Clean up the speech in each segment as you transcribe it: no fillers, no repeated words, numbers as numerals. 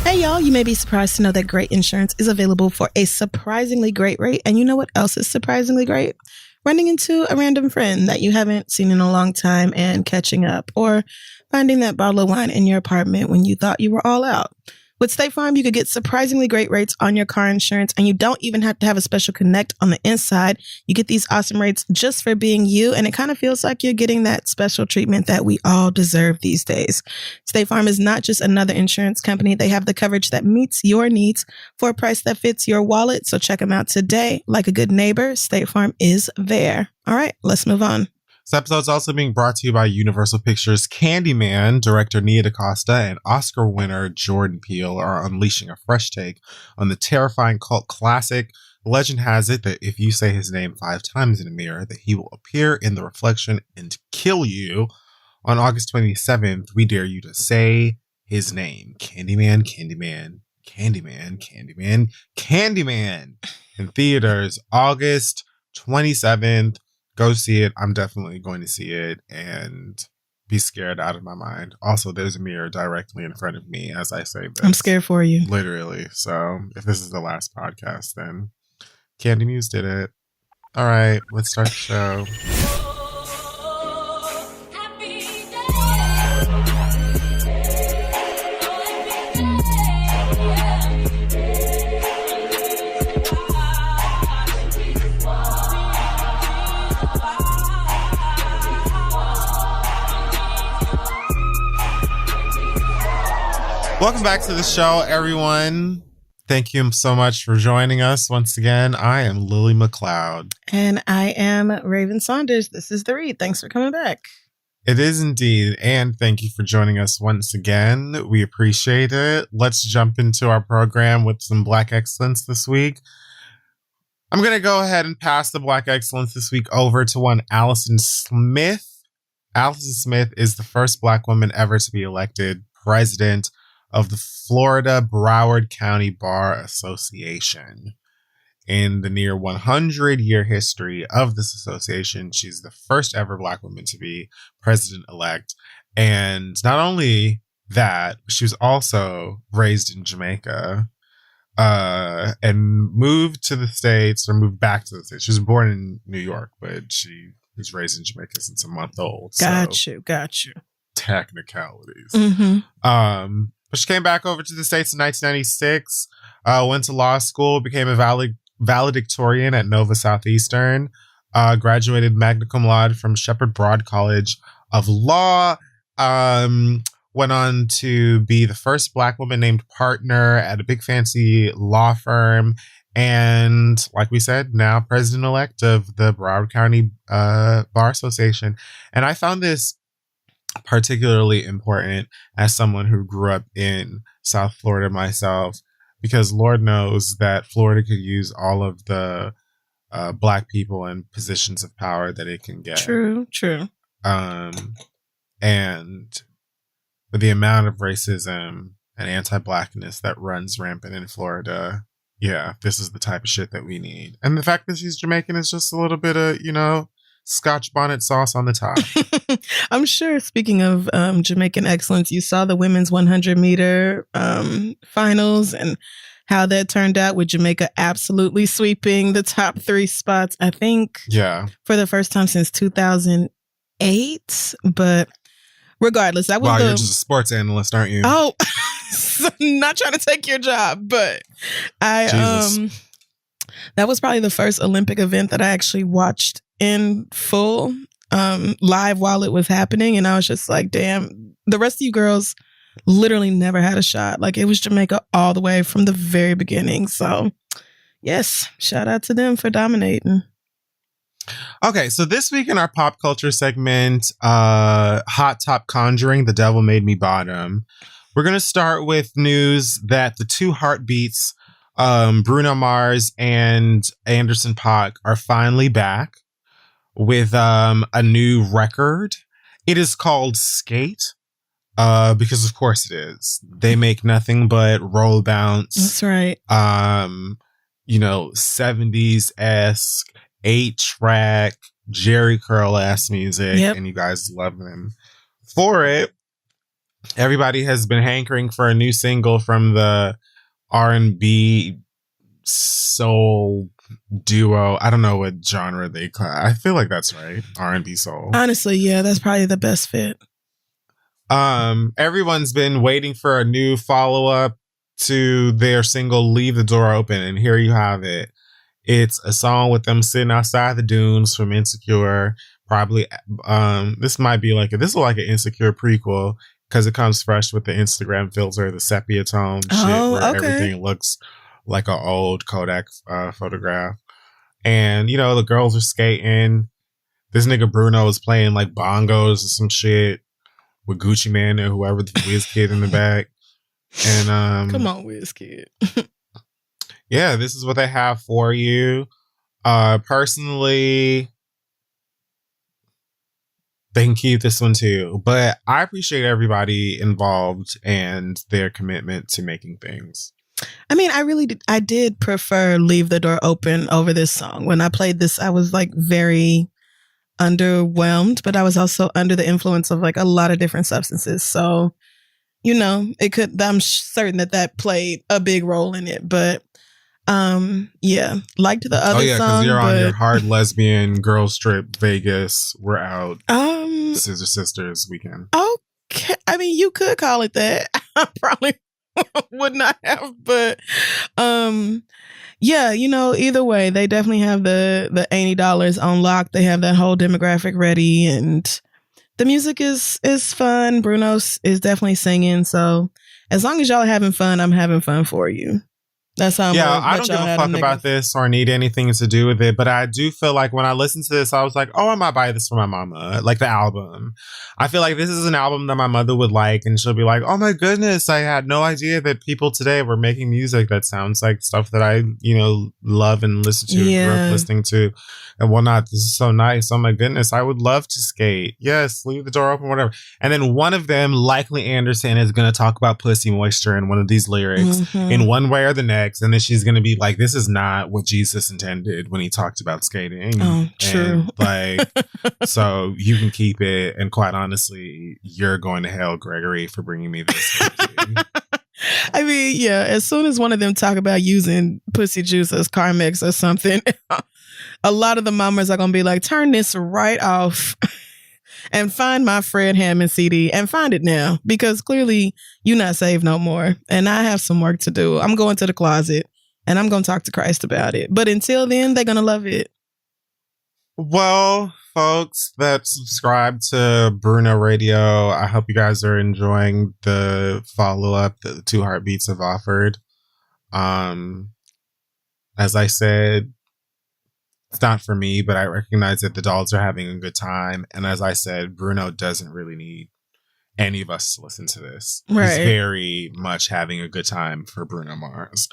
Hey y'all, you may be surprised to know that great insurance is available for a surprisingly great rate. And you know what else is surprisingly great? Running into a random friend that you haven't seen in a long time and catching up, or finding that bottle of wine in your apartment when you thought you were all out. With State Farm, you could get surprisingly great rates on your car insurance, and you don't even have to have a special connect on the inside. You get these awesome rates just for being you, and it kind of feels like you're getting that special treatment that we all deserve these days. State Farm is not just another insurance company. They have the coverage that meets your needs for a price that fits your wallet, so check them out today. Like a good neighbor, State Farm is there. All right, let's move on. This episode is also being brought to you by Universal Pictures. Candyman director Nia DaCosta and Oscar winner Jordan Peele are unleashing a fresh take on the terrifying cult classic. Legend has it that if you say his name 5 times in a mirror, that he will appear in the reflection and kill you. On August 27th, we dare you to say his name. Candyman, Candyman, Candyman, Candyman, Candyman. In theaters, August 27th. Go see it. I'm definitely going to see it and be scared out of my mind. Also, there's a mirror directly in front of me as I say this. I'm scared for you. Literally. So if this is the last podcast, then Candy Muse did it. All right, let's start the show. Welcome back to the show, everyone. Thank you so much for joining us once again. I am Lily McLeod. And I am Raven Saunders. This is The Read. Thanks for coming back. It is indeed. And thank you for joining us once again. We appreciate it. Let's jump into our program with some Black Excellence this week. I'm going to go ahead and pass the Black Excellence this week over to one Alison Smith. Alison Smith is the first Black woman ever to be elected president of the Florida Broward County Bar Association. In the near 100-year history of this association, she's the first ever Black woman to be president-elect. And not only that, she was also raised in Jamaica and moved to the States, or moved back to the States. She was born in New York, but she was raised in Jamaica since a month old. Got you. Technicalities. Mm-hmm. But she came back over to the States in 1996, went to law school, became a valedictorian at Nova Southeastern, graduated magna cum laude from Shepherd Broad College of Law, went on to be the first Black woman named partner at a big fancy law firm, and like we said, now president-elect of the Broward County Bar Association. And I found this particularly important as someone who grew up in South Florida myself, because Lord knows that Florida could use all of the Black people in positions of power that it can get. True. And with the amount of racism and anti-Blackness that runs rampant in Florida, yeah, this is the type of shit that we need. And the fact that she's Jamaican is just a little bit of, Scotch bonnet sauce on the top. I'm sure, speaking of Jamaican excellence, you saw the women's 100-meter finals and how that turned out, with Jamaica absolutely sweeping the top 3 spots, I think, for the first time since 2008. But regardless, that was you're just a sports analyst, aren't you? Oh, not trying to take your job, but that was probably the first Olympic event that I actually watched in full, live while it was happening. And I was just like, damn, the rest of you girls literally never had a shot. Like, it was Jamaica all the way from the very beginning. So yes, shout out to them for dominating. Okay, so this week in our pop culture segment, Hot Top Conjuring, The Devil Made Me Bottom, we're going to start with news that the 2 heartbeats, Bruno Mars and Anderson .Paak, are finally back with a new record. It is called Skate, because of course it is. They make nothing but roll bounce. That's right. 70s-esque, 8-track, Jerry Curl-ass music, and you guys love them for it. Everybody has been hankering for a new single from the R&B soul duo. I don't know what genre they call. I feel like that's right. R&B soul. Honestly, yeah, that's probably the best fit. Everyone's been waiting for a new follow-up to their single Leave the Door Open, and here you have it. It's a song with them sitting outside the dunes from Insecure. Probably this might be like this is like an Insecure prequel because it comes fresh with the Instagram filter, the sepia tone shit where everything looks like an old Kodak photograph. And, you know, the girls are skating. This nigga Bruno is playing like bongos or some shit with Gucci Mane or whoever the WizKid in the back. And come on, WizKid. Yeah, this is what they have for you. Personally, they can keep this one too. But I appreciate everybody involved and their commitment to making things. I mean, I did prefer Leave the Door Open over this song. When I played this, I was like very underwhelmed, but I was also under the influence of like a lot of different substances. So, you know, I'm certain that played a big role in it. But yeah, liked the other song. Because you're on your hard lesbian girls trip Vegas. We're out. Scissor Sisters weekend. Okay, I mean, you could call it that. I probably would not have, but yeah, you know, either way, they definitely have the $80 on lock. They have that whole demographic ready, and the music is fun. Bruno is definitely singing, so as long as y'all are having fun, I'm having fun for you. That's how I don't give a fuck about this or need anything to do with it, but I do feel like when I listened to this, I was like, oh, I might buy this for my mama, like the album. I feel like this is an album that my mother would like, and she'll be like, oh my goodness, I had no idea that people today were making music that sounds like stuff that I, you know, love and listen to, grew up listening to and whatnot. This is so nice. Oh my goodness, I would love to skate. Yes, leave the door open, whatever. And then one of them, likely Anderson, is going to talk about pussy moisture in one of these lyrics in one way or the next. And then she's going to be like, this is not what Jesus intended when he talked about skating. Oh, true. And like, so you can keep it. And quite honestly, you're going to hell, Gregory, for bringing me this. I mean, yeah, as soon as one of them talk about using pussy juice as Carmex or something, a lot of the mamas are going to be like, turn this right off. And find my Fred Hammond CD and find it now, because clearly you're not saved no more. And I have some work to do. I'm going to the closet and I'm going to talk to Christ about it. But until then, they're going to love it. Well, folks that subscribe to Bruno Radio, I hope you guys are enjoying the follow-up that the Two Heartbeats have offered. As I said, it's not for me, but I recognize that the dolls are having a good time. And as I said, Bruno doesn't really need any of us to listen to this. Right. He's very much having a good time for Bruno Mars.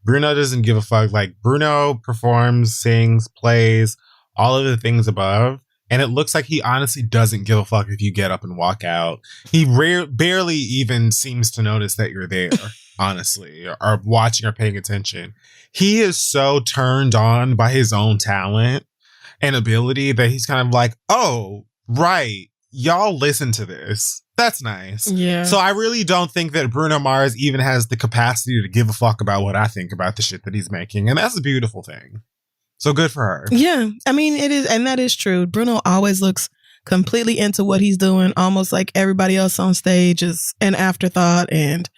Bruno doesn't give a fuck. Like, Bruno performs, sings, plays, all of the things above. And it looks like he honestly doesn't give a fuck if you get up and walk out. He barely even seems to notice that you're there, honestly, or watching or paying attention. He is so turned on by his own talent and ability that he's kind of like, oh, right, y'all listen to this. That's nice. Yeah. So I really don't think that Bruno Mars even has the capacity to give a fuck about what I think about the shit that he's making. And that's a beautiful thing. So good for her. Yeah. I mean, it is. And that is true. Bruno always looks completely into what he's doing, almost like everybody else on stage is an afterthought and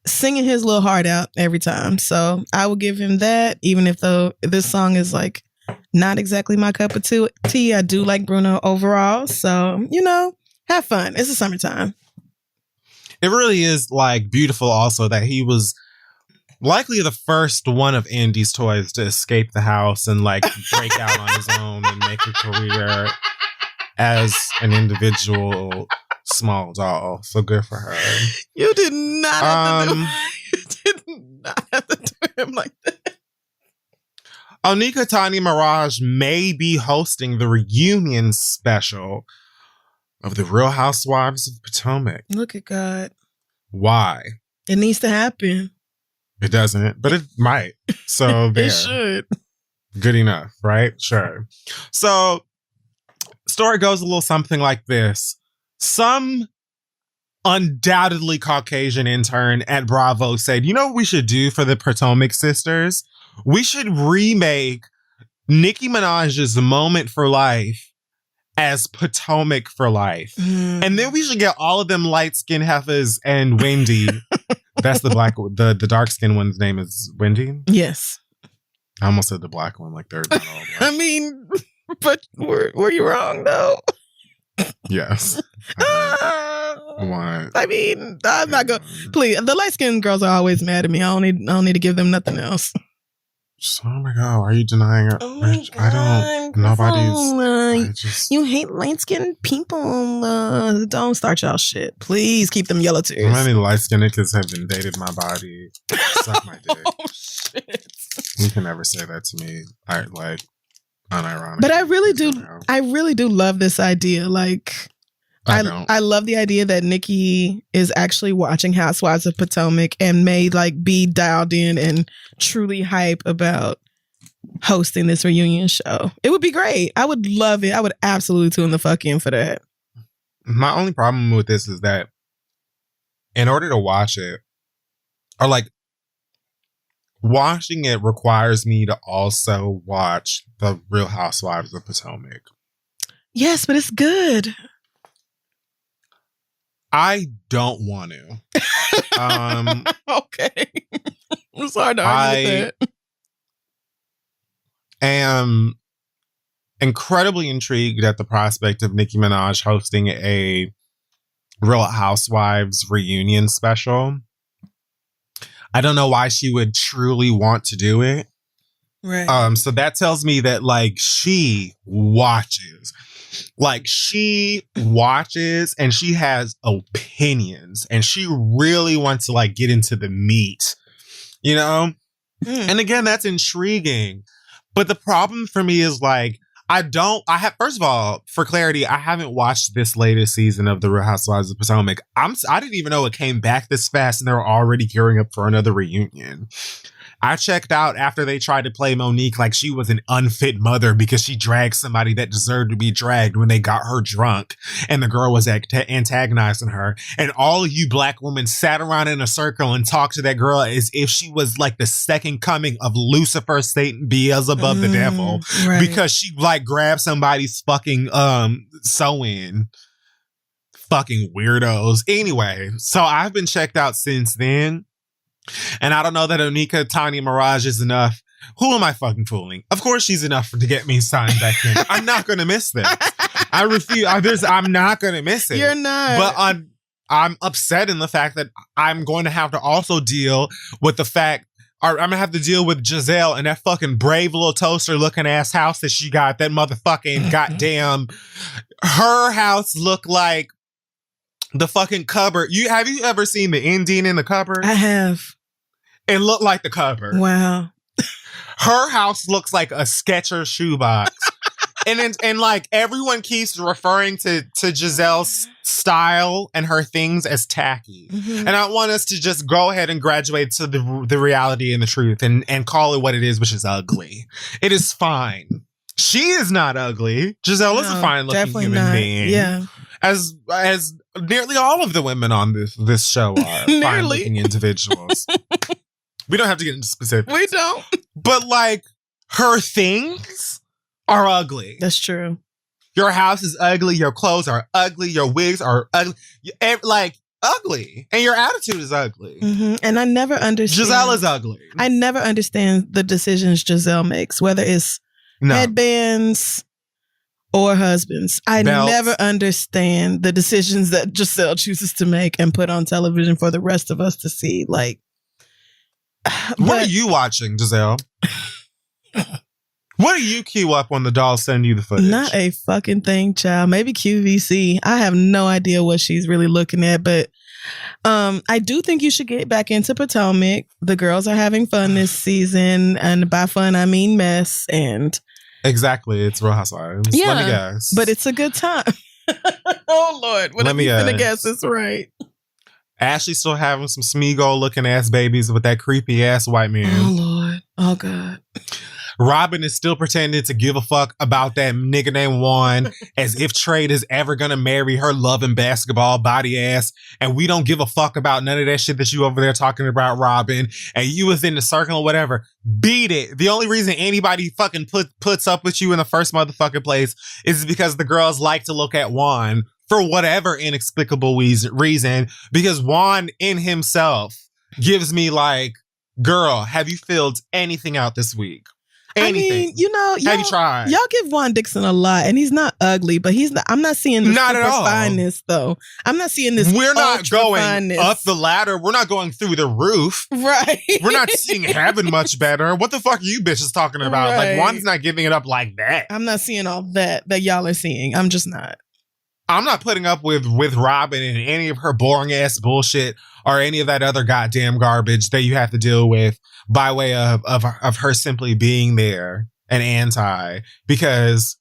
singing his little heart out every time. So I will give him that, even if this song is like not exactly my cup of tea. I do like Bruno overall. So, you know, have fun. It's the summertime. It really is like beautiful also that he was likely the first one of Andy's toys to escape the house and like break out on his own and make a career as an individual small doll. So good for her. You did not have to do you did not have to do him like that. Onika Tani Mirage may be hosting the reunion special of the Real Housewives of Potomac. Look at God. Why? It needs to happen. It doesn't, but it might. So there. It should. Good enough, right? Sure. So story goes a little something like this. Some undoubtedly Caucasian intern at Bravo said, you know what we should do for the Potomac sisters? We should remake Nicki Minaj's Moment for Life as Potomac for Life. And then we should get all of them light-skinned heifers and Wendy. That's the the dark-skinned one's name is Wendy? Yes. I almost said the black one, like they're not all black. I mean, but were you wrong, though? Yes. What? I mean, I'm not going to... Please, the light-skinned girls are always mad at me. I don't need to give them nothing else. Oh my God, why are you denying it? Oh my God, I don't. Nobody's. You hate light-skinned people. Don't start y'all shit. Please keep them yellow tears. Many light-skinned kids have invaded my body. Suck my dick. Oh shit! You can never say that to me. Unironic. But I really do love this idea. Like, I love the idea that Nikki is actually watching Housewives of Potomac and may like be dialed in and truly hype about hosting this reunion show. It would be great. I would love it. I would absolutely tune the fuck in for that. My only problem with this is that in order to watch it, or like watching it requires me to also watch the Real Housewives of Potomac. Yes, but it's good. I don't want to. Okay. I'm sorry to argue with that. I am incredibly intrigued at the prospect of Nicki Minaj hosting a Real Housewives reunion special. I don't know why she would truly want to do it. Right. So that tells me that like she watches. Like she watches and she has opinions and she really wants to like get into the meat, you know? And again, that's intriguing. But the problem for me is like, first of all, for clarity, I haven't watched this latest season of The Real Housewives of Potomac. I didn't even know it came back this fast and they were already gearing up for another reunion. I checked out after they tried to play Monique like she was an unfit mother because she dragged somebody that deserved to be dragged when they got her drunk and the girl was antagonizing her. And all of you black women sat around in a circle and talked to that girl as if she was like the second coming of Lucifer, Satan, Beelzebub, the devil. Right. Because she like grabbed somebody's fucking sew-in. Fucking weirdos. Anyway, so I've been checked out since then. And I don't know that Onika Tanya Mirage is enough. Who am I fucking fooling? Of course she's enough to get me signed back in. I'm not going to miss this. I refuse. I'm not going to miss it. You're not. But I'm upset in the fact that I'm going to have to also deal with the fact, or I'm going to have to deal with Giselle and that fucking brave little toaster looking ass house that she got. That motherfucking goddamn, her house looked like the fucking cupboard. Have you ever seen the ending in the cupboard? I have. It looked like the cupboard. Wow. Her house looks like a Skechers shoebox. and like everyone keeps referring to Giselle's style and her things as tacky. Mm-hmm. And I want us to just go ahead and graduate to the reality and the truth and call it what it is, which is ugly. It is fine. She is not ugly. Giselle is a fine looking human being. Yeah. As nearly all of the women on this show are fine looking individuals. We don't have to get into specifics. We don't. But like her things are ugly. That's true. Your house is ugly. Your clothes are ugly. Your wigs are ugly. Like ugly. And your attitude is ugly. Mm-hmm. And I never understand. Giselle is ugly. I never understand the decisions Giselle makes, whether it's headbands or husbands. I never understand the decisions that Giselle chooses to make and put on television for the rest of us to see. Like, what are you watching, Giselle? What do you queue up when the dolls send you the footage? Not a fucking thing, child. Maybe QVC. I have no idea what she's really looking at, but I do think you should get back into Potomac. The girls are having fun this season, and by fun I mean mess. And exactly, it's Real Housewives. Yeah, let me guess. But it's a good time. Oh Lord, what am I gonna guess? It's right. Ashley's still having some Smeagol looking ass babies with that creepy ass white man. Oh Lord, oh God. Robin is still pretending to give a fuck about that nigga named Juan as if Trade is ever gonna marry her loving basketball body ass. And we don't give a fuck about none of that shit that you over there talking about, Robin. And you was in the circle or whatever. Beat it. The only reason anybody fucking puts up with you in the first motherfucking place is because the girls like to look at Juan for whatever inexplicable reason. Because Juan in himself gives me like, girl, have you filled anything out this week? Anything. I mean, have you tried? Y'all give Juan Dixon a lot, and he's not ugly, but he's not. I'm not seeing the not super at all. fineness, though. I'm not seeing this. We're not going fineness. up the ladder. We're not going through the roof. Right. We're not seeing heaven much better. What the fuck are you bitches talking about? Right. Like, Juan's not giving it up like that. I'm not seeing all that y'all are seeing. I'm just not. I'm not putting up with Robin and any of her boring ass bullshit or any of that other goddamn garbage that you have to deal with by way of her simply being there and anti, because,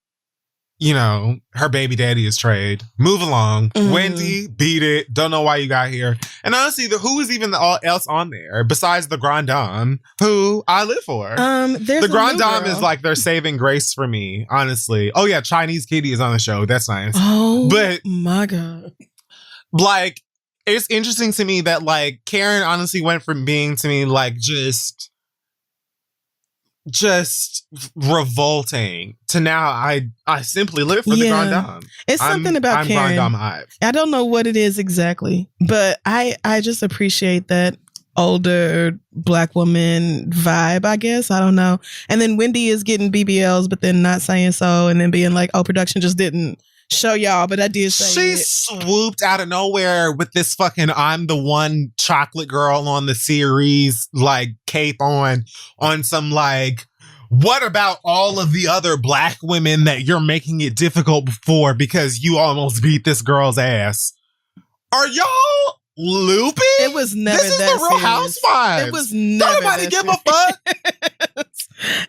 you know, her baby daddy is Trade. Move along. Mm-hmm. Wendy, beat it. Don't know why you got here. And honestly, who is even else on there besides the Grand Dame, who I live for? The Grand Dame is like their saving grace for me, honestly. Oh yeah, Chinese Kitty is on the show. That's nice. Oh, but my God. Like, it's interesting to me that like Karen honestly went from being to me like just revolting to now I simply live for the Grand Dame. It's something about Karen. Grand Dame Hive. I don't know what it is exactly, but I just appreciate that older Black woman vibe, I guess. I don't know. And then Wendy is getting BBLs, but then not saying so, and then being like, oh, production just didn't show y'all, but I did say she it. Swooped out of nowhere with this fucking I'm the one chocolate girl on the series like cape on some like, what about all of the other Black women that you're making it difficult for because you almost beat this girl's ass? Are y'all loopy? It was never this that is the Real Housewives. It was never Nobody that give a fuck.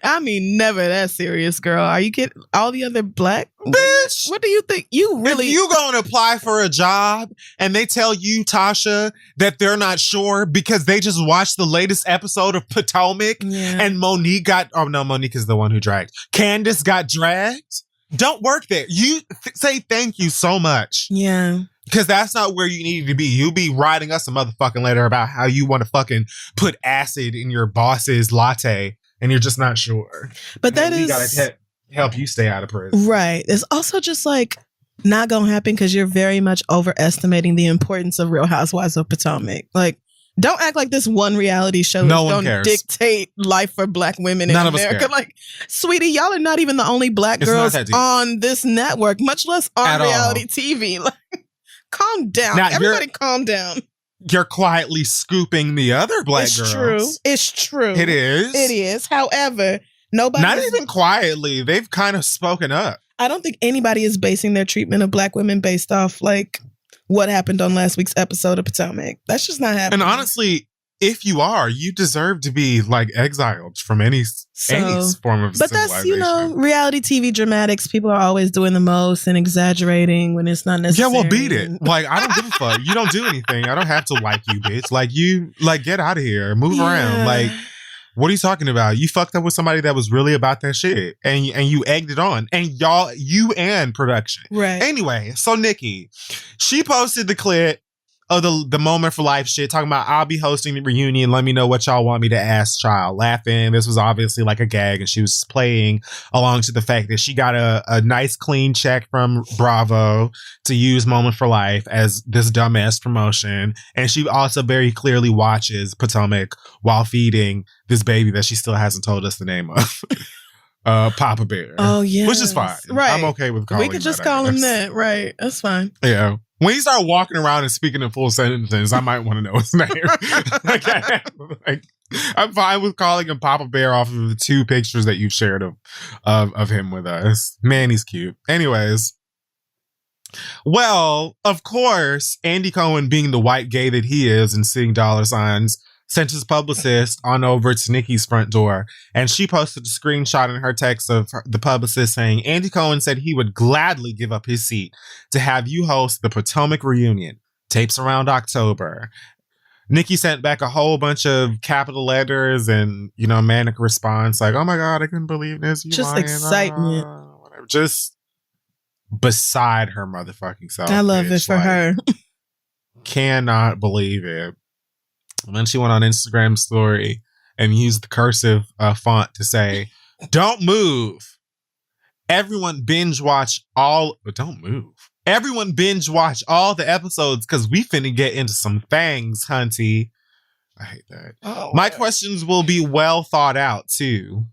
I mean, never that serious, girl. Are you kidding? All the other Black bitch. What do you think? You really? If you going to apply for a job and they tell you, Tasha, that they're not sure because they just watched the latest episode of Potomac and Monique is the one who dragged. Candace got dragged. Don't work there. You say thank you so much. Yeah. Because that's not where you need to be. You be writing us a motherfucking letter about how you want to fucking put acid in your boss's latte and you're just not sure. But that we gotta help you stay out of prison. Right. It's also just like not gonna happen because you're very much overestimating the importance of Real Housewives of Potomac. Like, don't act like this one reality show don't dictate life for Black women in America. Like, sweetie, y'all are not even the only Black girls on this network, much less on reality TV. Like, calm down. Now, everybody calm down. You're quietly scooping the other Black girls. It's true. It is. It is. However, nobody. Not even quietly. They've kind of spoken up. I don't think anybody is basing their treatment of Black women based off like what happened on last week's episode of Potomac. That's just not happening. And honestly, if you are, you deserve to be like exiled from any form of civilization. But that's, reality TV dramatics. People are always doing the most and exaggerating when it's not necessary. Yeah, well, beat it. Like, I don't give a fuck. You don't do anything. I don't have to like you, bitch. Like, you, like, get out of here. Move around. Like, what are you talking about? You fucked up with somebody that was really about that shit. And you egged it on. And you and production. Right. Anyway, so Nikki, she posted the clip of the Moment for Life shit, talking about, I'll be hosting the reunion. Let me know what y'all want me to ask, child. Laughing. This was obviously like a gag, and she was playing along to the fact that she got a nice clean check from Bravo to use Moment for Life as this dumbass promotion. And she also very clearly watches Potomac while feeding this baby that she still hasn't told us the name of. Papa Bear. Oh, yeah. Which is fine. Right. I'm okay with calling him We could just call him that. Right. That's fine. Yeah. When you start walking around and speaking in full sentences, I might want to know his name. I'm fine with calling him Papa Bear off of the 2 pictures that you've shared of him with us. Man, he's cute. Anyways. Well, of course, Andy Cohen, being the white gay that he is and seeing dollar signs, sent his publicist on over to Nikki's front door, and she posted a screenshot in her text of the publicist saying, Andy Cohen said he would gladly give up his seat to have you host the Potomac reunion. Tapes around October. Nikki sent back a whole bunch of capital letters and, manic response like, "Oh my God, I couldn't believe this." Just excitement. Whatever. Just beside her motherfucking self. I love it for her. Cannot believe it. And then she went on Instagram story and used the cursive font to say, "Don't move. Everyone binge watch all..." Don't move. Everyone binge watch all the episodes because we finna get into some things, hunty. I hate that. My questions will be well thought out, too.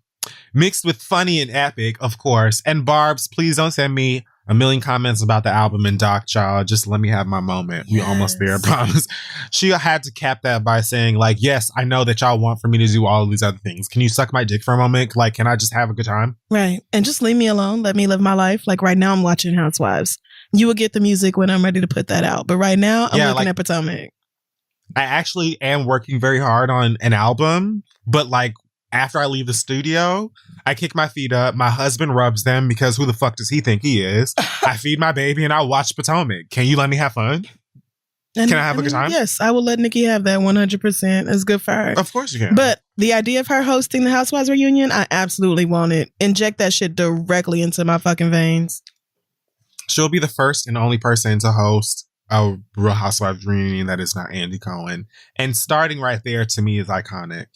Mixed with funny and epic, of course. And Barbs, please don't send me a million comments about the album and Doc Child. Just let me have my moment. Yes. We almost there, I promise. She had to cap that by saying, like, yes, I know that y'all want for me to do all of these other things. Can you suck my dick for a moment? Like, can I just have a good time? Right. And just leave me alone. Let me live my life. Like right now I'm watching Housewives. You will get the music when I'm ready to put that out. But right now I'm looking at Potomac. I actually am working very hard on an album, but like after I leave the studio, I kick my feet up. My husband rubs them because who the fuck does he think he is? I feed my baby and I watch Potomac. Can you let me have fun? Can I have a good time? Yes, I will let Nikki have that 100%. It's good for her. Of course you can. But the idea of her hosting the Housewives reunion, I absolutely want it. Inject that shit directly into my fucking veins. She'll be the first and only person to host a Real Housewives reunion that is not Andy Cohen. And starting right there to me is iconic.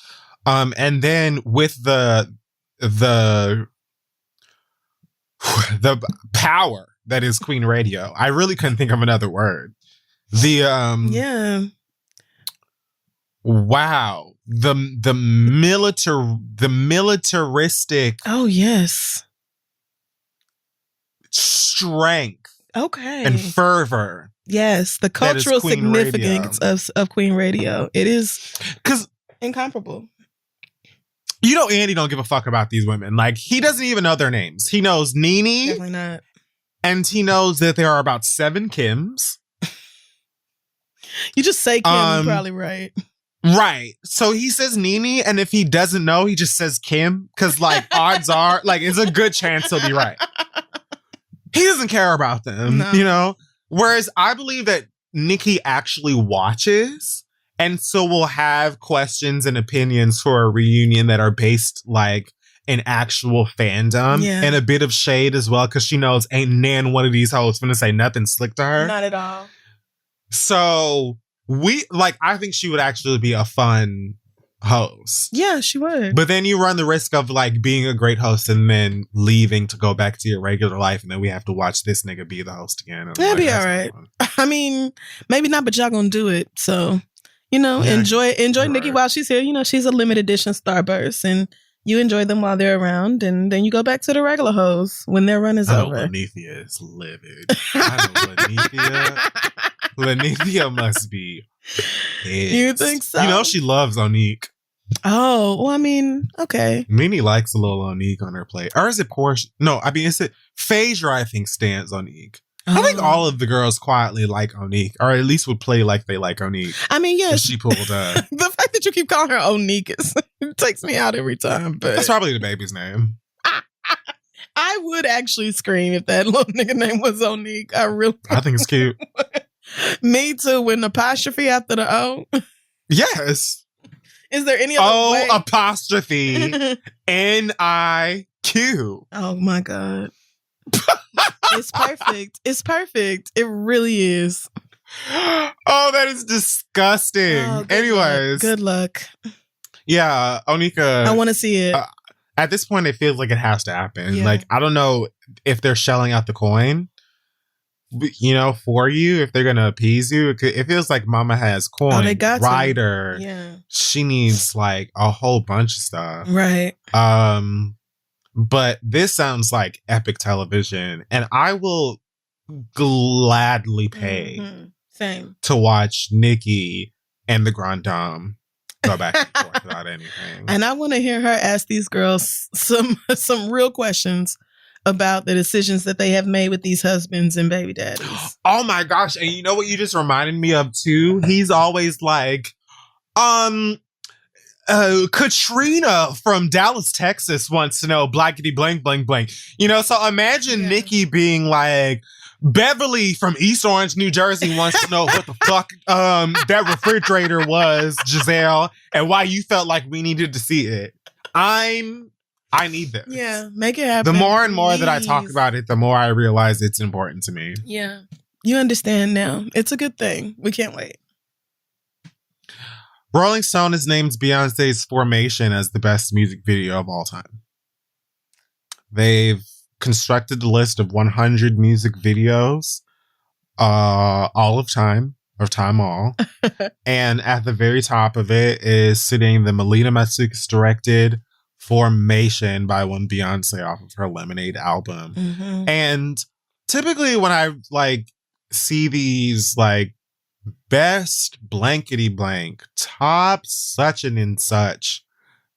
And then with the power that is Queen Radio, I really couldn't think of another word. Wow. The militaristic. Oh yes. Strength. Okay. And fervor. Yes, the cultural significance of Queen Radio. It is incomparable. Andy don't give a fuck about these women. Like, he doesn't even know their names. He knows Nene. Definitely not. And he knows that there are about 7 Kims. You just say Kim, you're probably right. Right. So he says Nene, and if he doesn't know, he just says Kim. Because, like, odds are, like, it's a good chance he'll be right. He doesn't care about them, Whereas I believe that Nikki actually watches and so will have questions and opinions for a reunion that are based like in actual fandom and a bit of shade as well because she knows ain't nan one of these hoes gonna say nothing slick to her. Not at all. So I think she would actually be a fun host. Yeah, she would. But then you run the risk of like being a great host and then leaving to go back to your regular life, and then we have to watch this nigga be the host again. That'd be all right. I mean, maybe not, but y'all gonna do it. So, enjoy Nikki while she's here. She's a limited edition Starburst, and you enjoy them while they're around, and then you go back to the regular hoes when their run is over. Lanithia is livid. Lanithia must be pissed. You think so? She loves Onique. Oh, well, I mean, okay. Nene likes a little Onique on her plate. Or is it Portia? No, I mean, Phaedra, I think, stands Onique. I think all of the girls quietly like Onique, or at least would play like they like Onique. I mean, yes. She pulled up. The fact that you keep calling her Onique it takes me out every time. But that's probably the baby's name. I would actually scream if that little nigga name was Onique. I think it's cute. Me too, with an apostrophe after the O. Yes. Is there any other way? Apostrophe N-I-Q. Oh my God. It's perfect. It's perfect. It really is. Oh, that is disgusting. Oh, anyways. Good luck. Yeah, Onika. I want to see it. At this point, it feels like it has to happen. Yeah. Like, I don't know if they're shelling out the coin, for you, if they're going to appease you. It feels like Mama has coin. Oh, they got Ryder. Yeah. She needs, like, a whole bunch of stuff. Right. But this sounds like epic television, and I will gladly pay Same. to watch Nikki and the Grand Dame go back and forth without anything. And I want to hear her ask these girls some real questions about the decisions that they have made with these husbands and baby daddies. Oh my gosh. And you know what you just reminded me of too? He's always like, Katrina from Dallas, Texas wants to know blankety blank blank blank. So imagine Nikki being like, Beverly from East Orange, New Jersey wants to know what the fuck that refrigerator was, Giselle, and why you felt like we needed to see it. I need this. Yeah, make it happen. The more and more that I talk about it, the more I realize it's important to me. Yeah. You understand now. It's a good thing. We can't wait. Rolling Stone has named Beyonce's Formation as the best music video of all time. They've constructed the list of 100 music videos, all of time all. And at the very top of it is sitting the Melina Mastic's directed Formation by one Beyonce off of her Lemonade album. Mm-hmm. And typically when I like see these like best blankety blank, top such and such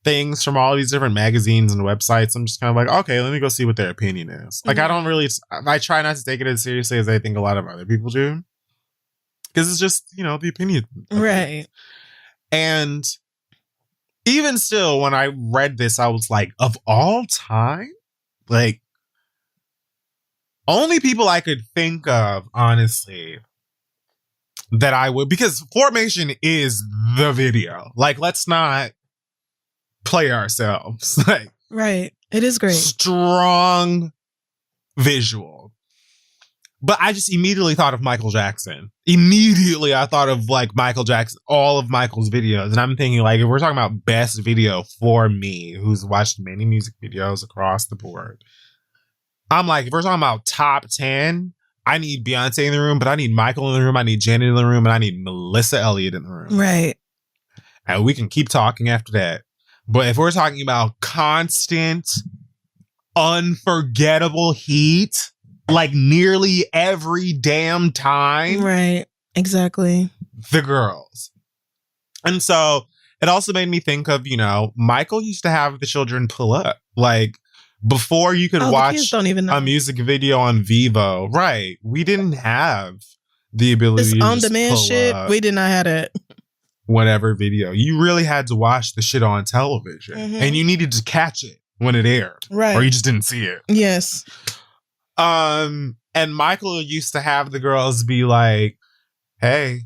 things from all these different magazines and websites, I'm just kind of like, okay, let me go see what their opinion is. Like, I try not to take it as seriously as I think a lot of other people do. Because it's just, the opinion. Right. And even still, when I read this, I was like, of all time? Like, only people I could think of, honestly, that I would, because Formation is the video. Like, let's not play ourselves. Like, right. It is great. Strong visual. But I just immediately thought of Michael Jackson. Immediately, I thought of like Michael Jackson, all of Michael's videos. And I'm thinking, like, if we're talking about best video for me, who's watched many music videos across the board, I'm like, if we're talking about top 10, I need Beyonce in the room, but I need Michael in the room, I need Janet in the room, and I need Melissa Elliott in the room. Right. And we can keep talking after that. But if we're talking about constant, unforgettable heat, like nearly every damn time. Right. Exactly. The girls. And so it also made me think of, Michael used to have the children pull up. Like, before you could watch a music video on Vivo, right? We didn't have the ability to on-demand shit. We did not have that. Whatever video. You really had to watch the shit on television. Mm-hmm. And you needed to catch it when it aired. Right. Or you just didn't see it. Yes. And Michael used to have the girls be like, hey,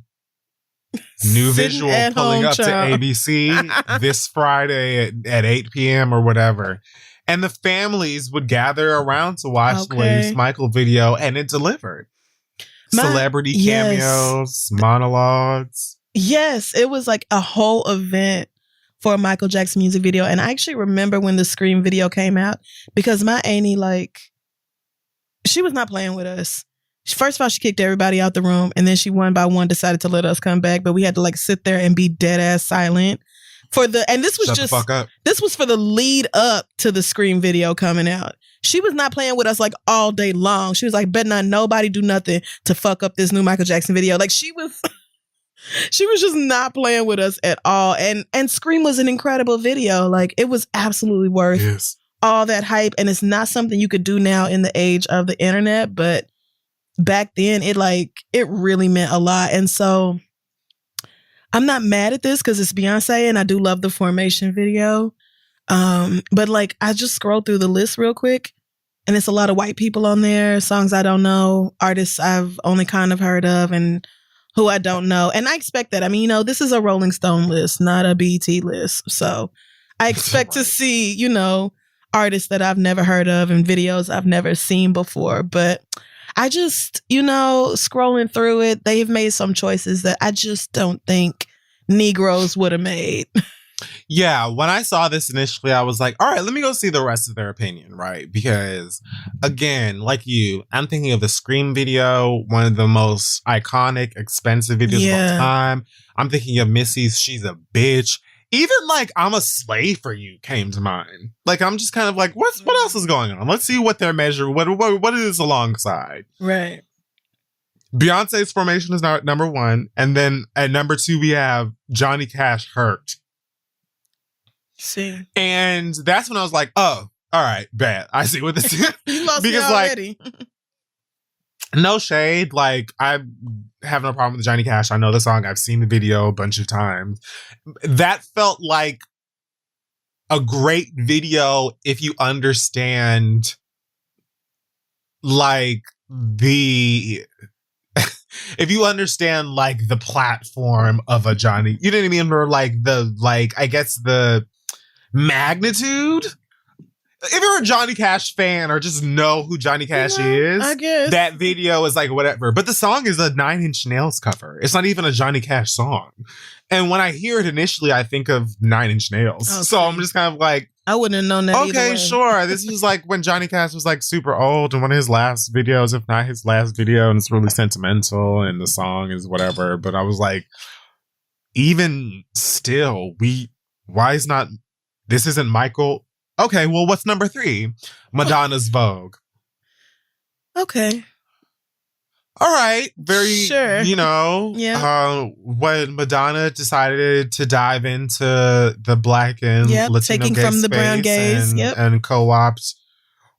new visual pulling up to ABC this Friday at 8 p.m. or whatever. And the families would gather around to watch the latest Michael video, and it delivered. Celebrity cameos, monologues. Yes, it was like a whole event for a Michael Jackson music video. And I actually remember when the Scream video came out, because my auntie, like, she was not playing with us. First of all, she kicked everybody out the room, and then she one by one decided to let us come back, but we had to like sit there and be dead ass silent. This was for the lead up to the Scream video coming out. She was not playing with us like all day long. She was like, bet not nobody do nothing to fuck up this new Michael Jackson video. Like she was just not playing with us at all. And Scream was an incredible video. Like it was absolutely worth all that hype. And it's not something you could do now in the age of the internet, but back then it really meant a lot. And so I'm not mad at this because it's Beyonce and I do love the Formation video. But like, I just scrolled through the list real quick and it's a lot of white people on there, songs I don't know, artists I've only kind of heard of and who I don't know. And I expect that. I mean, this is a Rolling Stone list, not a BET list. So I expect to see, artists that I've never heard of and videos I've never seen before. But I just, scrolling through it, they've made some choices that I just don't think Negroes would have made. Yeah, when I saw this initially, I was like, all right, let me go see the rest of their opinion, right? Because, again, like you, I'm thinking of the Scream video, one of the most iconic, expensive videos of all time. I'm thinking of Missy's She's a Bitch. Even like I'm a Slave for You came to mind. Like I'm just kind of like, what else is going on? Let's see what they're measuring. What is alongside? Right. Beyonce's Formation is now number one, and then at number two we have Johnny Cash Hurt. See, and that's when I was like, oh, all right, bad. I see what this is. You lost me already. No shade. Like, I have no problem with Johnny Cash. I know the song. I've seen the video a bunch of times. That felt like a great video if you understand, like, the if you understand like the platform of a Johnny, you know what I mean, or like I guess the magnitude. If you're a Johnny Cash fan or just know who Johnny Cash is, I guess that video is like whatever. But the song is a 9 Inch Nails cover. It's not even a Johnny Cash song. And when I hear it initially, I think of 9 Inch Nails. Okay. So I'm just kind of like, I wouldn't have known that. okay, sure. This was like when Johnny Cash was like super old and one of his last videos, if not his last video, and it's really sentimental and the song is whatever. But I was like, even still, why is not, this isn't Michael. Okay, well, what's number 3? Madonna's Vogue. Okay. All right. Very, sure. you know, when Madonna decided to dive into the Black and Latino taking gay from the brown space gays, and co-opt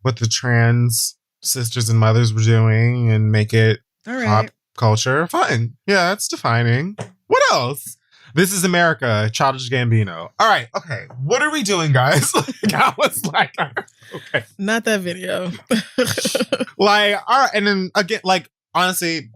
what the trans sisters and mothers were doing and make it pop culture. Fine. Yeah, that's defining. What else? This is America, Childish Gambino. All right, okay. What are we doing, guys? I was like, okay. Not that video. Like, all right. And then again, like, honestly,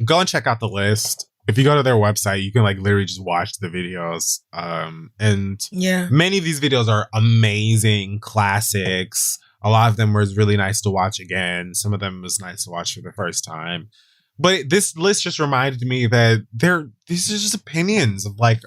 go and check out the list. If you go to their website, you can like literally just watch the videos. And many of these videos are amazing classics. A lot of them was really nice to watch again. Some of them was nice to watch for the first time. But this list just reminded me that these are just opinions of like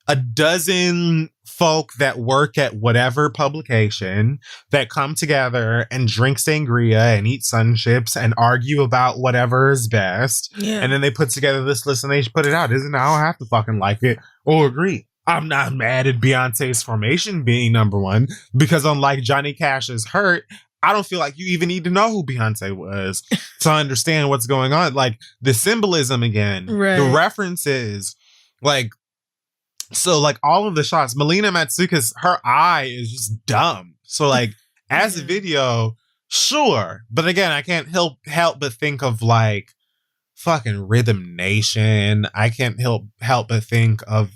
a dozen folk that work at whatever publication that come together and drink sangria and eat sun chips and argue about whatever is best. Yeah. And then they put together this list and they put it out. Isn't I don't have to fucking like it or agree. I'm not mad at Beyonce's Formation being number 1 because unlike Johnny Cash's Hurt, I don't feel like you even need to know who Beyonce was to understand what's going on. Like the symbolism again, the references, like, so like all of the shots, Melina Matsuka's, her eye is just dumb. So like as a video, sure. But again, I can't help but think of like fucking Rhythm Nation. I can't help but think of,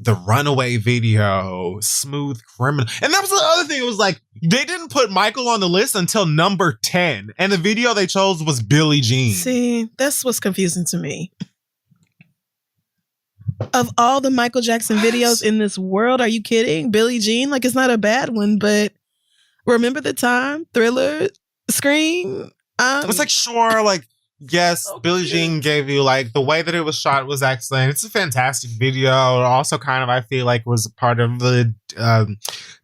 the Runaway video, Smooth Criminal. And that was the other thing. It was like, they didn't put Michael on the list until number 10. And the video they chose was Billie Jean. See, that's what's confusing to me. Of all the Michael Jackson videos in this world, are you kidding? Billie Jean? Like, it's not a bad one, but Remember the Time, Thriller, Scream. It's like, sure, like, yes, Billie Jean gave you, like, the way that it was shot was excellent. It's a fantastic video. Also kind of, I feel like, was part of the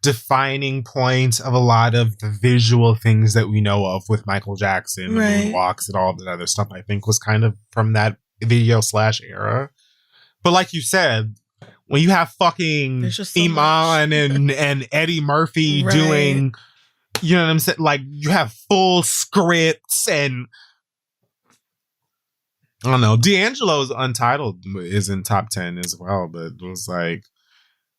defining point of a lot of the visual things that we know of with Michael Jackson. The moonwalks and all that other stuff, I think, was kind of from that video / era. But like you said, when you have fucking Iman and Eddie Murphy doing, you know what I'm saying? Like, you have full scripts and I don't know. D'Angelo's Untitled is in top 10 as well, but it was like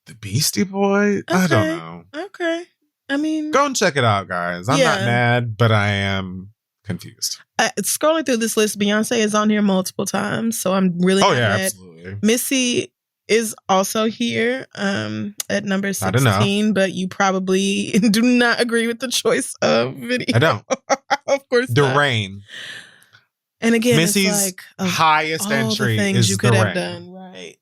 the Beastie Boy. Okay. I don't know. Okay. I mean, go and check it out, guys. I'm not mad, but I am confused. Scrolling through this list, Beyonce is on here multiple times, so I'm really not mad. Absolutely. Missy is also here at number 16, but you probably do not agree with the choice of video. I don't. Of course The not. Rain. And again, Missy's it's like highest entry is you could The have Rain. done. Right.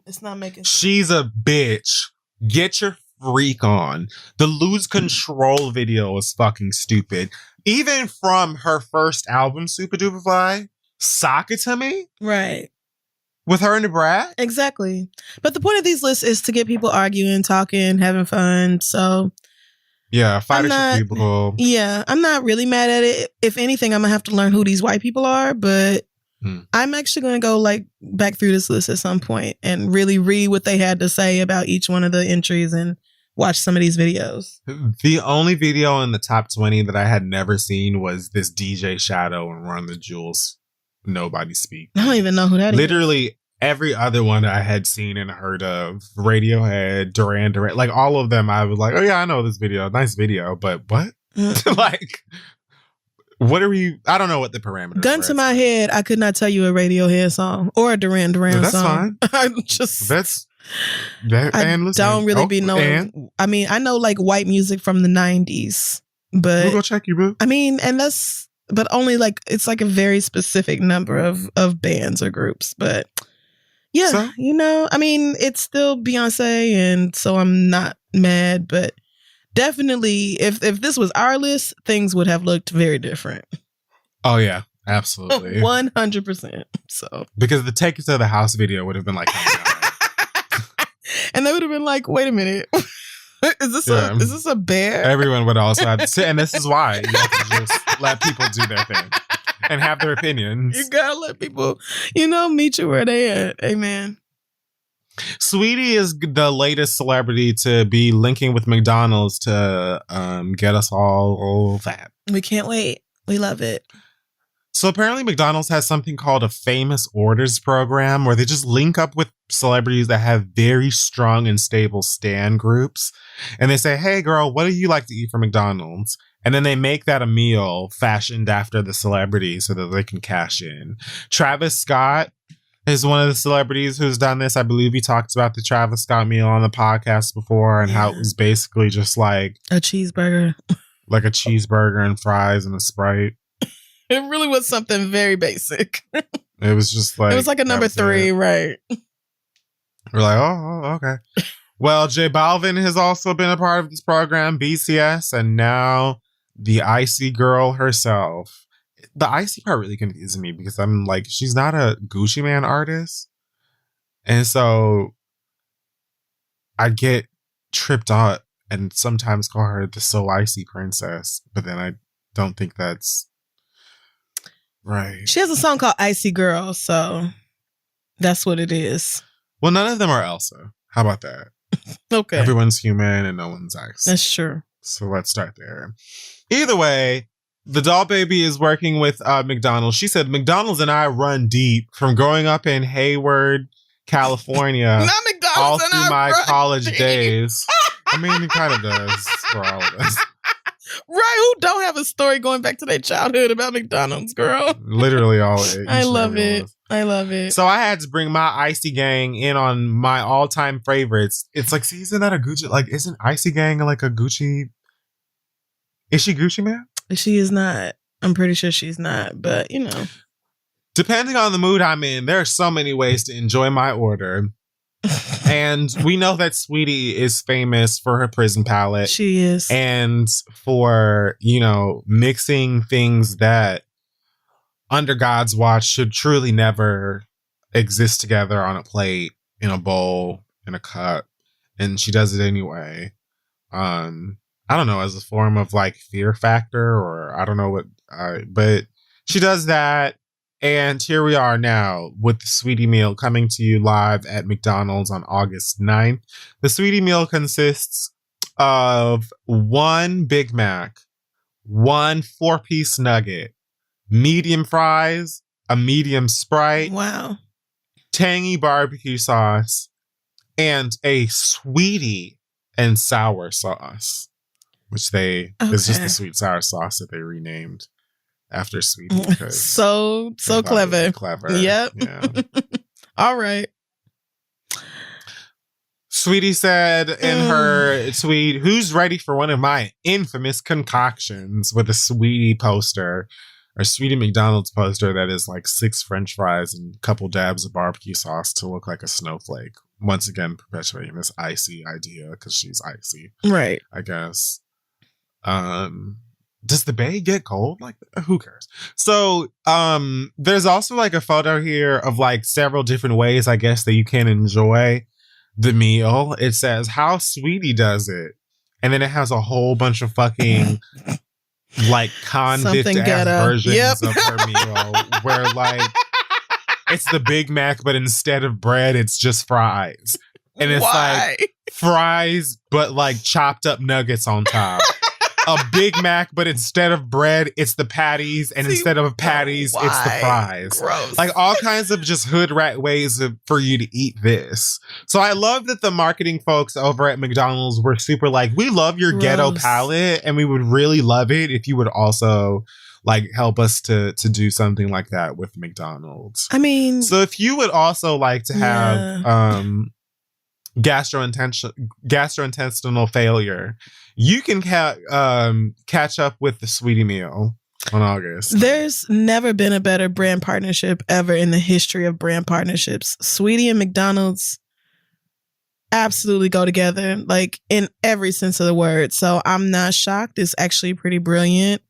It's not making sense. She's a bitch. Get your freak on. The Lose Control video is fucking stupid. Even from her first album, Super Duper Fly, Sock It To Me. Right. With her and the Brat. Exactly. But the point of these lists is to get people arguing, talking, having fun. So yeah, fighters for people. Yeah, I'm not really mad at it. If anything, I'm gonna have to learn who these white people are, but I'm actually gonna go like back through this list at some point and really read what they had to say about each one of the entries and watch some of these videos. The only video in the top 20 that I had never seen was this DJ Shadow and Run the Jewels. Nobody Speak. I don't even know who that is. Literally every other one I had seen and heard of, Radiohead, Duran Duran, like all of them, I was like, oh yeah, I know this video. Nice video, but what? Like, what are we? I don't know what the parameters Gun to my head, I could not tell you a Radiohead song or a Duran Duran song. That's fine. I'm just... I don't really be knowing. I mean, I know like white music from the 90s. But Google check you, boo. I mean, and that's, but only like, it's like a very specific number of bands or groups. But yeah, So? you know, I mean, it's still Beyonce, and so I'm not mad, but definitely if this was our list, things would have looked very different. Oh yeah, absolutely. 100%. So because the Take It to the House video would have been like, and they would have been like, wait a minute. Is this a bear? Everyone would also have to say, and this is why you have to just let people do their thing and have their opinions. You gotta let people, meet you where they at. Amen. Sweetie is the latest celebrity to be linking with McDonald's to get us all fat. We can't wait. We love it. So apparently McDonald's has something called a famous orders program where they just link up with celebrities that have very strong and stable stan groups. And they say, hey, girl, what do you like to eat from McDonald's? And then they make that a meal fashioned after the celebrity so that they can cash in. Travis Scott is one of the celebrities who's done this. I believe he talked about the Travis Scott meal on the podcast before and how it was basically just like a cheeseburger. Like a cheeseburger and fries and a Sprite. It really was something very basic. It was just like... It was like a number 3, right? We're like, oh, okay. Well, J Balvin has also been a part of this program, BCS, and now the Icy girl herself. The Icy part really confuses me because I'm like, she's not a Gucci Man artist. And so I get tripped out and sometimes call her the So Icy Princess, but then I don't think that's right. She has a song called Icy Girl, so that's what it is. Well, none of them are Elsa. How about that? Okay. Everyone's human and no one's ice. That's true. So let's start there. Either way, the doll baby is working with McDonald's. She said, McDonald's and I run deep from growing up in Hayward, California, Not McDonald's all and through I my run college deep. days. I mean, it kind of does for all of us. Right? Who don't have a story going back to their childhood about McDonald's, girl? Literally all. I love it. I love it. So I had to bring my Icy Gang in on my all-time favorites. It's like, see, isn't that a Gucci? Like, isn't Icy Gang like a Gucci? Is she Gucci Man? She is not. I'm pretty sure she's not, but Depending on the mood I'm in, there are so many ways to enjoy my order. And we know that Sweetie is famous for her prison palette. She is. And for, mixing things that under God's watch should truly never exist together on a plate, in a bowl, in a cup. And she does it anyway. I don't know, as a form of like fear factor, or I don't know what, but she does that. And here we are now with the Sweetie Meal coming to you live at McDonald's on August 9th. The Sweetie Meal consists of 1 Big Mac, 1 4-piece nugget, medium fries, a medium Sprite, wow, tangy barbecue sauce, and a Sweetie and sour sauce, which is just the sweet sour sauce that they renamed after Sweetie. So clever. Yep. Yeah. All right. Sweetie said in her tweet, who's ready for one of my infamous concoctions, with a Sweetie poster, or Sweetie McDonald's poster that is like 6 French fries and a couple dabs of barbecue sauce to look like a snowflake. Once again, perpetuating this icy idea because she's icy. Right. I guess. Does the bay get cold? Like, who cares? So, there's also like a photo here of like several different ways, I guess, that you can enjoy the meal. It says how Sweetie does it. And then it has a whole bunch of fucking like convict-ass versions of her meal where like it's the Big Mac, but instead of bread, it's just fries. And it's like fries, but like chopped up nuggets on top. A Big Mac, but instead of bread, it's the patties, and instead of patties, it's the fries. Gross. Like all kinds of just hood rat ways for you to eat this. So I love that the marketing folks over at McDonald's were super like, we love your ghetto palate, and we would really love it if you would also like help us to do something like that with McDonald's. I mean, so if you would also like to have gastrointestinal failure, you can catch up with the Sweetie meal on August. There's never been a better brand partnership ever in the history of brand partnerships. Sweetie and McDonald's absolutely go together, like in every sense of the word. So I'm not shocked. It's actually pretty brilliant.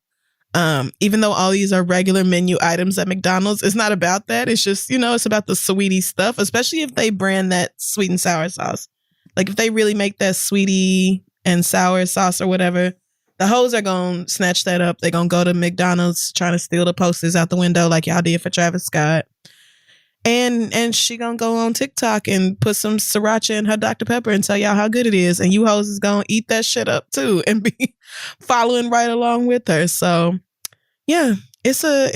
Even though all these are regular menu items at McDonald's, it's not about that. It's just, it's about the Sweetie stuff, especially if they brand that sweet and sour sauce. Like if they really make that sweetie and sour sauce or whatever, the hoes are going to snatch that up. They're going to go to McDonald's trying to steal the posters out the window like y'all did for Travis Scott. And she gonna go on TikTok and put some sriracha in her Dr. Pepper and tell y'all how good it is. And you hoes is gonna eat that shit up too and be following right along with her. So yeah, it's a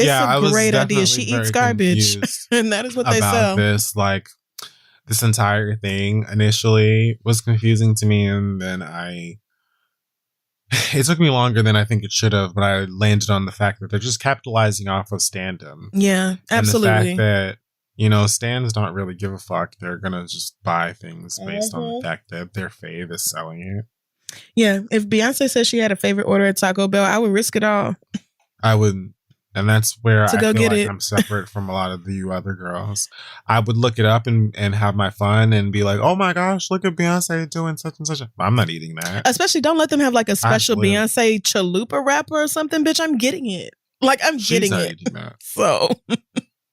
great idea. She eats garbage. And that is what they sell. This, like, this entire thing initially was confusing to me, and then it took me longer than I think it should have, but I landed on the fact that they're just capitalizing off of standom. Yeah, absolutely. And the fact that stands don't really give a fuck. They're gonna just buy things based on the fact that their fave is selling it. Yeah, if Beyonce said she had a favorite order at Taco Bell, I would risk it all. I would, and that's where I feel like it. I'm separate from a lot of you other girls. I would look it up and have my fun and be like, oh my gosh, look at Beyonce doing such and such. I'm not eating that. Especially don't let them have like a special Beyonce chalupa wrapper or something. Bitch, I'm getting it. Like I'm getting it. Eating that. So.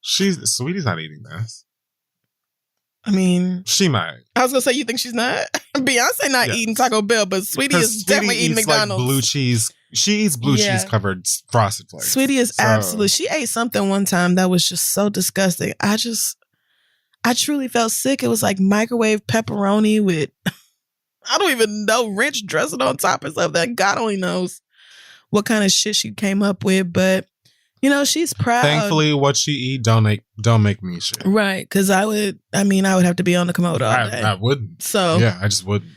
Sweetie's not eating this. I mean, she might. I was gonna say, you think she's not? Beyonce not eating Taco Bell, but Sweetie is definitely eating McDonald's. Like blue cheese. She eats blue cheese covered frosted flakes. Sweetie is absolutely. She ate something one time that was just so disgusting. I truly felt sick. It was like microwave pepperoni with, I don't even know, ranch dressing on top or something. God only knows what kind of shit she came up with, but. She's proud. Thankfully, what she eat don't make me shit. Right, because I would have to be on the commode all day. I wouldn't. So yeah, I just wouldn't.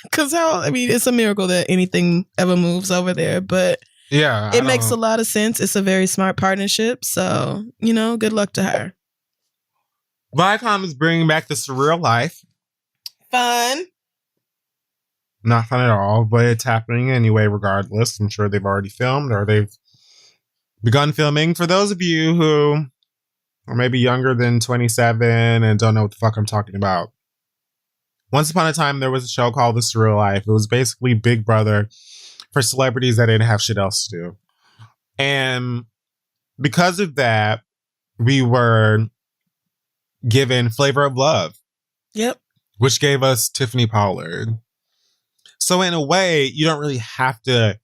Because it's a miracle that anything ever moves over there. But yeah, it makes a lot of sense. It's a very smart partnership. So good luck to her. Viacom is bringing back The Surreal Life. Fun. Not fun at all, but it's happening anyway. Regardless, I'm sure they've already filmed or they've begun filming. For those of you who are maybe younger than 27 and don't know what the fuck I'm talking about. Once upon a time, there was a show called The Surreal Life. It was basically Big Brother for celebrities that didn't have shit else to do. And because of that, we were given Flavor of Love. Yep. Which gave us Tiffany Pollard. So in a way, you don't really have to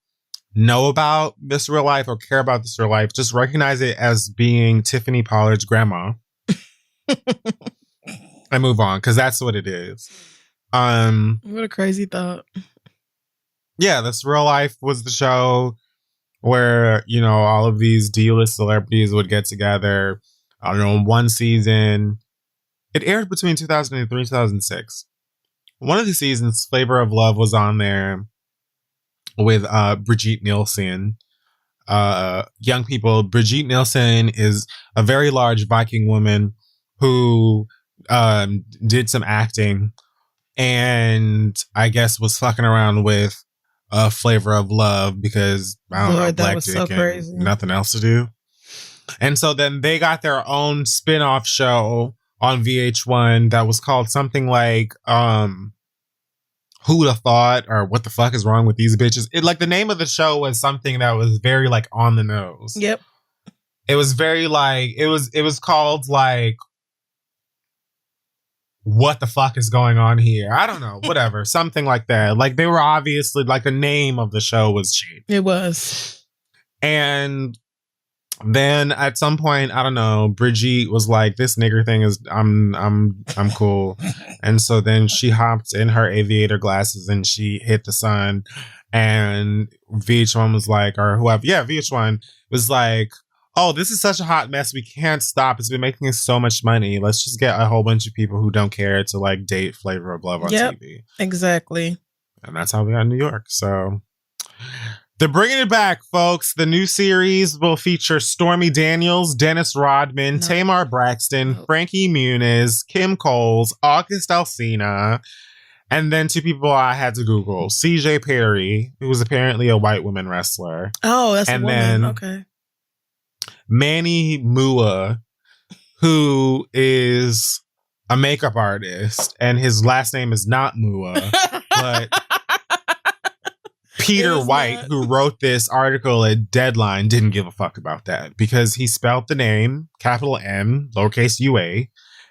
know about This Real Life or care about This Real Life. Just recognize it as being Tiffany Pollard's grandma. And move on, because that's what it is. What a crazy thought. Yeah, This Real Life was the show where, all of these D-list celebrities would get together. I don't know, one season. It aired between 2003 and 2006. One of the seasons, Flavor of Love was on there with Brigitte Nielsen. Young people, Brigitte Nielsen is a very large Viking woman who did some acting and I guess was fucking around with Flavor of Love because, I don't know, black dick and nothing else to do. And so then they got their own spin-off show on VH1 that was called something like Who'da Thought, or What the Fuck Is Wrong with These Bitches? The name of the show was something that was very on the nose. Yep. It was very it was called what the fuck is going on here? I don't know, whatever, something like that. They were obviously the name of the show was cheap. It was. And then at some point, I don't know, Brigitte was like, this nigger thing is, I'm cool. And so then she hopped in her aviator glasses and she hit the sun. And VH1 was like, or whoever, VH1 was like, oh, this is such a hot mess. We can't stop. It's been making us so much money. Let's just get a whole bunch of people who don't care to date Flavor of Love on TV. Exactly. And that's how we got New York. So they're bringing it back, folks. The new series will feature Stormy Daniels, Dennis Rodman, Tamar Braxton, Frankie Muniz, Kim Coles, August Alsina, And then 2 people I had to Google. CJ Perry, who was apparently a white woman wrestler. Oh, that's and a woman. Then okay. Manny Mua, who is a makeup artist, and his last name is not Mua, but Peter White, who wrote this article at Deadline, didn't give a fuck about that because he spelled the name, capital M, lowercase UA,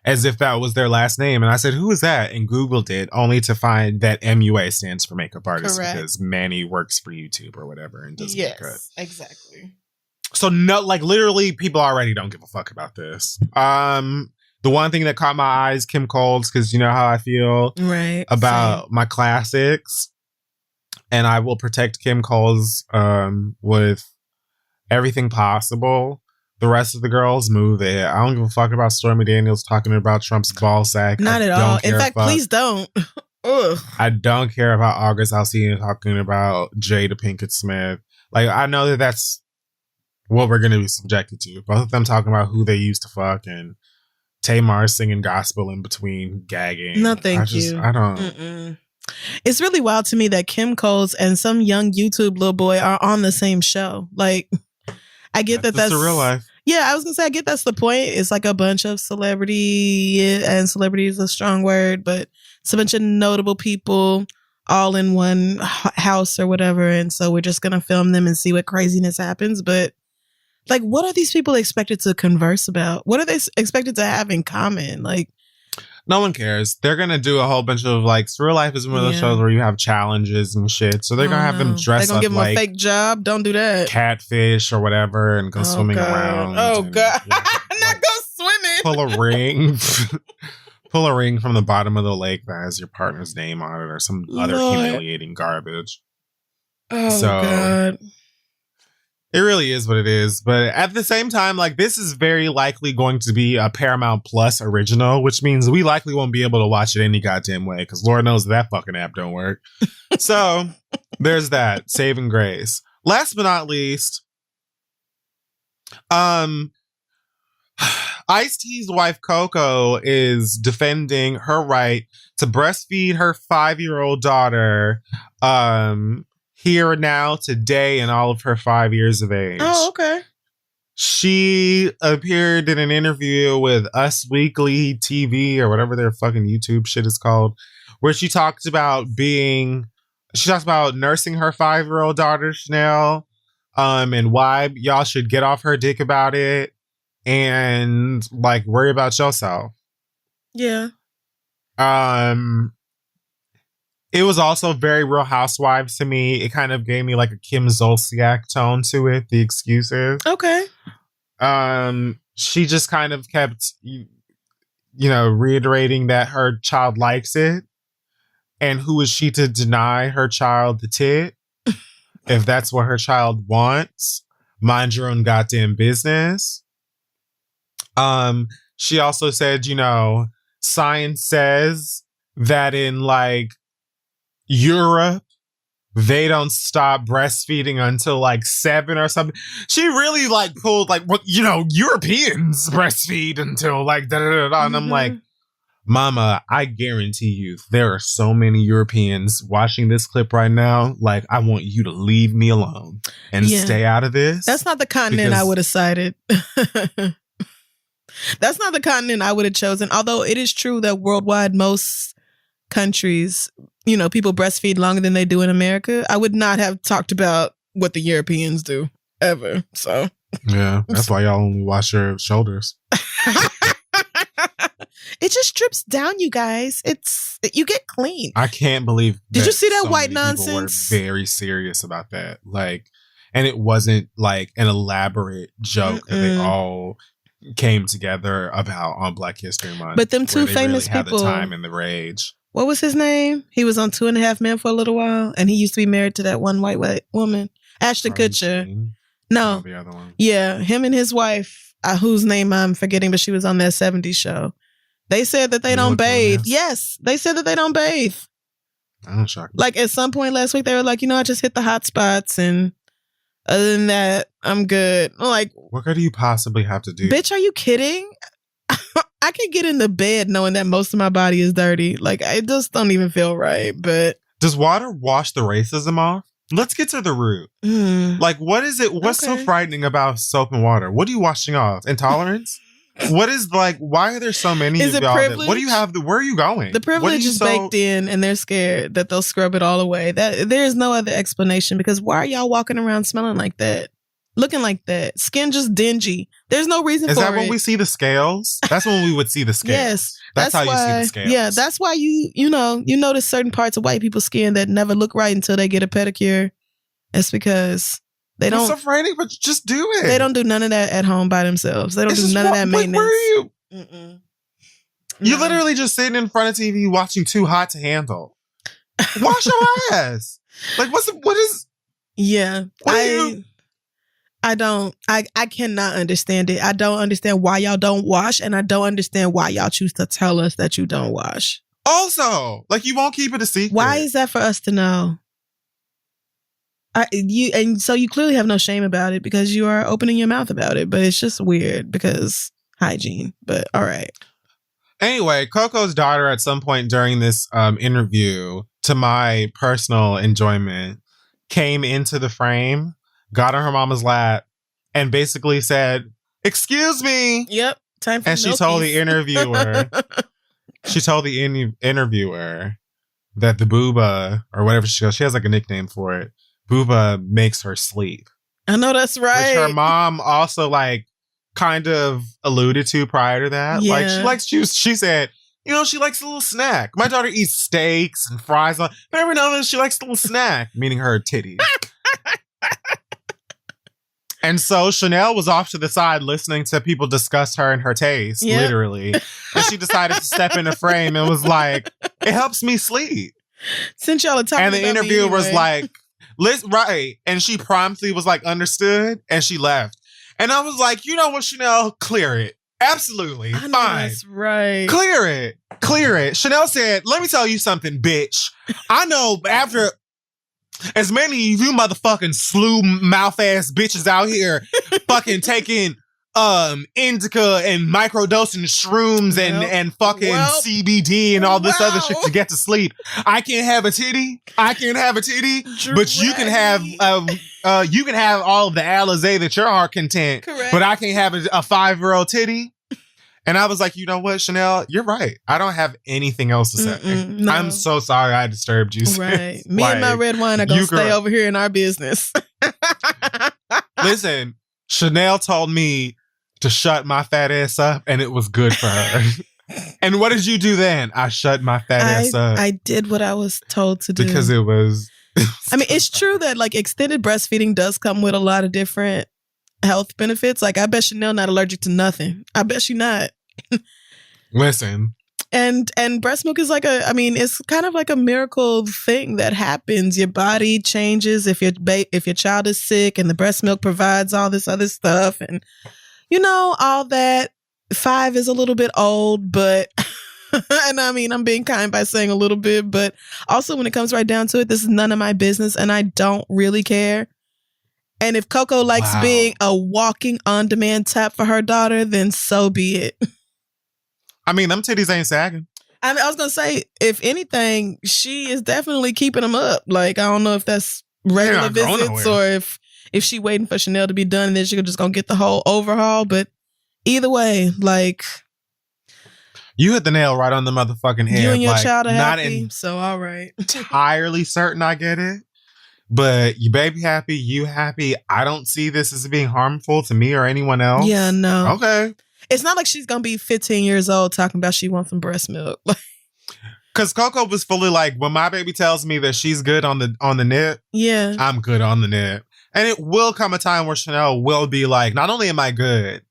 as if that was their last name. And I said, who is that? And Googled it, only to find that MUA stands for makeup artist. Correct. Because Manny works for YouTube or whatever and doesn't get cut. Exactly. So no, like literally people already don't give a fuck about this. The one thing that caught my eyes, Kim Coles, because you know how I feel about my classics. And I will protect Kim Coles with everything possible. The rest of the girls, move it. I don't give a fuck about Stormy Daniels talking about Trump's ball sack. Not at all. In fact, please don't. Ugh. I don't care about August Alsina talking about Jada Pinkett Smith. Like, I know that that's what we're going to be subjected to. Both of them talking about who they used to fuck and Tamar singing gospel in between gagging. No, thank you. I don't. Mm-mm. It's really wild to me that Kim Coles and some young YouTube little boy are on the same show. Like, I get that's the real life. Yeah, I was gonna say I get that's the point. It's like a bunch of celebrity, and celebrity is a strong word, but it's a bunch of notable people all in one house or whatever, and so we're just gonna film them and see what craziness happens. But like, what are these people expected to converse about? What are they expected to have in common? Like, no one cares. They're going to do a whole bunch of like, Real Life is one of those shows where you have challenges and shit. So they're going to have them dress up like. They're going to give them a fake job. Don't do that. Catfish or whatever and go swimming around. Oh, God. Not go swimming. Pull a ring. Pull a ring from the bottom of the lake that has your partner's name on it or some other humiliating garbage. Oh, God. It really is what it is. But at the same time, like, this is very likely going to be a Paramount Plus original, which means we likely won't be able to watch it any goddamn way because Lord knows that fucking app don't work. So there's that. Saving grace. Last but not least, Ice-T's wife Coco is defending her right to breastfeed her 5-year-old daughter here, now, today, and all of her 5 years of age. Oh, okay. She appeared in an interview with Us Weekly TV or whatever their fucking YouTube shit is called, where she talks about nursing her 5-year-old daughter, Chanel, and why y'all should get off her dick about it and like worry about yourself. Yeah. It was also very Real Housewives to me. It kind of gave me like a Kim Zolciak tone to it, the excuses. Okay. She just kind of kept, reiterating that her child likes it. And who is she to deny her child the tit? If that's what her child wants, mind your own goddamn business. She also said, science says that in like Europe, they don't stop breastfeeding until like 7 or something. She really like pulled like, Europeans breastfeed until like da-da-da-da. And I'm like, Mama, I guarantee you there are so many Europeans watching this clip right now. Like, I want you to leave me alone and stay out of this. That's not the continent I would have cited. That's not the continent I would have chosen. Although it is true that worldwide, most countries, people breastfeed longer than they do in America. I would not have talked about what the Europeans do ever. So yeah, that's why y'all only wash your shoulders. It just drips down, you guys. You get clean. I can't believe. Did you see that so white many nonsense? People were very serious about that. Like, and it wasn't like an elaborate joke that they all came together about on Black History Month. But them two famous really people had the time and the rage. What was his name? He was on 2.5 Men for a little while, and he used to be married to that one white woman, Ashton Kutcher. No, the other one. Yeah, him and his wife, whose name I'm forgetting, but she was on that 70s show. They said that they don't bathe. Yes, they said that they don't bathe. I'm shocked. Like at some point last week, they were like, I just hit the hot spots, and other than that, I'm good. I'm like, what could you possibly have to do? Bitch, are you kidding? I can get in the bed knowing that most of my body is dirty. Like, I just don't even feel right. But does water wash the racism off? Let's get to the root. Like, what is it? What's so frightening about soap and water? What are you washing off? Intolerance? What is, like, why are there so many is of it y'all? privilege? Where are you going? The privilege is baked in, and they're scared that they'll scrub it all away. That there's no other explanation, because why are y'all walking around smelling like that? Looking like that? Skin just dingy. There's no reason for it. Is that when we see the scales? That's when we would see the scales. Yes. That's how you see the scales. Yeah, that's why you notice certain parts of white people's skin that never look right until they get a pedicure. It's because they don't. It's so frightening, but just do it. They don't do none of that at home by themselves. They don't do none of that maintenance. Where are you? You literally just sitting in front of TV watching Too Hot to Handle. Wash your ass. Like, what is? Yeah, I cannot understand it. I don't understand why y'all don't wash, and I don't understand why y'all choose to tell us that you don't wash. Also, like, you won't keep it a secret. Why is that for us to know? So you clearly have no shame about it, because you are opening your mouth about it, but it's just weird because hygiene. But all right. Anyway, Coco's daughter at some point during this interview, to my personal enjoyment, came into the frame, got on her mama's lap, and basically said, "Excuse me." Yep. Time for and she told the interviewer, that the booba, or whatever she has like a nickname for it, booba makes her sleep. I know that's right. Which her mom also like kind of alluded to prior to that. Yeah. Like she said, she likes a little snack. My daughter eats steaks and fries. But every now and then she likes a little snack, meaning her titties. And so Chanel was off to the side listening to people discuss her and her taste, literally. And she decided to step in the frame and was like, "It helps me sleep." Since y'all are talking about me And the interviewer anyway. was like, right. And she promptly was like, "Understood." And she left. And I was like, you know what, Chanel? Clear it. Absolutely. Fine. That's right. Clear it. Chanel said, "Let me tell you something, bitch. I know after as many of you motherfucking slew mouth ass bitches out here fucking taking indica and microdosing shrooms and fucking CBD and all this other shit to get to sleep. I can't have a titty. But you can have all of the Alizé that your heart content. Correct. But I can't have a 5-year-old titty." And I was like, you know what, Chanel, you're right. I don't have anything else to say. No. I'm so sorry I disturbed you. Right. Me and my red wine are going to stay over here in our business. Listen, Chanel told me to shut my fat ass up, and it was good for her. And what did you do then? I shut my fat ass up. I did what I was told to do. Because it was... I mean, it's true that like extended breastfeeding does come with a lot of different health benefits. Like, I bet Chanel not allergic to nothing. I bet she not. Listen. And breast milk is like it's kind of like a miracle thing that happens. Your body changes if your child is sick, and the breast milk provides all this other stuff, and all that. 5 is a little bit old, but and I mean, I'm being kind by saying a little bit, but also when it comes right down to it, this is none of my business, and I don't really care. And if Coco likes being a walking on-demand tap for her daughter, then so be it. I mean, them titties ain't sagging. I was going to say, if anything, she is definitely keeping them up. Like, I don't know if that's regular visits or if she waiting for Chanel to be done and then she's just going to get the whole overhaul. But either way, like... You hit the nail right on the motherfucking head. You and your child are happy, so all right. Entirely certain I get it. But you baby happy, you happy. I don't see this as being harmful to me or anyone else. Yeah, no. Okay. It's not like she's going to be 15 years old talking about she wants some breast milk. Because Coco was fully like, when my baby tells me that she's good on the nip, yeah, I'm good on the nip. And it will come a time where Chanel will be like, not only am I good,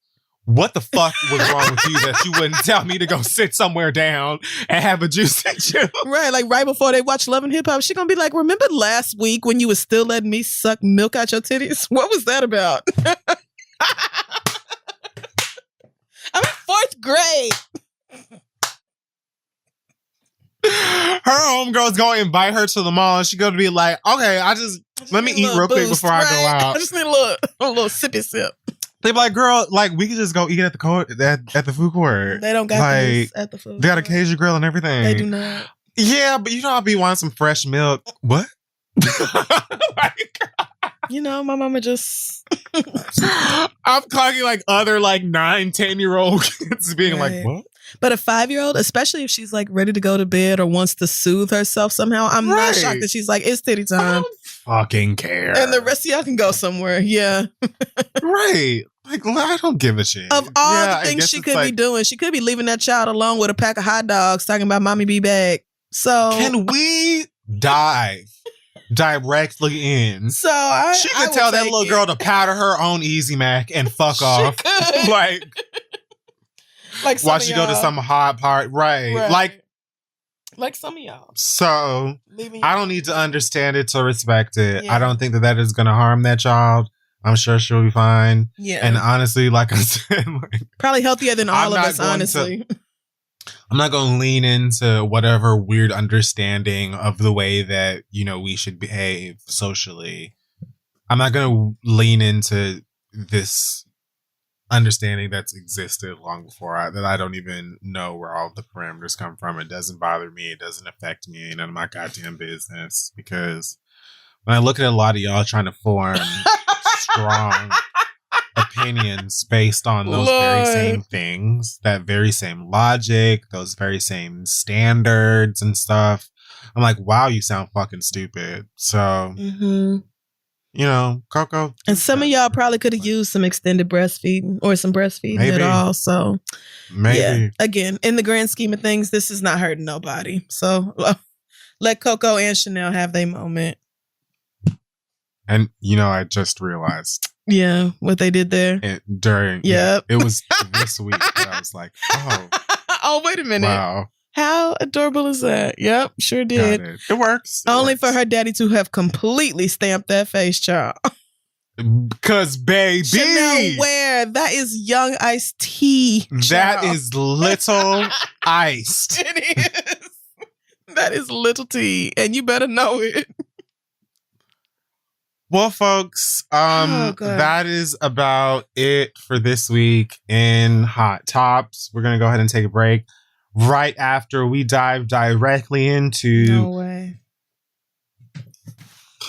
what the fuck was wrong with you that you wouldn't tell me to go sit somewhere down and have a juice and chill? Right, like right before they watch Love and Hip Hop, she's going to be like, remember last week when you was still letting me suck milk out your titties? What was that about? I'm in 4th grade. Her homegirl's going to invite her to the mall and she's going to be like, okay, let me eat real quick before I go out. I just need a little sippy sip. They be like, girl, like we could just go eat at the food court. They don't got this at the food They got a court. Cajun grill and everything. They do not. Yeah, but you know I'll be wanting some fresh milk. What? You know, my mama just I'm talking like other like 9-10-year-old kids being like, what? But a 5-year-old, especially if she's like ready to go to bed or wants to soothe herself somehow, I'm not shocked that she's like, it's titty time. I don't fucking care. And the rest of y'all can go somewhere. Yeah. Right. Like, I don't give a shit. Of all the things she could be doing, she could be leaving that child alone with a pack of hot dogs talking about mommy be back. So can we dive directly in? So she could tell that little girl to powder her own Easy Mac and fuck off. Like while she go to some hot part. Right. Like some of y'all. So I don't need to understand it to respect it. Yeah. I don't think that is going to harm that child. I'm sure she'll be fine. Yeah. And honestly, like I said, probably healthier than all of us, honestly. I'm not going to lean into whatever weird understanding of the way that, you know, we should behave socially. I'm not going to lean into this understanding that's existed long before that I don't even know where all the parameters come from. It doesn't bother me. It doesn't affect me. None of my goddamn business. Because when I look at a lot of y'all trying to form strong opinions based on those very same things, that very same logic, those very same standards and stuff, I'm like, wow, you sound fucking stupid. So, you know, Coco. And some of y'all probably could have used some extended breastfeeding or some breastfeeding at all. So, yeah, again, in the grand scheme of things, this is not hurting nobody. So, let Coco and Chanel have their moment. And, you know, I just realized. Yeah, what they did there. It was this week that I was like, oh. Oh, wait a minute. Wow. How adorable is that? Yep, sure did. It works. Only for her daddy to have completely stamped that face, child. Because, baby. Chanel, where? That is young iced tea. That is little iced. It is. That is little tea. And you better know it. Well, folks, that is about it for this week in Hot Tops. We're going to go ahead and take a break right after we dive directly into... No way.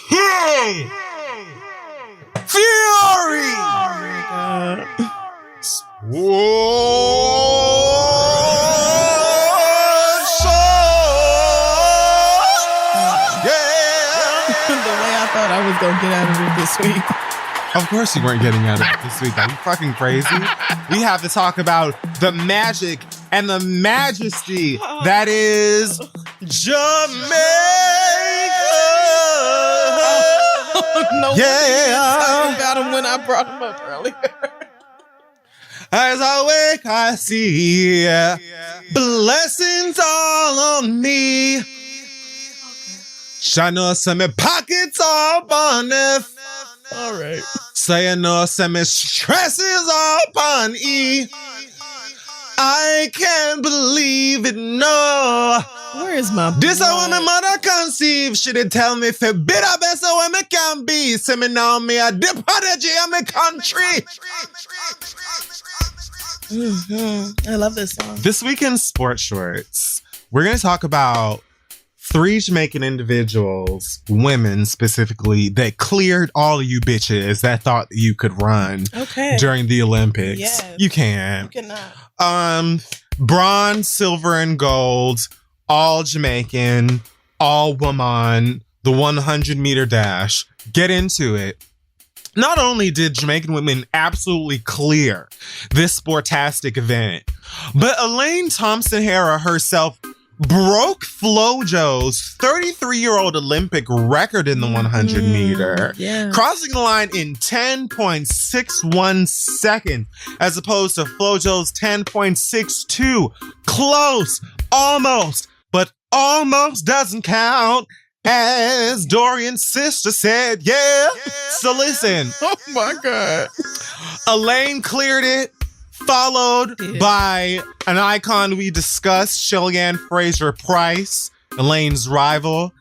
Fury! Oh, my God. I was going to get out of it this week. Of course you weren't getting out of it this week. Are you fucking crazy? We have to talk about the magic and the majesty that is Jamaica. No, talking about him when I brought him up earlier. As I wake, I see blessings all on me. I know some pockets all bonnet. All right. Say I know some stresses all upon E. I can't believe it, no. Where is my This a woman mother conceive. She did tell me if it be the best a woman can be. See me now, me a the prodigy of my country. I love this song. This week in Sports Shorts, we're going to talk about 3 Jamaican individuals, women specifically, that cleared all of you bitches that thought you could run during the Olympics. Yes. You can. You cannot. Bronze, silver, and gold, all Jamaican, all woman, the 100-meter dash. Get into it. Not only did Jamaican women absolutely clear this sportastic event, but Elaine Thompson-Herah herself broke Flojo's 33-year-old Olympic record in the 100-meter, crossing the line in 10.61 seconds, as opposed to Flojo's 10.62. Close, almost, but almost doesn't count, as Dorian's sister said, So listen. Oh my God. Elaine cleared it, followed by an icon we discussed, Shelly-Ann Fraser-Price, Elaine's rival.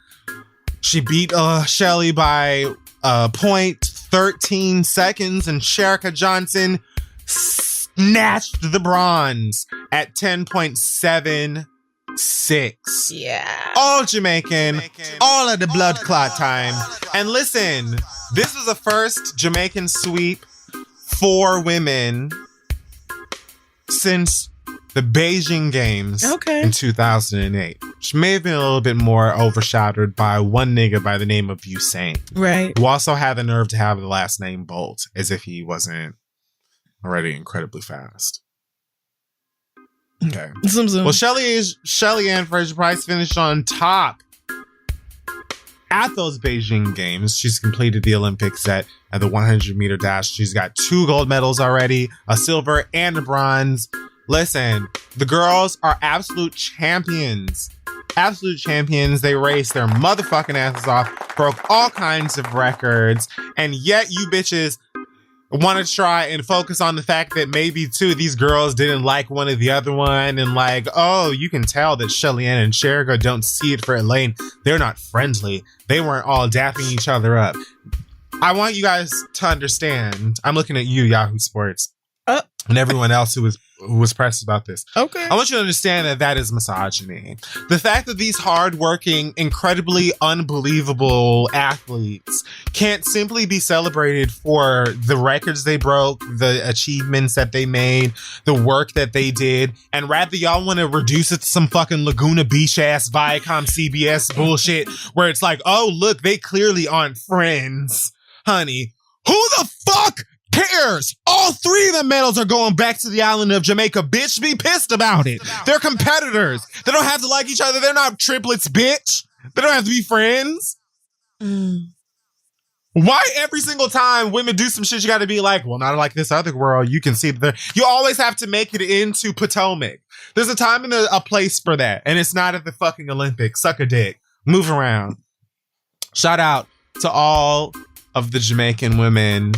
She beat Shelly by 0.3 13 seconds, and Sherika Johnson snatched the bronze at 10.76. Yeah. All Jamaican, all of the blood clot time. And listen, this was the first Jamaican sweep for women since the Beijing Games in 2008, which may have been a little bit more overshadowed by one nigga by the name of Usain. Right. Who also had the nerve to have the last name Bolt, as if he wasn't already incredibly fast. Okay. Zoom, zoom. Well, Shelly Ann Fraser-Price finished on top at those Beijing Games. She's completed the Olympics at the 100-meter dash. She's got 2 gold medals already, a silver and a bronze. Listen, the girls are absolute champions. Absolute champions. They raced their motherfucking asses off, broke all kinds of records, and yet you bitches want to try and focus on the fact that maybe 2 of these girls didn't like one of the other one, and like, oh, you can tell that Shelly Ann and Sherika don't see it for Elaine. They're not friendly. They weren't all dapping each other up. I want you guys to understand. I'm looking at you, Yahoo Sports, and everyone else who was pressed about this. Okay. I want you to understand that is misogyny. The fact that these hardworking, incredibly unbelievable athletes can't simply be celebrated for the records they broke, the achievements that they made, the work that they did, and rather y'all want to reduce it to some fucking Laguna Beach ass Viacom CBS bullshit where it's like, oh, look, they clearly aren't friends. Honey, who the fuck cares? All 3 of the medals are going back to the island of Jamaica. Bitch, be pissed about it. They're competitors. They don't have to like each other. They're not triplets, bitch. They don't have to be friends. Why every single time women do some shit, you got to be like, well, not like this other girl. You can see that you always have to make it into Potomac. There's a time and a place for that. And it's not at the fucking Olympics. Suck a dick. Move around. Shout out to all of the Jamaican women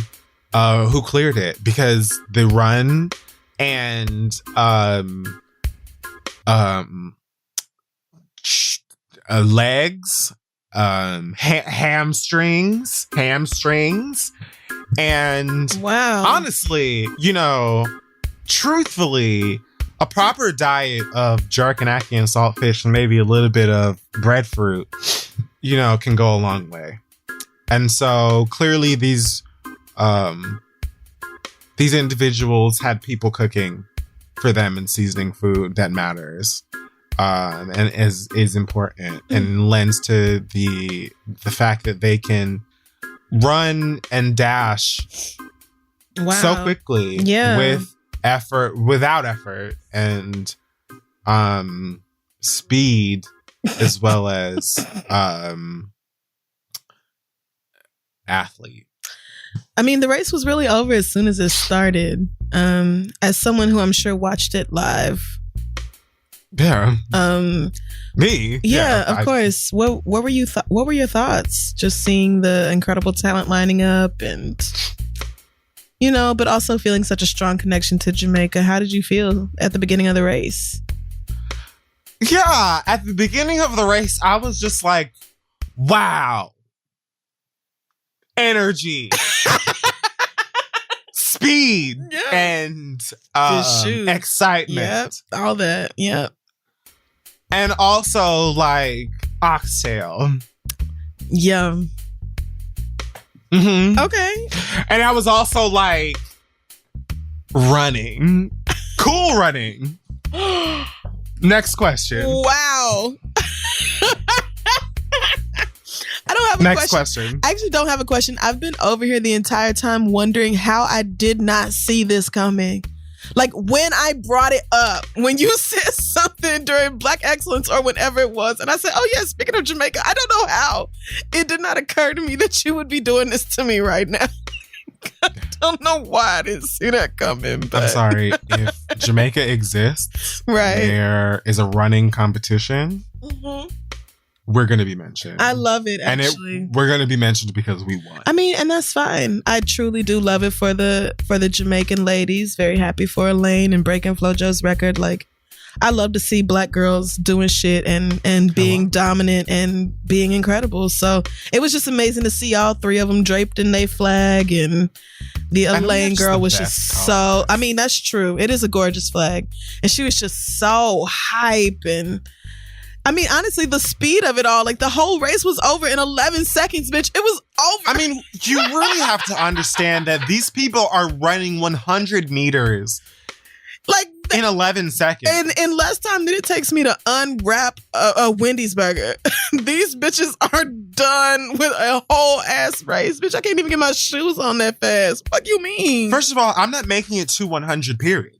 who cleared it, because the run and legs, hamstrings, and wow, honestly, truthfully, a proper diet of jerk and ackee and saltfish and maybe a little bit of breadfruit, can go a long way. And so clearly these individuals had people cooking for them and seasoning food that matters, and is important, and lends to the fact that they can run and dash so quickly without effort and speed, as well as athlete. I mean, the race was really over as soon as it started. As someone who I'm sure watched it live. Yeah. Me? Yeah, of course. What were you? What were your thoughts? Just seeing the incredible talent lining up, and but also feeling such a strong connection to Jamaica. How did you feel at the beginning of the race? Yeah, at the beginning of the race, I was just like, wow. Energy. Speed. And excitement. Yep. All that. Yep. And also like oxtail. Yum. Mm-hmm. Okay. And I was also like running. Cool running. Next question. Wow. I don't have a question. I actually don't have a question. I've been over here the entire time wondering how I did not see this coming. Like when I brought it up, when you said something during Black Excellence or whenever it was, and I said, oh yeah, speaking of Jamaica, I don't know how. It did not occur to me that you would be doing this to me right now. I don't know why I didn't see that coming. But. I'm sorry. If Jamaica exists, right, there is a running competition. Mm-hmm. We're going to be mentioned. I love it, actually. And we're going to be mentioned because we won. I mean, and that's fine. I truly do love it for the Jamaican ladies. Very happy for Elaine and breaking FloJo's record. Like, I love to see black girls doing shit and being dominant and being incredible. So it was just amazing to see all three of them draped in their flag, and the Elaine girl was just so, I mean, that's true. It is a gorgeous flag. And she was just so hype. And I mean, honestly, the speed of it all, like the whole race was over in 11 seconds, bitch. It was over. I mean, you really have to understand that these people are running 100 meters like in 11 seconds. And in less time than it takes me to unwrap a Wendy's burger. These bitches are done with a whole ass race. Bitch, I can't even get my shoes on that fast. What you mean? First of all, I'm not making it to 100, period.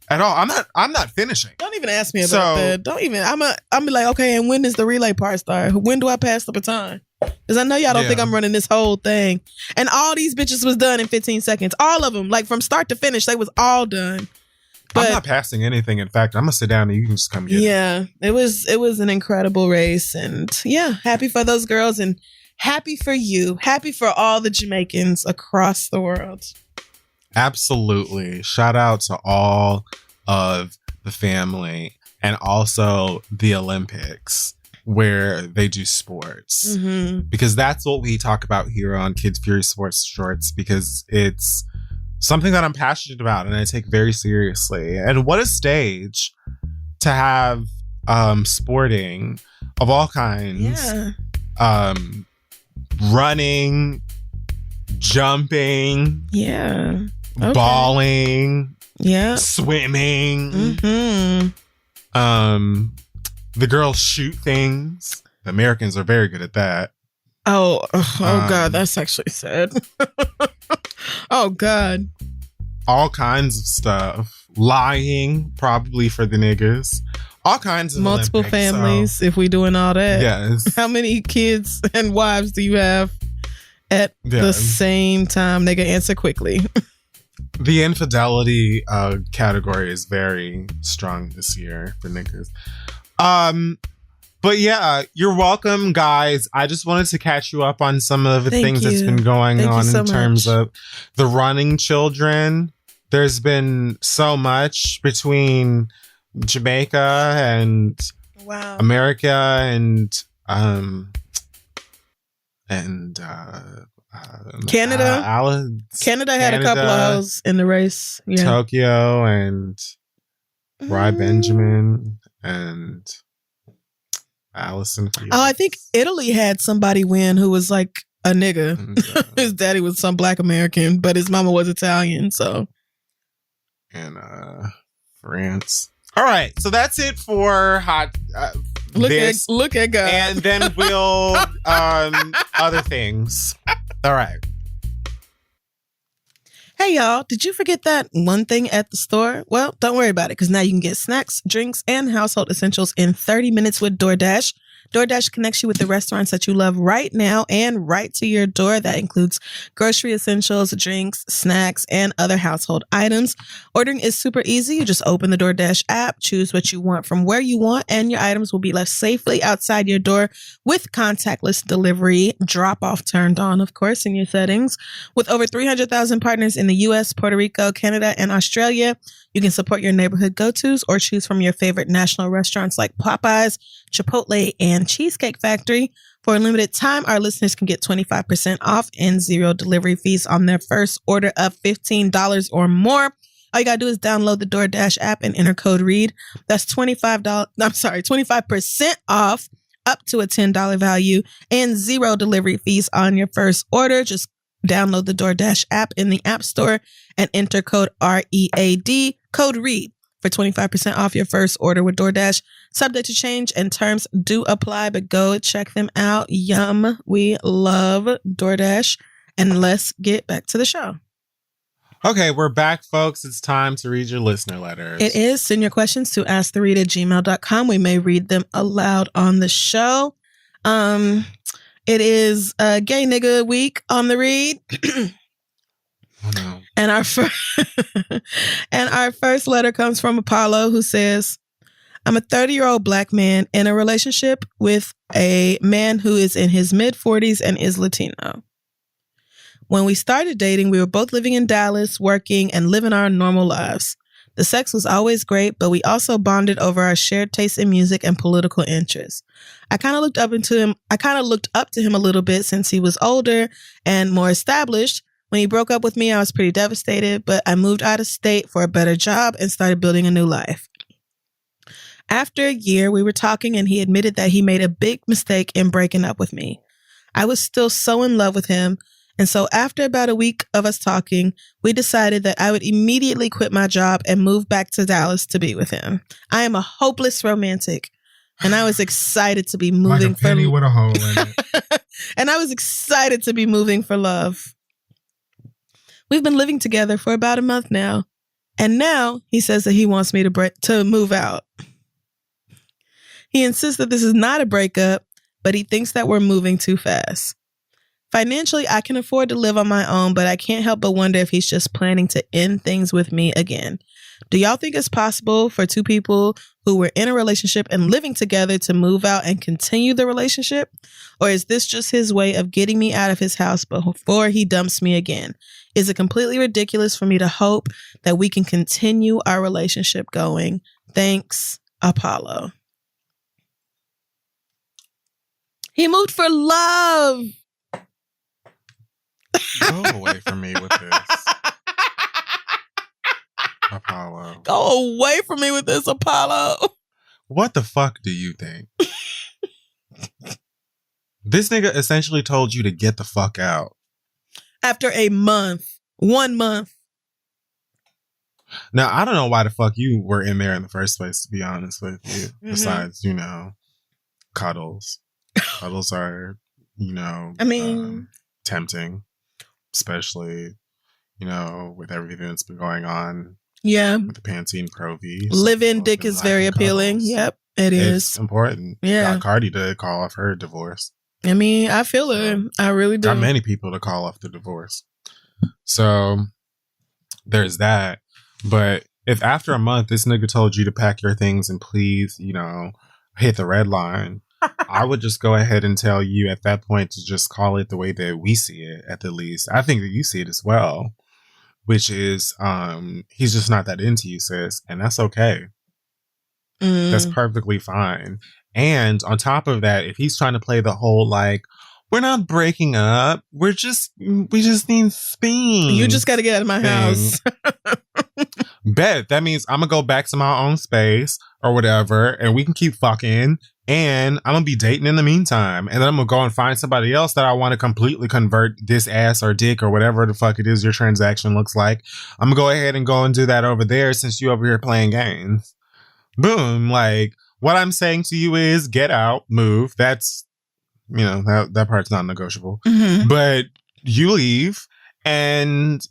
At all. I'm not finishing. Don't even ask me about that. Don't even. I'm be like, okay, and when does the relay part start? When do I pass the baton? Because I know y'all don't think I'm running this whole thing. And all these bitches was done in 15 seconds. All of them, like from start to finish, they was all done. But, I'm not passing anything. In fact, I'm gonna sit down and you can just come get it. It was an incredible race, and happy for those girls, and happy for you, happy for all the Jamaicans across the world. Absolutely. Shout out to all of the family and also the Olympics where they do sports. Mm-hmm. Because that's what we talk about here on Kids Fury Sports Shorts, because it's something that I'm passionate about and I take very seriously. And what a stage to have sporting of all kinds. Yeah. Running, jumping. Yeah. Okay. Bawling, swimming. Mm-hmm. The girls shoot things. The Americans are very good at that. Oh God, that's actually sad. Oh God, all kinds of stuff. Lying, probably for the niggas. All kinds of multiple Olympics, families. If we doing all that, yes. How many kids and wives do you have at the same time? Nigga, answer quickly. The infidelity category is very strong this year for niggas. But yeah, you're welcome, guys. I just wanted to catch you up on some of the things that's been going on in terms of the running children. There's been so much between Jamaica and America and Canada. Canada had a couple of hoes in the race. Yeah. Tokyo and Rye Benjamin and Alison Smith. Oh, I think Italy had somebody win who was like a nigga. His daddy was some black American, but his mama was Italian. So, and France. All right, so that's it for hot. Look at God, and then we'll other things. All right. Hey, y'all, did you forget that one thing at the store? Well, don't worry about it, because now you can get snacks, drinks, and household essentials in 30 minutes with DoorDash. DoorDash connects you with the restaurants that you love right now and right to your door. That includes grocery essentials, drinks, snacks, and other household items. Ordering is super easy. You just open the DoorDash app, choose what you want from where you want, and your items will be left safely outside your door with contactless delivery, drop-off turned on, of course, in your settings. With over 300,000 partners in the U.S., Puerto Rico, Canada, and Australia, you can support your neighborhood go-tos or choose from your favorite national restaurants like Popeyes, Chipotle, and Cheesecake Factory. For a limited time, our listeners can get 25% off and zero delivery fees on their first order of $15 or more. All you gotta do is download the DoorDash app and enter code READ. That's 25% off up to a $10 value and zero delivery fees on your first order. Just download the DoorDash app in the App Store and enter code READ, code READ, for 25% off your first order with DoorDash. Subject to change and terms do apply, but go check them out. Yum. We love DoorDash. And let's get back to the show. Okay, we're back, folks. It's time to read your listener letters. It is. Send your questions to asktheread@gmail.com. We may read them aloud on the show. It is Gay Nigga Week on the Read. Oh, no. And our first letter comes from Apollo, who says, I'm a 30-year-old black man in a relationship with a man who is in his mid-40s and is Latino. When we started dating, we were both living in Dallas, working and living our normal lives. The sex was always great, but we also bonded over our shared taste in music and political interests. I kind of looked up to him a little bit since he was older and more established. When he broke up with me, I was pretty devastated, but I moved out of state for a better job and started building a new life. After a year, we were talking and he admitted that he made a big mistake in breaking up with me. I was still so in love with him. And so after about a week of us talking, we decided that I would immediately quit my job and move back to Dallas to be with him. I am a hopeless romantic, and I was excited to be moving like a penny with a hole in it. And I was excited to be moving for love. We've been living together for about a month now, and now he says that he wants me to move out. He insists that this is not a breakup, but he thinks that we're moving too fast. Financially, I can afford to live on my own, but I can't help but wonder if he's just planning to end things with me again. Do y'all think it's possible for two people who were in a relationship and living together to move out and continue the relationship? Or is this just his way of getting me out of his house before he dumps me again? Is it completely ridiculous for me to hope that we can continue our relationship going? Thanks, Apollo. He moved for love. Go away from me with this, Apollo. Go away from me with this, Apollo. What the fuck do you think? This nigga essentially told you to get the fuck out. After a month. 1 month. Now, I don't know why the fuck you were in there in the first place, to be honest with you. Mm-hmm. Besides, cuddles. Cuddles are, tempting. Especially, with everything that's been going on. Yeah. With the Pantene Pro V. Live-in dick is very appealing. Cuddles. Yep, it's is. Important. Yeah. Got Cardi to call off her divorce. I mean, I feel it. I really do. Got many people to call off the divorce. So, there's that. But if after a month, this nigga told you to pack your things and please, hit the red line, I would just go ahead and tell you at that point to just call it the way that we see it, at the least. I think that you see it as well, which is he's just not that into you, sis. And that's okay. That's perfectly fine. And on top of that, if he's trying to play the whole we're not breaking up, we just need space. You just got to get out of my house. Bet that means I'm gonna go back to my own space or whatever, and we can keep fucking. And I'm gonna be dating in the meantime, and then I'm gonna go and find somebody else that I want to completely convert this ass or dick or whatever the fuck it is your transaction looks like. I'm gonna go ahead and go and do that over there since you over here playing games. Boom! What I'm saying to you is get out, move. That's that part's not negotiable. Mm-hmm. But you leave, and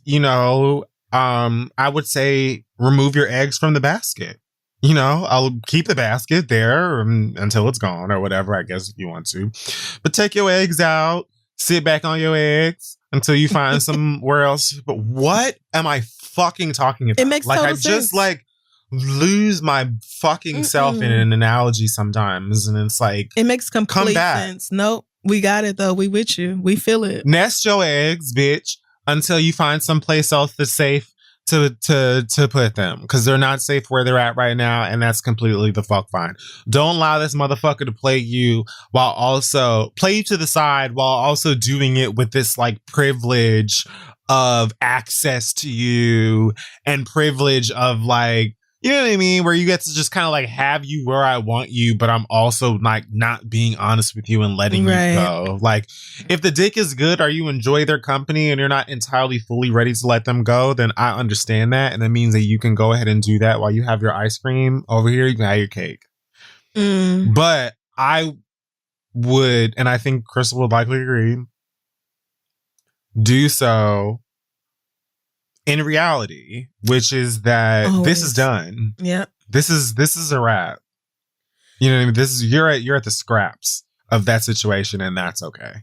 I would say remove your eggs from the basket. I'll keep the basket there until it's gone or whatever, I guess, if you want to. But take your eggs out, sit back on your eggs until you find somewhere else. But what am I fucking talking about? It makes total sense. Just lose my fucking self in an analogy sometimes. And it's it makes complete sense. Nope. We got it though. We with you. We feel it. Nest your eggs, bitch, until you find someplace else that's safe to put them, because they're not safe where they're at right now, and that's completely the fuck fine. Don't allow this motherfucker to play you to the side while also doing it with this privilege of access to you and privilege of you know what I mean, where you get to just kind of have you where I want you, but I'm also not being honest with you and letting you go. If the dick is good or you enjoy their company and you're not entirely fully ready to let them go, then I understand that. And that means that you can go ahead and do that while you have your ice cream over here. You can have your cake. But I would, and I think Crystal would likely agree, do so in reality, which is that this is done. Yeah. This is a wrap. You know what I mean? You're at the scraps of that situation, and that's okay.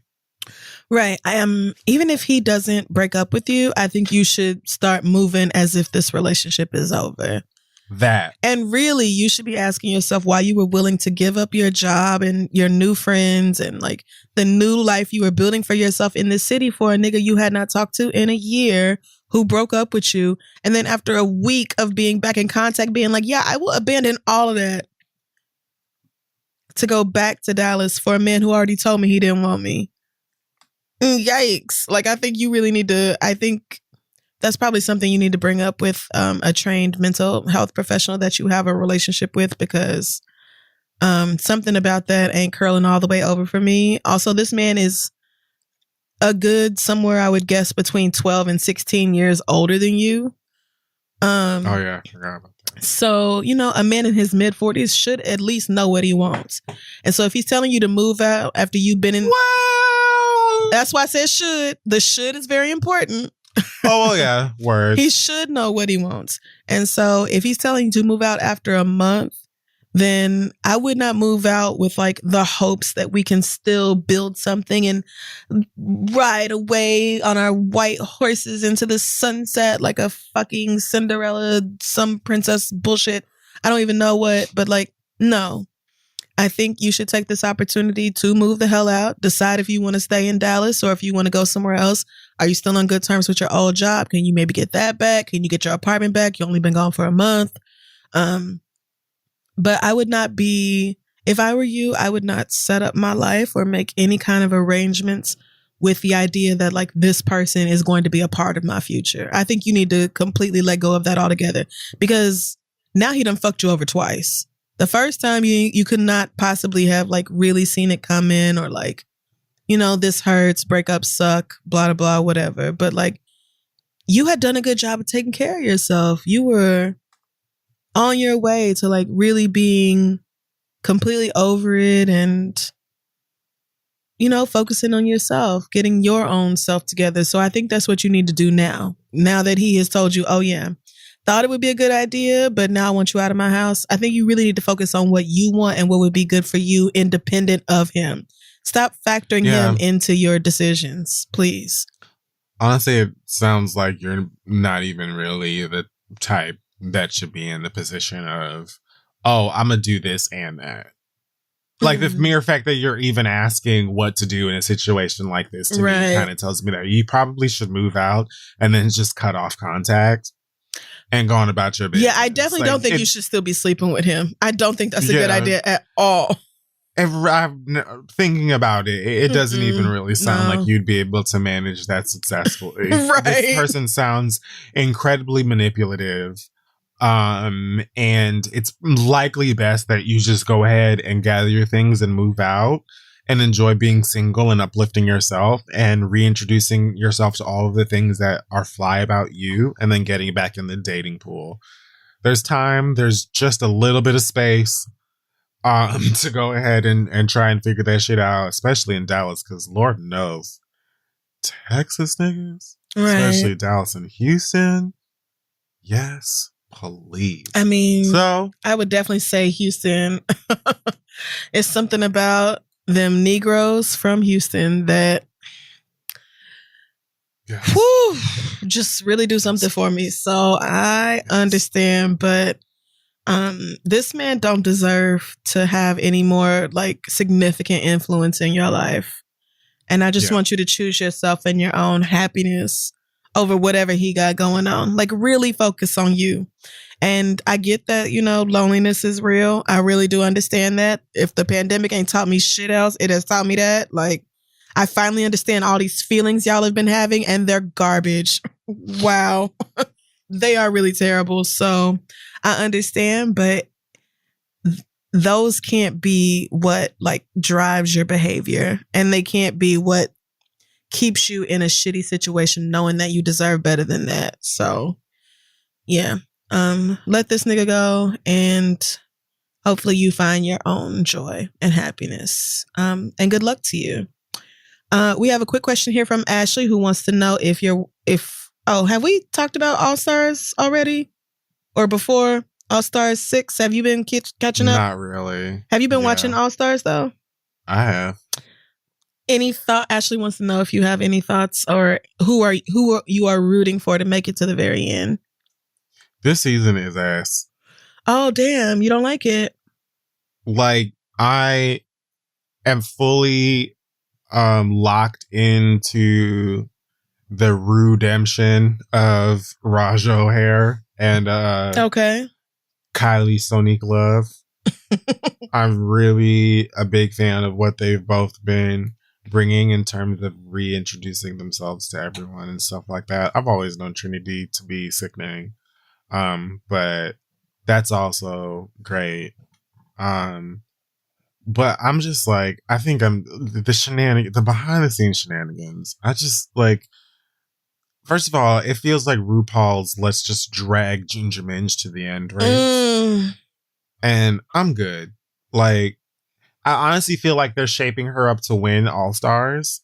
Right. Even if he doesn't break up with you, I think you should start moving as if this relationship is over. That. And really, you should be asking yourself why you were willing to give up your job and your new friends and the new life you were building for yourself in this city for a nigga you had not talked to in a year, who broke up with you, and then after a week of being back in contact, being like, yeah, I will abandon all of that to go back to Dallas for a man who already told me he didn't want me. Yikes. Like, I think you really need to, I think that's probably something you need to bring up with a trained mental health professional that you have a relationship with, because something about that ain't curling all the way over for me. Also, this man is a good somewhere, I would guess, between 12 and 16 years older than you. Oh, yeah. I forgot about that. So, you know, a man in his mid 40s should at least know what he wants. And so if he's telling you to move out after you've been in... Well, that's why I said should. The should is very important. Oh, well, yeah. Word. He should know what he wants. And so if he's telling you to move out after a month, then I would not move out with like the hopes that we can still build something and ride away on our white horses into the sunset like a fucking Cinderella, some princess bullshit. I don't even know what, but like, no. I think you should take this opportunity to move the hell out, decide if you want to stay in Dallas or if you want to go somewhere else. Are you still on good terms with your old job? Can you maybe get that back? Can you get your apartment back? You only been gone for a month. But I would not be, if I were you, I would not set up my life or make any kind of arrangements with the idea that like this person is going to be a part of my future. I think you need to completely let go of that altogether, because now he done fucked you over twice. The first time you could not possibly have like really seen it come in, or like, you know, this hurts, breakups suck, blah, blah, blah, whatever. But like, you had done a good job of taking care of yourself. You were on your way to like really being completely over it and, you know, focusing on yourself, getting your own self together. So I think that's what you need to do now. Now that he has told you, oh yeah, thought it would be a good idea, but now I want you out of my house. I think you really need to focus on what you want and what would be good for you independent of him. Stop factoring him into your decisions, please. Honestly, it sounds like you're not even really the type that should be in the position of, oh, I'm going to do this and that. Like the mere fact that you're even asking what to do in a situation like this to me kind of tells me that you probably should move out and then just cut off contact and go on about your business. Yeah, I definitely don't think you should still be sleeping with him. I don't think that's a good idea at all. Thinking about it, it doesn't even really sound like you'd be able to manage that successfully. Right. This person sounds incredibly manipulative. And it's likely best that you just go ahead and gather your things and move out and enjoy being single and uplifting yourself and reintroducing yourself to all of the things that are fly about you, and then getting back in the dating pool. There's time. There's just a little bit of space to go ahead and try and figure that shit out, especially in Dallas, because Lord knows Texas niggas, especially Dallas and Houston. Yes, please. I mean, so I would definitely say Houston. It's something about them Negroes from Houston that just really do something for me. So I understand, but this man don't deserve to have any more like significant influence in your life. And I just want you to choose yourself and your own happiness over whatever he got going on. Like, really focus on you. And I get that, you know, loneliness is real. I really do understand that. If the pandemic ain't taught me shit else, it has taught me that. Like, I finally understand all these feelings y'all have been having, and they're garbage. Wow. They are really terrible. So I understand, but those can't be what like drives your behavior, and they can't be what keeps you in a shitty situation knowing that you deserve better than that. So yeah, let this nigga go, and hopefully you find your own joy and happiness. And good luck to you. We have a quick question here from Ashley, who wants to know have we talked about All Stars already or before All Stars 6? Have you been catching up? Not really. Have you been watching All Stars though? I have. Any thought? Ashley wants to know if you have any thoughts, or who you are rooting for to make it to the very end. This season is ass. Oh damn, you don't like it? Like, I am fully locked into the redemption of Raja O'Hare and Okay. Kylie Sonique Love. I'm really a big fan of what they've both been bringing in terms of reintroducing themselves to everyone and stuff like that. I've always known Trinity to be sickening, but that's also great. But I'm just like, I think the behind the scenes shenanigans. I just like, first of all, it feels like RuPaul's let's just drag Ginger Minj to the end, right? And I'm good. Like, I honestly feel like they're shaping her up to win All Stars,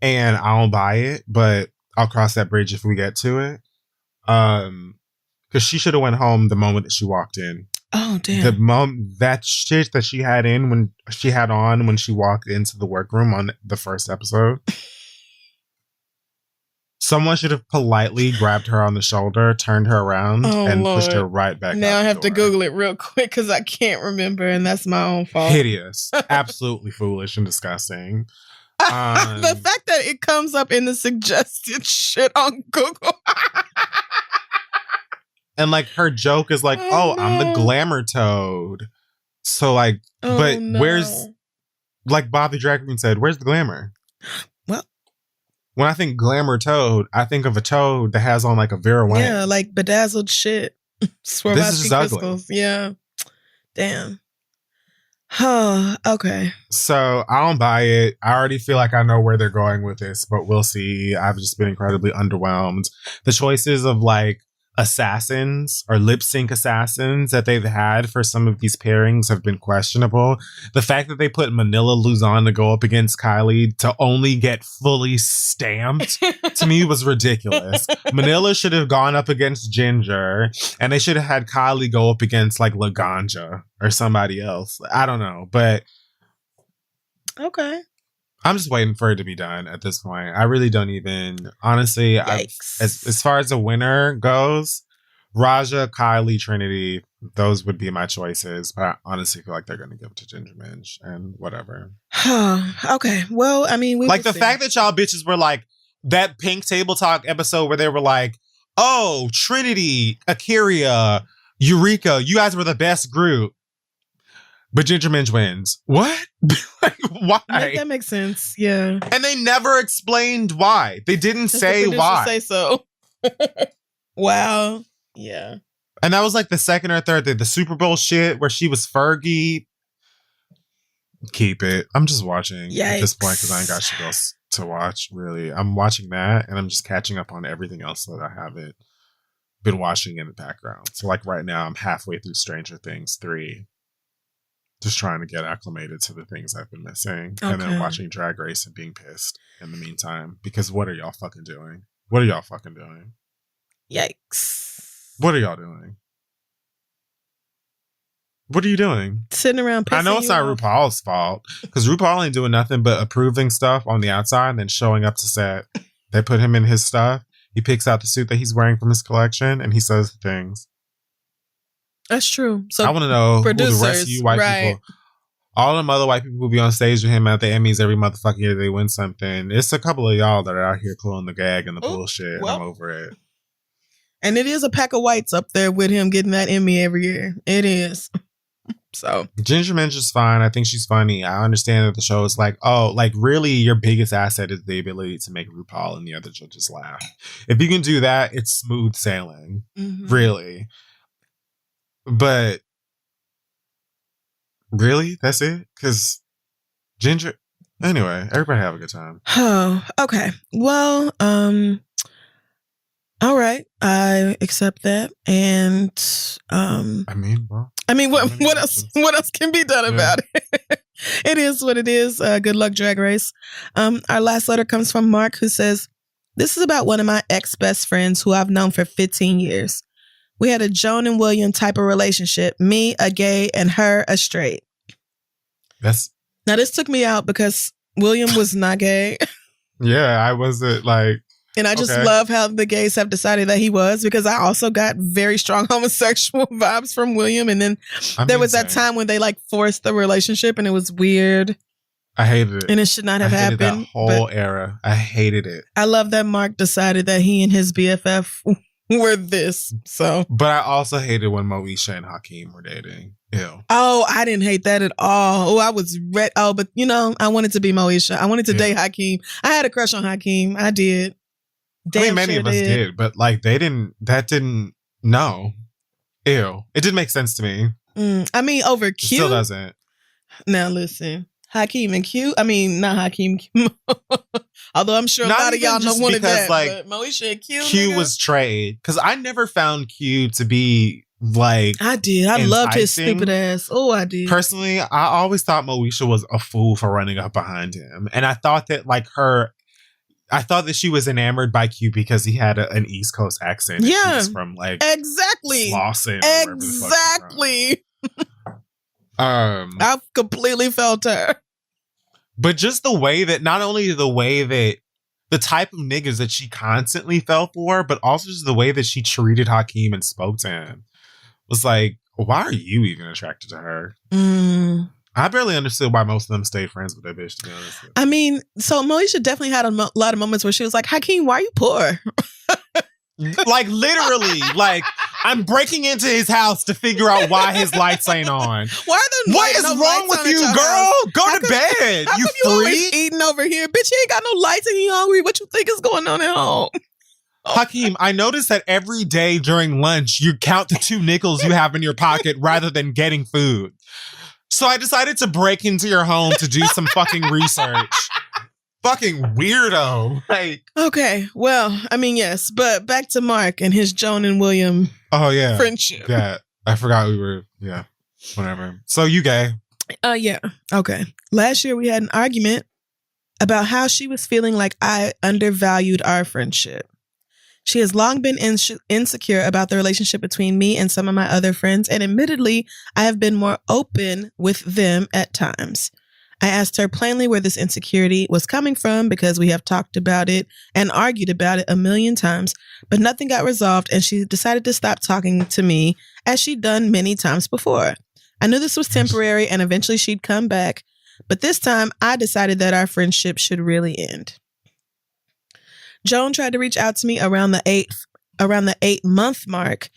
and I don't buy it, but I'll cross that bridge if we get to it. Because she should have went home the moment that she walked in. Oh damn! That shit that she had when she walked into the workroom on the first episode. Someone should have politely grabbed her on the shoulder, turned her around, and Lord. Pushed her right back. Now I have to Google it real quick because I can't remember, and that's my own fault. Hideous, absolutely foolish and disgusting. The fact that it comes up in the suggested shit on Google. And like her joke is like, oh, no. I'm the glamour toad. So like, where's, like Bobby Drag Queen said, where's the glamour? Well, when I think glamour toad, I think of a toad that has on like a Vera Wang. Yeah, like bedazzled shit. This is ugly. Yeah. Damn. Oh, okay. So I don't buy it. I already feel like I know where they're going with this, but we'll see. I've just been incredibly underwhelmed. The choices of like assassins or lip sync assassins that they've had for some of these pairings have been questionable. The fact that they put Manila Luzon to go up against Kylie to only get fully stamped to me was ridiculous. Manila should have gone up against Ginger, and they should have had Kylie go up against like Laganja or somebody else. I don't know, but okay. I'm just waiting for it to be done at this point. I really don't even, honestly, as far as the winner goes, Raja, Kylie, Trinity, those would be my choices. But I honestly feel like they're going to give it to Ginger Minj and whatever. Okay. Well, I mean, like the fact that y'all bitches were like, that Pink Table Talk episode where they were like, oh, Trinity, Akira, Eureka, you guys were the best group. But Ginger Minj wins. What? Like, why? That makes sense. Yeah. And they never explained why. They didn't say why. Say so. Wow. Yeah. And that was like the second or third day. The Super Bowl shit where she was Fergie. Keep it. I'm just watching at this point because I ain't got shit else to watch, really. I'm watching that and I'm just catching up on everything else that I haven't been watching in the background. So like right now, I'm halfway through Stranger Things 3. Just trying to get acclimated to the things I've been missing. Okay. And then watching Drag Race and being pissed in the meantime. Because what are y'all fucking doing? What are y'all fucking doing? Yikes. What are y'all doing? What are you doing? Sitting around pissing. I know it's not RuPaul's fault. Because RuPaul ain't doing nothing but approving stuff on the outside and then showing up to set. They put him in his stuff. He picks out the suit that he's wearing from his collection and he says things. That's true. So I want to know who the rest of you white people, all them other white people who be on stage with him at the Emmys every motherfucking year they win something. It's a couple of y'all that are out here pulling the gag and the bullshit. Well, and I'm over it. And it is a pack of whites up there with him getting that Emmy every year. It is. So Ginger Minj is fine. I think she's funny. I understand that the show is like, oh, like really your biggest asset is the ability to make RuPaul and the other judges laugh. If you can do that, it's smooth sailing. Mm-hmm. Really. But really, that's it? Because Ginger, anyway, everybody have a good time. Oh, okay. Well, all right. I accept that. And I mean, what else can be done about it? It is what it is. Good luck, Drag Race. Our last letter comes from Mark, who says, "This is about one of my ex-best friends who I've known for 15 years. We had a Joan and William type of relationship. Me, a gay, and her, a straight." Now, this took me out because William was not gay. Yeah, I wasn't like... And I just love how the gays have decided that he was, because I also got very strong homosexual vibes from William. And then there was that time when they like forced the relationship and it was weird. I hated it. And it should not have I hated happened. that whole era. I hated it. I love that Mark decided that he and his BFF were this. So, but I also hated when Moesha and Hakeem were dating. Ew. Oh, I didn't hate that at all. Oh, I was but I wanted to be Moesha. I wanted to date Hakeem. I had a crush on Hakeem. I did. Many of us did, but like no. Ew. It didn't make sense to me. I mean, over Q. Still doesn't. Now listen, Hakeem and Q. I mean, not Hakeem. Although I'm sure a lot of y'all wanted that. Like, but Moesha and Q was trade. Because I never found Q to be like. I did. I loved his stupid ass. Oh, I did. Personally, I always thought Moesha was a fool for running up behind him. And I thought that I thought that she was enamored by Q because he had an East Coast accent. Yeah. He was from like exactly. Slauson. Exactly. I completely felt her. But just the way that, not only the way that the type of niggas that she constantly fell for, but also just the way that she treated Hakeem and spoke to him was like, why are you even attracted to her? I barely understood why most of them stayed friends with that bitch, to be honest. I mean, so Moesha definitely had a lot of moments where she was like, Hakeem, why are you poor? Like, literally, like, I'm breaking into his house to figure out why his lights ain't on. What is wrong with you, girl? Go to bed. How you come you always eating over here? Bitch, you ain't got no lights and you hungry. What you think is going on at home? Hakeem, I noticed that every day during lunch, you count the 2 nickels you have in your pocket rather than getting food. So I decided to break into your home to do some fucking research. Fucking weirdo. Like, okay, well, I mean, yes, but back to Mark and his Joan and William friendship. Yeah, I forgot whatever. So you gay. Yeah, okay. Last year we had an argument about how she was feeling like I undervalued our friendship. She has long been insecure about the relationship between me and some of my other friends, and admittedly, I have been more open with them at times. I asked her plainly where this insecurity was coming from because we have talked about it and argued about it a million times, but nothing got resolved and she decided to stop talking to me as she'd done many times before. I knew this was temporary and eventually she'd come back, but this time I decided that our friendship should really end. Joan tried to reach out to me around the 8-month mark.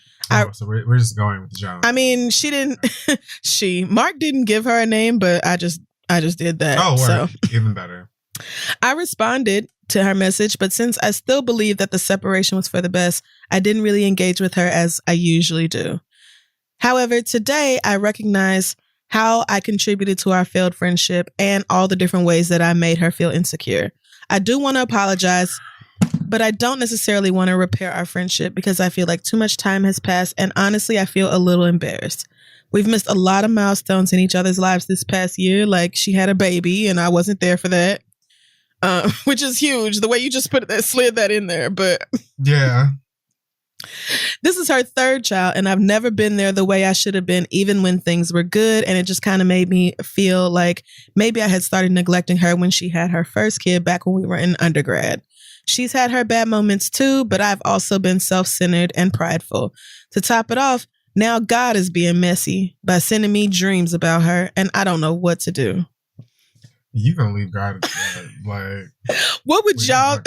So we're just going with Joan. I mean, she didn't, Mark didn't give her a name, but I just did that. Oh, so even better. I responded to her message, but since I still believe that the separation was for the best, I didn't really engage with her as I usually do. However, today I recognize how I contributed to our failed friendship and all the different ways that I made her feel insecure. I do want to apologize, but I don't necessarily want to repair our friendship because I feel like too much time has passed, and honestly, I feel a little embarrassed. We've missed a lot of milestones in each other's lives this past year. Like, she had a baby and I wasn't there for that, which is huge. The way you just slid that in there. But yeah, this is her 3rd child and I've never been there the way I should have been, even when things were good. And it just kind of made me feel like maybe I had started neglecting her when she had her first kid back when we were in undergrad. She's had her bad moments too, but I've also been self-centered and prideful. To top it off, now God is being messy by sending me dreams about her, and I don't know what to do. You gonna leave God like? What would y'all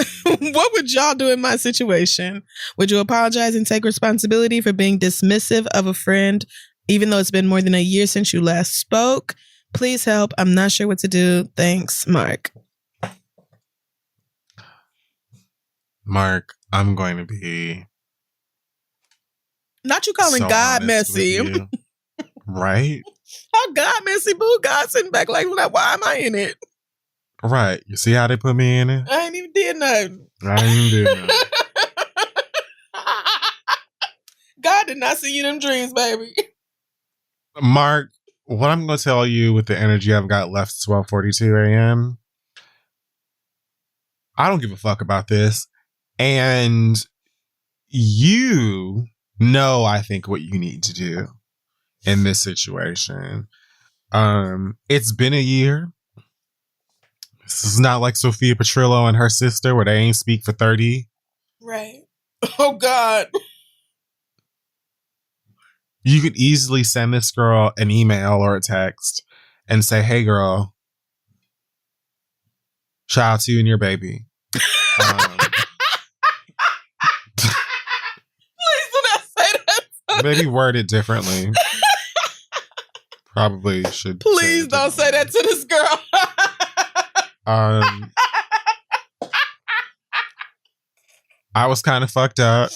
do in my situation? Would you apologize and take responsibility for being dismissive of a friend, even though it's been more than a year since you last spoke? Please help. I'm not sure what to do. Thanks, Mark. Mark, I'm going to be. Not you calling God messy. Right? How God messy, boo? God sitting back like, why am I in it? Right. You see how they put me in it? I ain't even did nothing. God did not see you them dreams, baby. Mark, what I'm going to tell you with the energy I've got left at 12:42 a.m., I don't give a fuck about this. And you know, I think what you need to do in this situation. It's been a year. This is not like Sophia Petrillo and her sister where they ain't speak for 30. Right. Oh, God. You could easily send this girl an email or a text and say, hey, girl, Child to you and your baby. Please do not say that. Maybe word it differently. Probably should. Please don't say that to this girl. I was kind of fucked up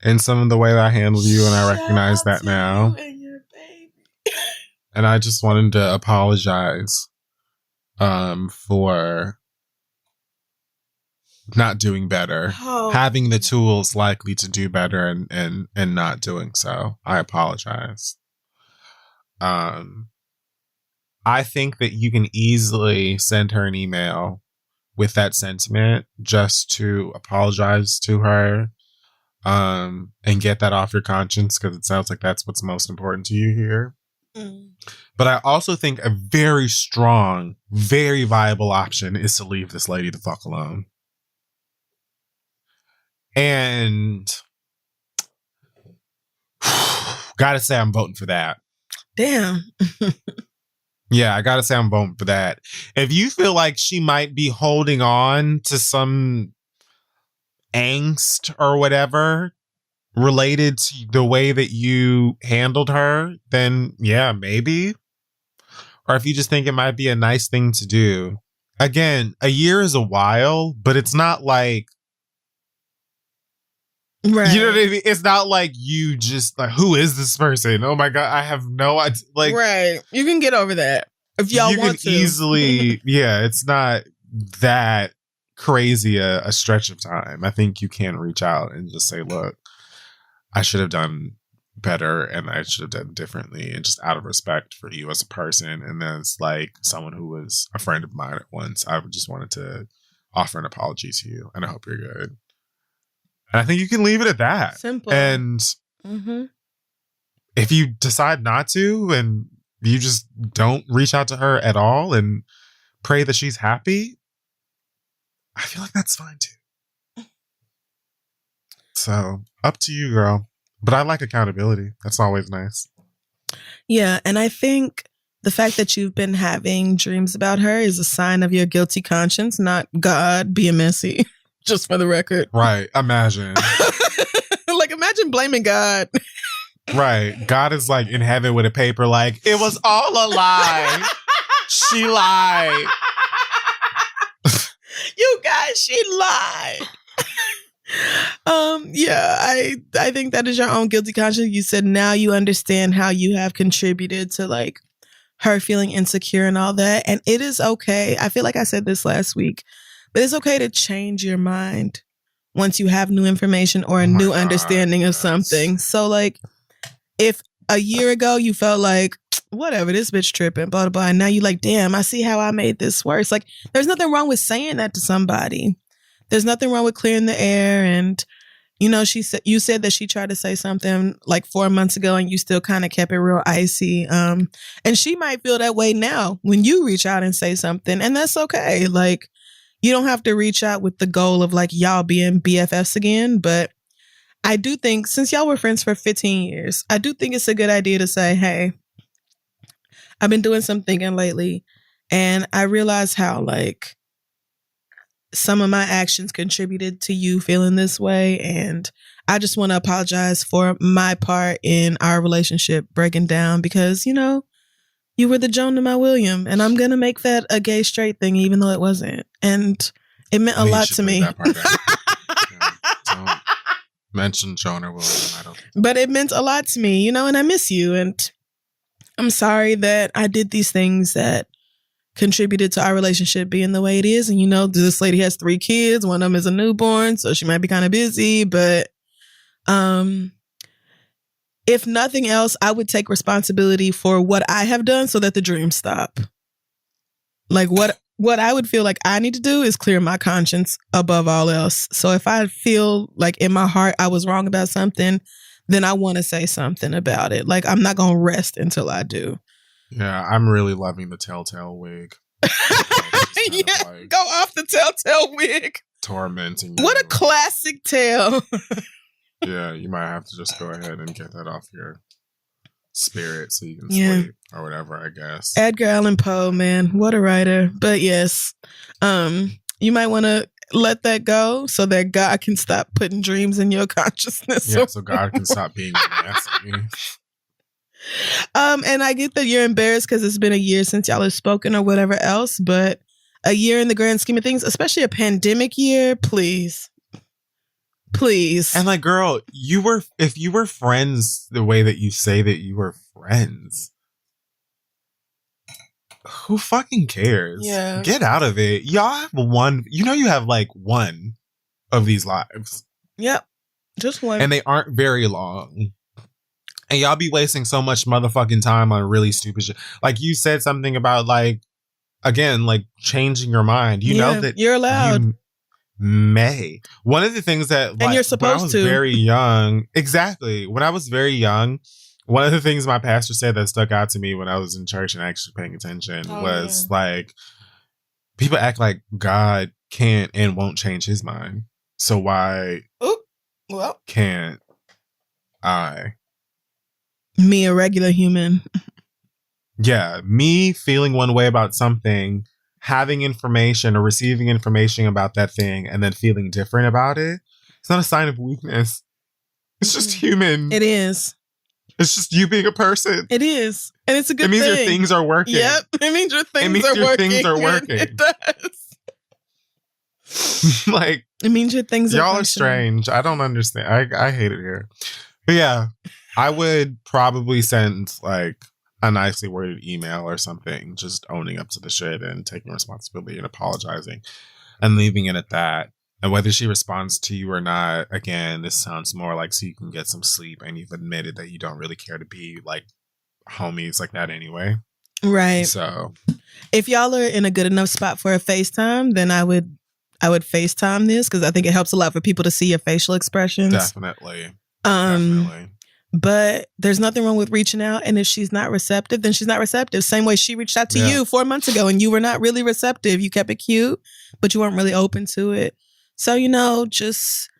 in some of the way that I handled you, and I recognize that now. You and your baby. And I just wanted to apologize for not doing better, having the tools likely to do better and not doing so. I apologize. I think that you can easily send her an email with that sentiment just to apologize to her and get that off your conscience, because it sounds like that's what's most important to you here. But I also think a very strong, very viable option is to leave this lady the fuck alone. And gotta say I'm voting for that. Damn. Yeah, I gotta say I'm voting for that. If you feel like she might be holding on to some angst or whatever related to the way that you handled her, then yeah, maybe. Or if you just think it might be a nice thing to do. Again, a year is a while, but it's not like, right. You know what I mean? It's not like you just like, who is this person? Oh my God, I have no idea. Like, right. You can get over that if y'all want to. Easily, yeah, it's not that crazy a stretch of time. I think you can reach out and just say, look, I should have done better and I should have done differently, and just out of respect for you as a person and as like someone who was a friend of mine at once, I just wanted to offer an apology to you, and I hope you're good. And I think you can leave it at that. Simple. And if you decide not to, and you just don't reach out to her at all and pray that she's happy, I feel like that's fine too. So up to you, girl. But I like accountability. That's always nice. Yeah. And I think the fact that you've been having dreams about her is a sign of your guilty conscience, not God being messy. Just for the record. Right. Imagine. Like, imagine blaming God. Right. God is like in heaven with a paper like, it was all a lie. She lied. You guys, she lied. Yeah, I think that is your own guilty conscience. You said now you understand how you have contributed to like her feeling insecure and all that. And it is okay. I feel like I said this last week, but it's okay to change your mind once you have new information or a new understanding of something. So like if a year ago you felt like, whatever, this bitch tripping, blah, blah, blah. And now you like, damn, I see how I made this worse. Like there's nothing wrong with saying that to somebody. There's nothing wrong with clearing the air. And, you know, you said that she tried to say something like 4 months ago and you still kind of kept it real icy. And she might feel that way now when you reach out and say something, and that's okay. Like you don't have to reach out with the goal of like y'all being BFFs again. But I do think since y'all were friends for 15 years, I do think it's a good idea to say, hey, I've been doing some thinking lately and I realize how like some of my actions contributed to you feeling this way. And I just want to apologize for my part in our relationship breaking down because, you know, you were the Joan to my William, and I'm going to make that a gay straight thing, even though it wasn't. And it meant a lot to me. Don't mention Joan or William. But it meant a lot to me, you know, and I miss you. And I'm sorry that I did these things that contributed to our relationship being the way it is. And, you know, this lady has 3 kids. One of them is a newborn, so she might be kind of busy. But if nothing else, I would take responsibility for what I have done so that the dreams stop. Like what I would feel like I need to do is clear my conscience above all else. So if I feel like in my heart I was wrong about something, then I want to say something about it. Like I'm not going to rest until I do. Yeah, I'm really loving the telltale wig. Yeah, like go off the telltale wig. Tormenting. What a classic tale. Yeah, you might have to just go ahead and get that off your spirit so you can sleep or whatever, I guess. Edgar Allan Poe, man, what a writer. But yes, you might want to let that go so that God can stop putting dreams in your consciousness. Yeah, so God can stop being nasty. And I get that you're embarrassed because it's been a year since y'all have spoken or whatever else, but a year in the grand scheme of things, especially a pandemic year, please. And like, girl, if you were friends the way that you say that you were friends, who fucking cares? Yeah. Get out of it. Y'all have one, you have like one of these lives. Yep. Just one. And they aren't very long. And y'all be wasting so much motherfucking time on really stupid shit. Like, you said something about, like, again, like, changing your mind. You know that you're allowed. You may. One of the things that, like, and you're supposed when I was to. very young, exactly. When I was very young, one of the things my pastor said that stuck out to me when I was in church and actually paying attention was, like, people act like God can't and won't change his mind. So why can't I? Me, a regular human. Yeah, me feeling one way about something, having information or receiving information about that thing, and then feeling different about it. It's not a sign of weakness. It's just human. It is. It's just you being a person. It is. And it's a good thing. It means your things are working. Yep. It means your things are working. It does. Like, it means your things are y'all are strange. I don't understand. I hate it here. But yeah, I would probably send like a nicely worded email or something, just owning up to the shit and taking responsibility and apologizing and leaving it at that. And whether she responds to you or not, again, this sounds more like so you can get some sleep and you've admitted that you don't really care to be like homies like that anyway. Right. So if y'all are in a good enough spot for a FaceTime, then I would FaceTime this because I think it helps a lot for people to see your facial expressions. Definitely. Definitely. But there's nothing wrong with reaching out. And if she's not receptive, then she's not receptive. Same way she reached out to you 4 months ago and you were not really receptive. You kept it cute, but you weren't really open to it. So, just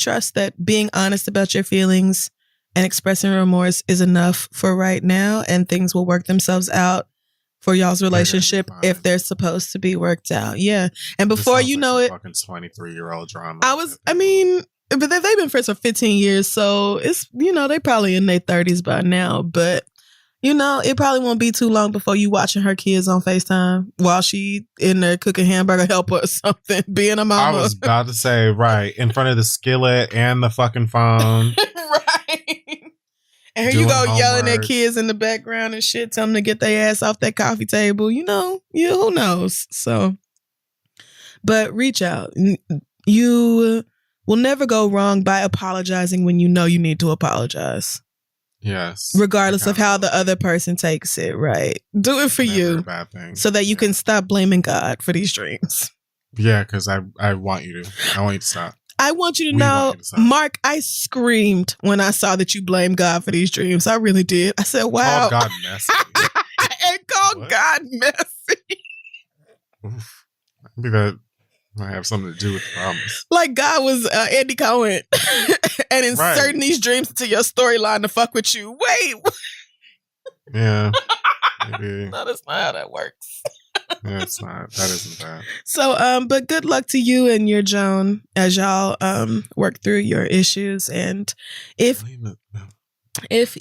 trust that being honest about your feelings and expressing remorse is enough for right now. And things will work themselves out for y'all's relationship if they're supposed to be worked out. Yeah. And before you know it, fucking 23-year-old drama. But they've been friends for 15 years, so it's, they probably in their 30s by now. But, it probably won't be too long before you watching her kids on FaceTime while she in there cooking hamburger helper or something, being a mama. I was about to say, right, in front of the skillet and the fucking phone. Right. And here you go yelling at kids in the background and shit, telling them to get their ass off that coffee table. Who knows? So, but reach out. You will never go wrong by apologizing when you know you need to apologize. Yes. Regardless of how the other person takes it, right? Do it for you. Bad thing. So that you can stop blaming God for these dreams. Yeah, because I want you to stop. I want you to know, Mark, I screamed when I saw that you blamed God for these dreams. I really did. I said, wow. Called God messy. And called God messy. Oof. Maybe that might have something to do with the problems. Like God was Andy Cohen and inserting these dreams into your storyline to fuck with you. Wait. Yeah. Maybe. No, that's not how that works. Yeah, it's not. That isn't that. So, but good luck to you and your Joan as y'all work through your issues. And if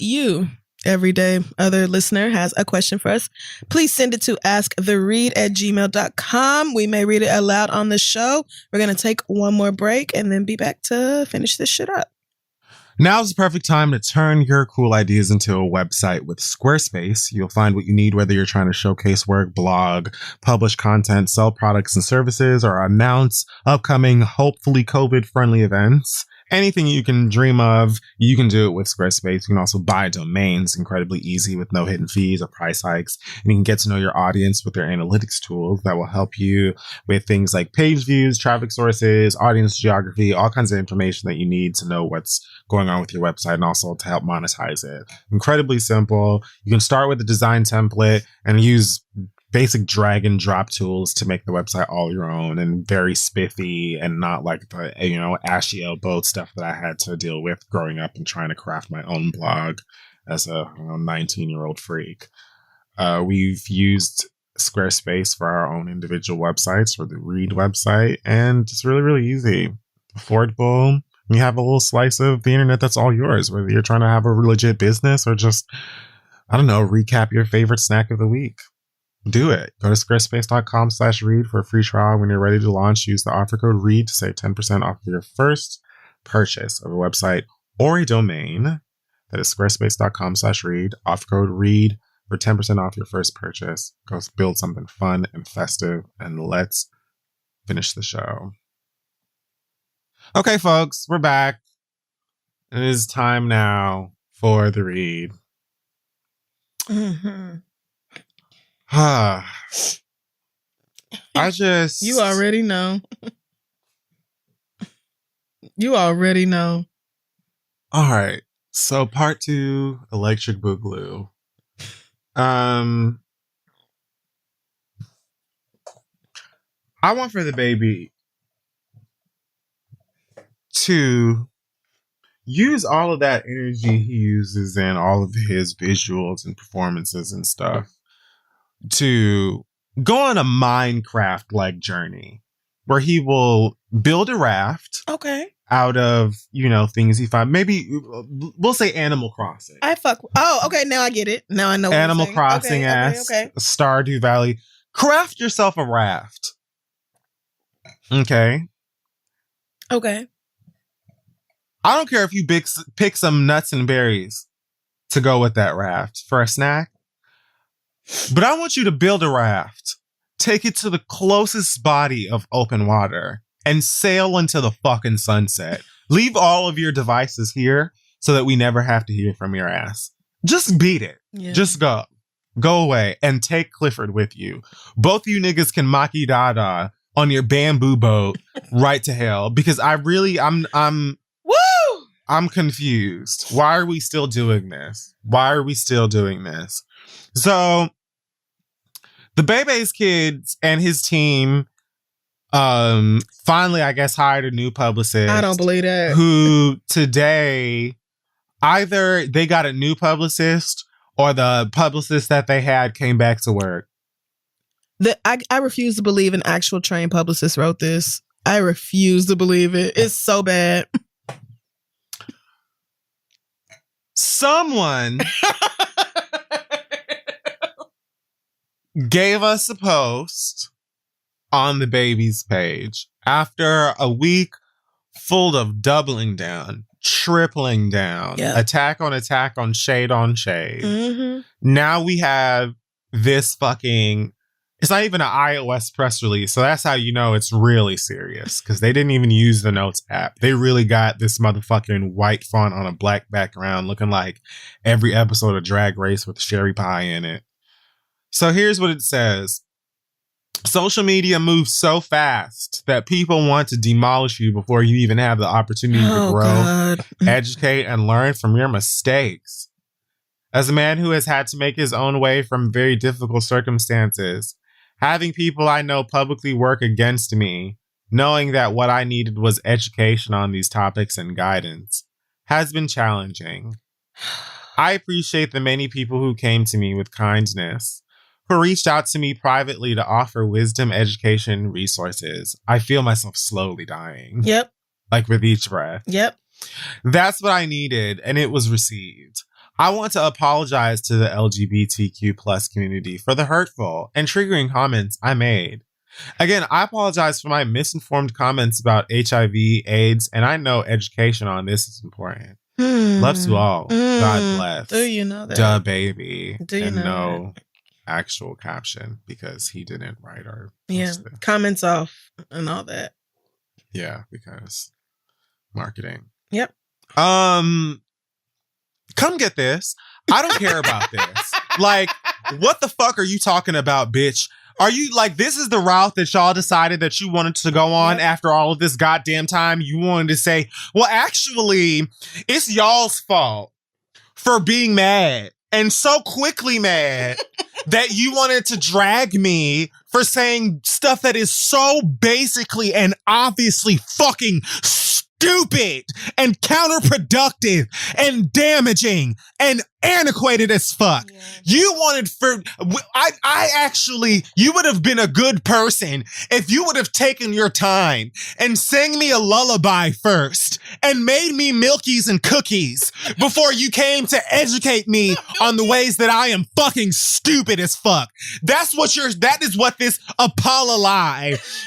you, everyday other listener, has a question for us, please send it to asktheread@gmail.com. We may read it aloud on the show. We're going to take one more break and then be back to finish this shit up. Now's the perfect time to turn your cool ideas into a website with Squarespace. You'll find what you need whether you're trying to showcase work, blog, publish content, sell products and services, or announce upcoming, hopefully COVID-friendly events. Anything you can dream of, you can do it with Squarespace. You can also buy domains incredibly easy with no hidden fees or price hikes. And you can get to know your audience with their analytics tools that will help you with things like page views, traffic sources, audience geography, all kinds of information that you need to know what's going on with your website and also to help monetize it. Incredibly simple. You can start with a design template and use basic drag and drop tools to make the website all your own and very spiffy and not like the, ashy elbow stuff that I had to deal with growing up and trying to craft my own blog. as a 19-year-old freak. We've used Squarespace for our own individual websites, for the Read website, and it's really, really easy. Affordable. You have a little slice of the internet that's all yours, whether you're trying to have a legit business or just, I don't know, recap your favorite snack of the week. Do it. Go to squarespace.com/read for a free trial. When you're ready to launch, use the offer code READ to save 10% off of your first purchase of a website or a domain. That is squarespace.com/read. Offer code READ for 10% off your first purchase. Go build something fun and festive, and let's finish the show. Okay, folks, we're back. It is time now for the read. Mm-hmm. You already know. You already know. All right. So part 2, Electric Boogaloo. I want for the baby to use all of that energy he uses in all of his visuals and performances and stuff to go on a Minecraft-like journey where he will build a raft. Okay. Out of, things he found. Maybe we'll say Animal Crossing. Oh, okay. Now I get it. Now I know what Animal Crossing okay. Stardew Valley. Craft yourself a raft. Okay. Okay. I don't care if you pick some nuts and berries to go with that raft for a snack. But I want you to build a raft. Take it to the closest body of open water and sail into the fucking sunset. Leave all of your devices here so that we never have to hear from your ass. Just beat it. Yeah. Just go. Go away and take Clifford with you. Both of you niggas can maki dada on your bamboo boat right to hell, because I'm confused. Why are we still doing this? So the Bebe's kids and his team finally, I guess, hired a new publicist. I don't believe that. Who today, either they got a new publicist or the publicist that they had came back to work. I refuse to believe an actual trained publicist wrote this. I refuse to believe it. It's so bad. Someone gave us a post on the baby's page after a week full of doubling down, tripling down, attack on shade on shade. Mm-hmm. Now we have this fucking, it's not even an iOS press release, so that's how you know it's really serious, because they didn't even use the Notes app. They really got this motherfucking white font on a black background looking like every episode of Drag Race with Sherry Pie in it. So here's what it says. Social media moves so fast that people want to demolish you before you even have the opportunity to grow, educate, and learn from your mistakes. As a man who has had to make his own way from very difficult circumstances, having people I know publicly work against me, knowing that what I needed was education on these topics and guidance, has been challenging. I appreciate the many people who came to me with kindness, who reached out to me privately to offer wisdom, education, resources. I feel myself slowly dying. Yep. Like with each breath. Yep. That's what I needed, and it was received. I want to apologize to the LGBTQ plus community for the hurtful and triggering comments I made. Again, I apologize for my misinformed comments about HIV, AIDS, and I know education on this is important. Love to all. God bless. Do you know that? Duh, baby. Do you know that? Actual caption, because he didn't write our comments off and all that. Yeah, because marketing. Yep. Come get this. I don't care about this. Like, what the fuck are you talking about, bitch? Are you like, this is the route that y'all decided that you wanted to go on after all of this goddamn time? You wanted to say, well, actually, it's y'all's fault for being mad, and so quickly mad that you wanted to drag me for saying stuff that is so basically and obviously fucking stupid and counterproductive and damaging and antiquated as fuck. Yeah. You wanted you would have been a good person if you would have taken your time and sang me a lullaby first and made me milkies and cookies before you came to educate me on the ways that I am fucking stupid as fuck. That is what this Apollo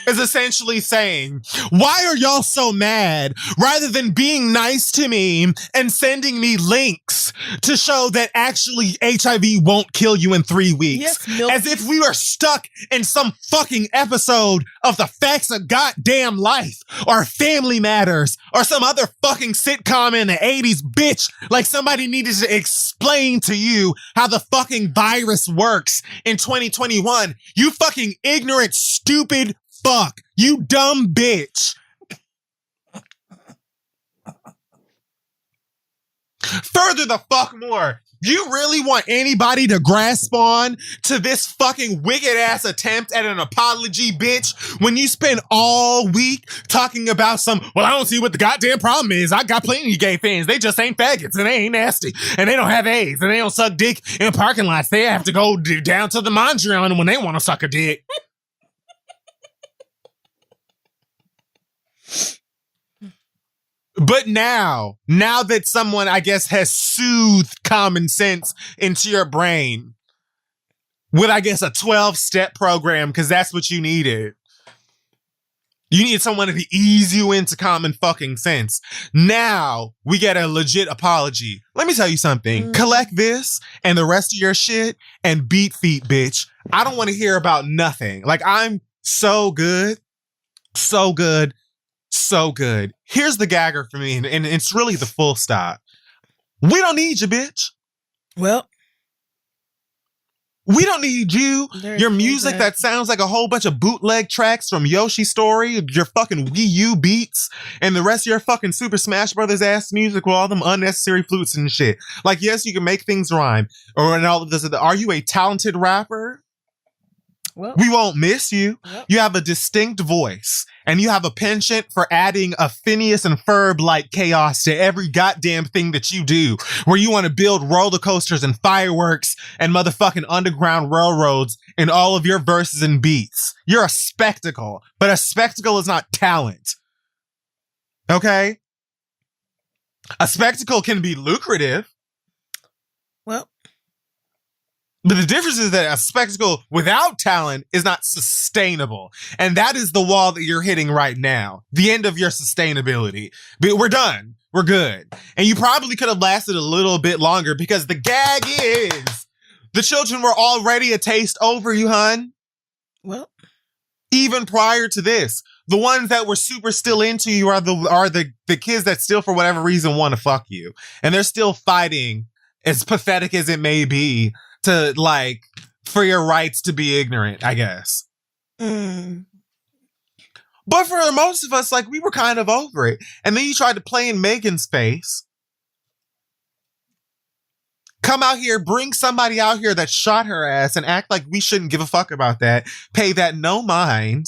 is essentially saying. Why are y'all so mad rather than being nice to me and sending me links to show that actually HIV won't kill you in 3 weeks? Yes, as if we were stuck in some fucking episode of The Facts of Goddamn Life or Family Matters or some other fucking sitcom in the 80s, bitch. Like somebody needed to explain to you how the fucking virus works in 2021. You fucking ignorant, stupid fuck. You dumb bitch. Further the fuck more. You really want anybody to grasp on to this fucking wicked ass attempt at an apology, bitch, when you spend all week talking about well, I don't see what the goddamn problem is. I got plenty of gay fans. They just ain't faggots and they ain't nasty and they don't have AIDS and they don't suck dick in parking lots. They have to go down to the Mondrian when they want to suck a dick. But now that someone, I guess, has soothed common sense into your brain with, I guess, a 12-step program, because that's what you needed. You needed someone to ease you into common fucking sense. Now we get a legit apology. Let me tell you something. Collect this and the rest of your shit and beat feet, bitch. I don't want to hear about nothing. Like, I'm so good. So good. So good. Here's the gagger for me, and it's really the full stop. We don't need you, bitch. Well, we don't need you. Your music that sounds like a whole bunch of bootleg tracks from Yoshi's Story, your fucking Wii U beats, and the rest of your fucking Super Smash Brothers ass music with all them unnecessary flutes and shit. Like, yes, you can make things rhyme, and all of this. Are you a talented rapper? Well, we won't miss you. Yep. You have a distinct voice, and you have a penchant for adding a Phineas and Ferb-like chaos to every goddamn thing that you do, where you want to build roller coasters and fireworks and motherfucking underground railroads in all of your verses and beats. You're a spectacle, but a spectacle is not talent. Okay? A spectacle can be lucrative. Well, but the difference is that a spectacle without talent is not sustainable. And that is the wall that you're hitting right now. The end of your sustainability. But we're done. We're good. And you probably could have lasted a little bit longer, because the gag is the children were already a taste over you, hun. Well, even prior to this, the ones that were super still into you are the kids that still, for whatever reason, want to fuck you. And they're still fighting, as pathetic as it may be, to, like, for your rights to be ignorant, I guess. But for most of us, like, we were kind of over it. And then you tried to play in Megan's face. Come out here, bring somebody out here that shot her ass and act like we shouldn't give a fuck about that. Pay that no mind.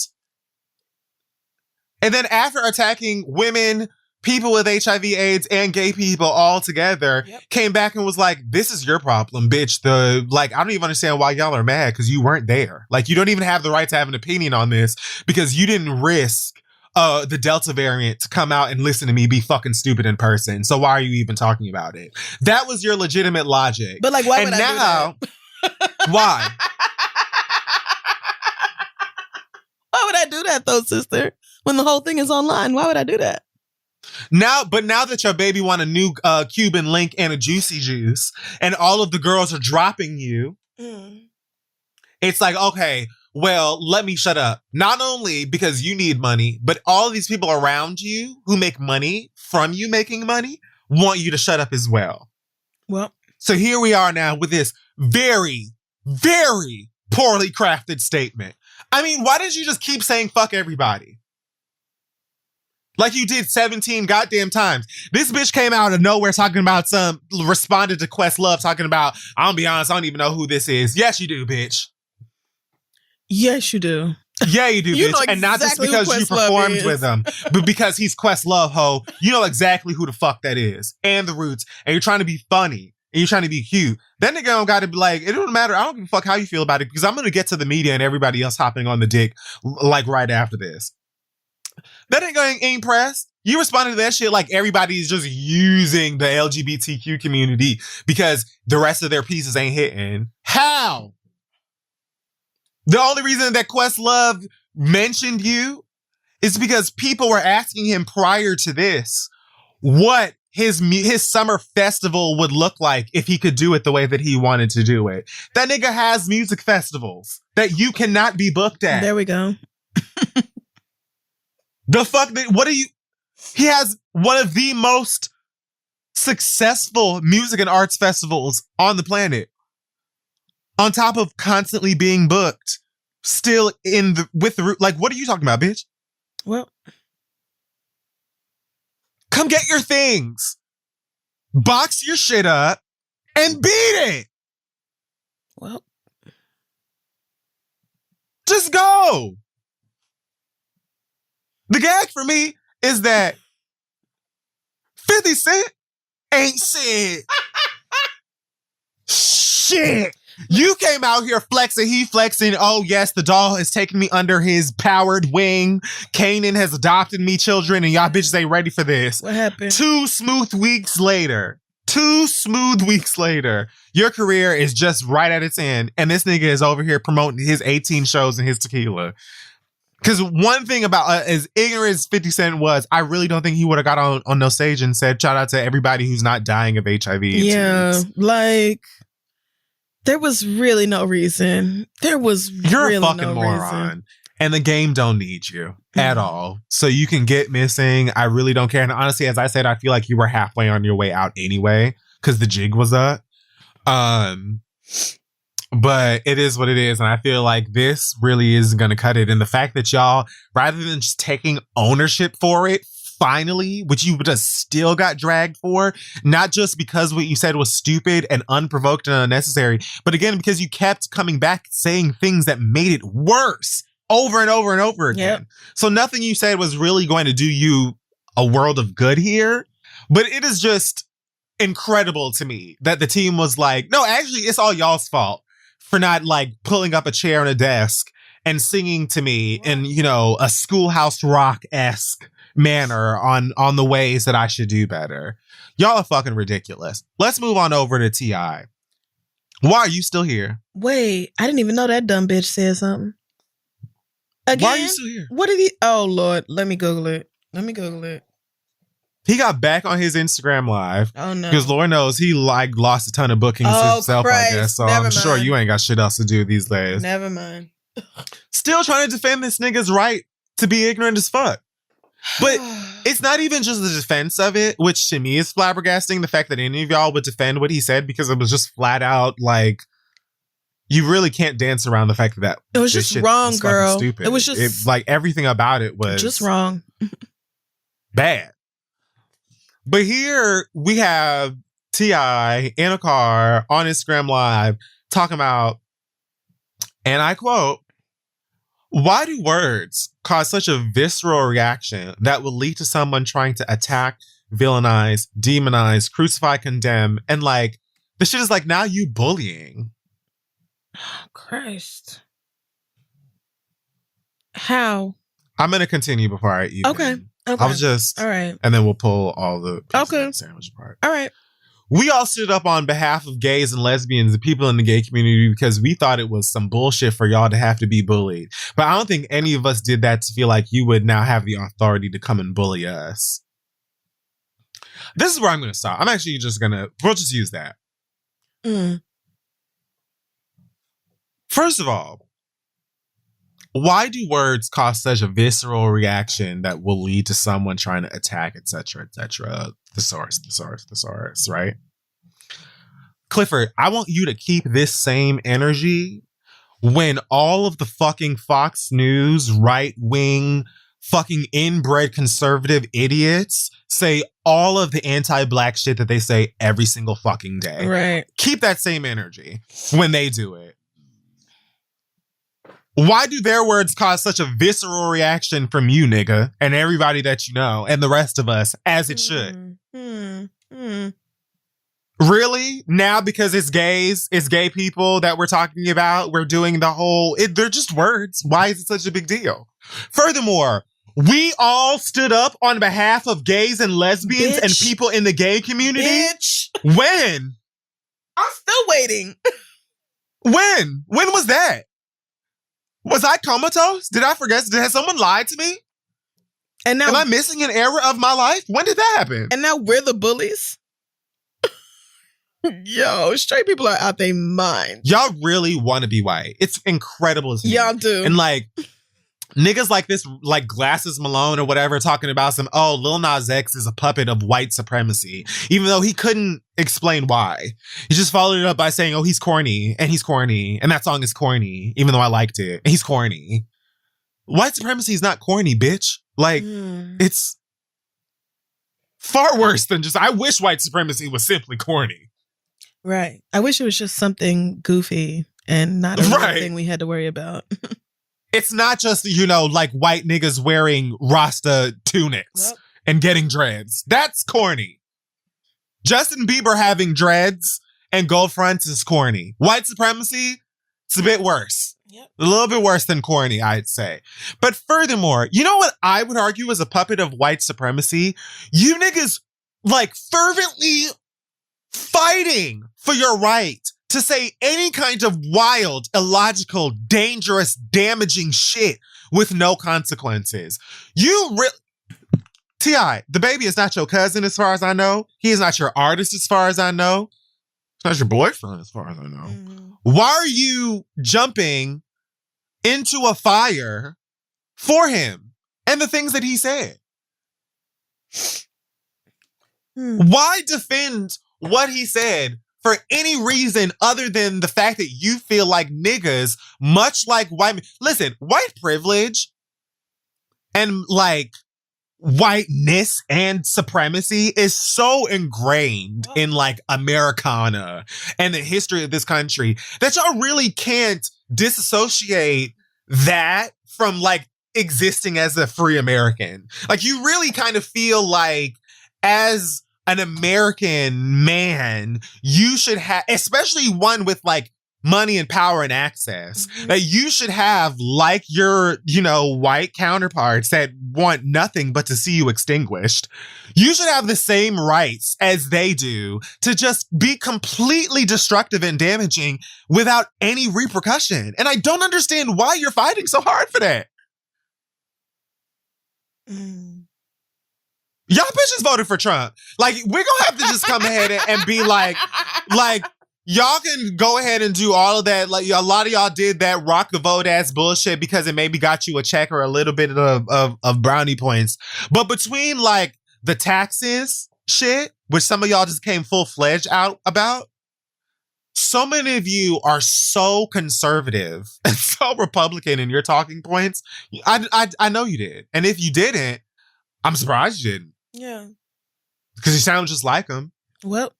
And then after attacking women, people with HIV, AIDS, and gay people all together, came back and was like, this is your problem, bitch. I don't even understand why y'all are mad, because you weren't there. Like, you don't even have the right to have an opinion on this, because you didn't risk the Delta variant to come out and listen to me be fucking stupid in person. So why are you even talking about it? That was your legitimate logic. But, like, why would I do that? Why? Why would I do that, though, sister? When the whole thing is online, why would I do that? Now that your baby want a new Cuban link and a Juicy Juice, and all of the girls are dropping you, it's like, okay, well, let me shut up. Not only because you need money, but all of these people around you who make money from you making money want you to shut up as well. Well, so here we are now with this very, very poorly crafted statement. I mean, why didn't you just keep saying fuck everybody? Like you did 17 goddamn times. This bitch came out of nowhere talking about responded to Questlove talking about, I'll be honest, I don't even know who this is. Yes, you do, bitch. Yes, you do. Yeah, you do, bitch. And not just because you performed with him, but because he's Questlove, ho. You know exactly who the fuck that is. And the Roots. And you're trying to be funny. and you're trying to be cute, that nigga don't gotta be like, it don't matter. I don't give a fuck how you feel about it because I'm gonna get to the media and everybody else hopping on the dick like right after this. That nigga ain't pressed. You responded to that shit like everybody's just using the LGBTQ community because the rest of their pieces ain't hitting. How? The only reason that Questlove mentioned you is because people were asking him prior to this what his summer festival would look like if he could do it the way that he wanted to do it. That nigga has music festivals that you cannot be booked at. There we go. The fuck? What are you? He has one of the most successful music and arts festivals on the planet. On top of constantly being booked, still like, what are you talking about, bitch? Well, come get your things, box your shit up, and beat it. Well, just go. The gag for me is that 50 Cent ain't said shit. You came out here flexing, he flexing. Oh, yes, the doll has taken me under his powered wing. Kanan has adopted me children, and y'all bitches ain't ready for this. What happened? 2 smooth weeks later, your career is just right at its end, and this nigga is over here promoting his 18 shows and his tequila. Because one thing about as ignorant as 50 Cent was, I really don't think he would have got on no stage and said, shout out to everybody who's not dying of HIV. Yeah, like, there was really no reason. You're really a fucking no moron. Reason. And the game don't need you at all. So you can get missing. I really don't care. And honestly, as I said, I feel like you were halfway on your way out anyway, because the jig was up. But it is what it is. And I feel like this really is going to cut it. And the fact that y'all, rather than just taking ownership for it, finally, which you just still got dragged for, not just because what you said was stupid and unprovoked and unnecessary, but again, because you kept coming back saying things that made it worse over and over and over again. Yep. So nothing you said was really going to do you a world of good here. But it is just incredible to me that the team was like, no, actually, it's all y'all's fault for not like pulling up a chair and a desk and singing to me in, you know, a Schoolhouse Rock-esque manner on the ways that I should do better. Y'all are fucking ridiculous. Let's move on over to T.I. Why are you still here? Wait, I didn't even know that dumb bitch said something. Again? Why are you still here? What did he? Oh, Lord. Let me Google it. He got back on his Instagram live. Oh, no. Because Lord knows he like lost a ton of bookings himself, Christ. I guess. So Never I'm sure mind. you ain't got shit else to do these days. Never mind. Still trying to defend this nigga's right to be ignorant as fuck. But it's not even just the defense of it, which to me is flabbergasting. The fact that any of y'all would defend what he said, because it was just flat out like, you really can't dance around the fact that it was just wrong, girl. Stupid. It was just like everything about it was just wrong. Bad. But here we have T.I. in a car on Instagram Live talking about, and I quote, "Why do words cause such a visceral reaction that will lead to someone trying to attack, villainize, demonize, crucify, condemn, and like, the shit is like, now you bullying." Oh, Christ. How? I'm going to continue before I even. Okay. I was just. All right. And then we'll pull all the pieces okay. of the sandwich apart. All right. We all stood up on behalf of gays and lesbians, the people in the gay community, because we thought it was some bullshit for y'all to have to be bullied. But I don't think any of us did that to feel like you would now have the authority to come and bully us. This is where I'm going to stop. I'm actually just going to, we'll just use that. First of all, why do words cause such a visceral reaction that will lead to someone trying to attack, etc., etc.? Thesaurus, right? Clifford, I want you to keep this same energy when all of the fucking Fox News right-wing fucking inbred conservative idiots say all of the anti-black shit that they say every single fucking day. Right. Keep that same energy when they do it. Why do their words cause such a visceral reaction from you, nigga, and everybody that you know, and the rest of us, as it should? Really? Now because it's gays, it's gay people that we're talking about, we're doing the whole, they're just words. Why is it such a big deal? Furthermore, we all stood up on behalf of gays and lesbians and people in the gay community. Bitch. When? I'm still waiting. When? When was that? Was I comatose? Did I forget? Has someone lied to me? And now, am I missing an era of my life? When did that happen? And now we're the bullies? Yo, straight people are out their mind. Y'all really want to be white. It's incredible to me. Y'all do. And like, niggas like this, like Glasses Malone or whatever, talking about some, oh, Lil Nas X is a puppet of white supremacy, even though he couldn't explain why. He just followed it up by saying, oh, he's corny, and that song is corny, even though I liked it. He's corny. White supremacy is not corny, bitch. Like, it's far worse than just, I wish white supremacy was simply corny. Right. I wish it was just something goofy and not a real thing we had to worry about. It's not just, like white niggas wearing Rasta tunics and getting dreads. That's corny. Justin Bieber having dreads and gold fronts is corny. White supremacy, it's a bit worse. Yep. A little bit worse than corny, I'd say. But furthermore, you know what I would argue is a puppet of white supremacy? You niggas, like, fervently fighting for your right to say any kind of wild, illogical, dangerous, damaging shit with no consequences. T.I., the baby is not your cousin as far as I know. He is not your artist as far as I know. He's not your boyfriend as far as I know. Why are you jumping into a fire for him and the things that he said? Why defend what he said for any reason other than the fact that you feel like niggas, much like white men. Listen, white privilege and like whiteness and supremacy is so ingrained in like Americana and the history of this country that y'all really can't disassociate that from like existing as a free American. Like you really kind of feel like as an American man, you should have, especially one with like money and power and access, that you should have like your, white counterparts that want nothing but to see you extinguished. You should have the same rights as they do to just be completely destructive and damaging without any repercussion. And I don't understand why you're fighting so hard for that. Y'all bitches voted for Trump. Like, we're gonna have to just come ahead and be like, y'all can go ahead and do all of that. Like, a lot of y'all did that rock the vote ass bullshit because it maybe got you a check or a little bit of brownie points. But between like the taxes shit, which some of y'all just came full-fledged out about, so many of you are so conservative and so Republican in your talking points. I know you did. And if you didn't, I'm surprised you didn't. Yeah. Because you sound just like him. Well,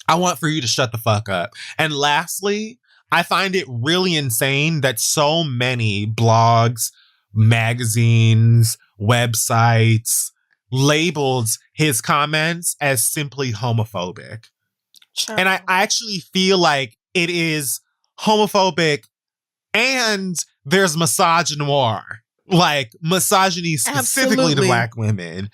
I want for you to shut the fuck up. And lastly, I find it really insane that so many blogs, magazines, websites labeled his comments as simply homophobic. Sure. And I actually feel like it is homophobic and there's misogynoir. Like misogyny specifically to Black women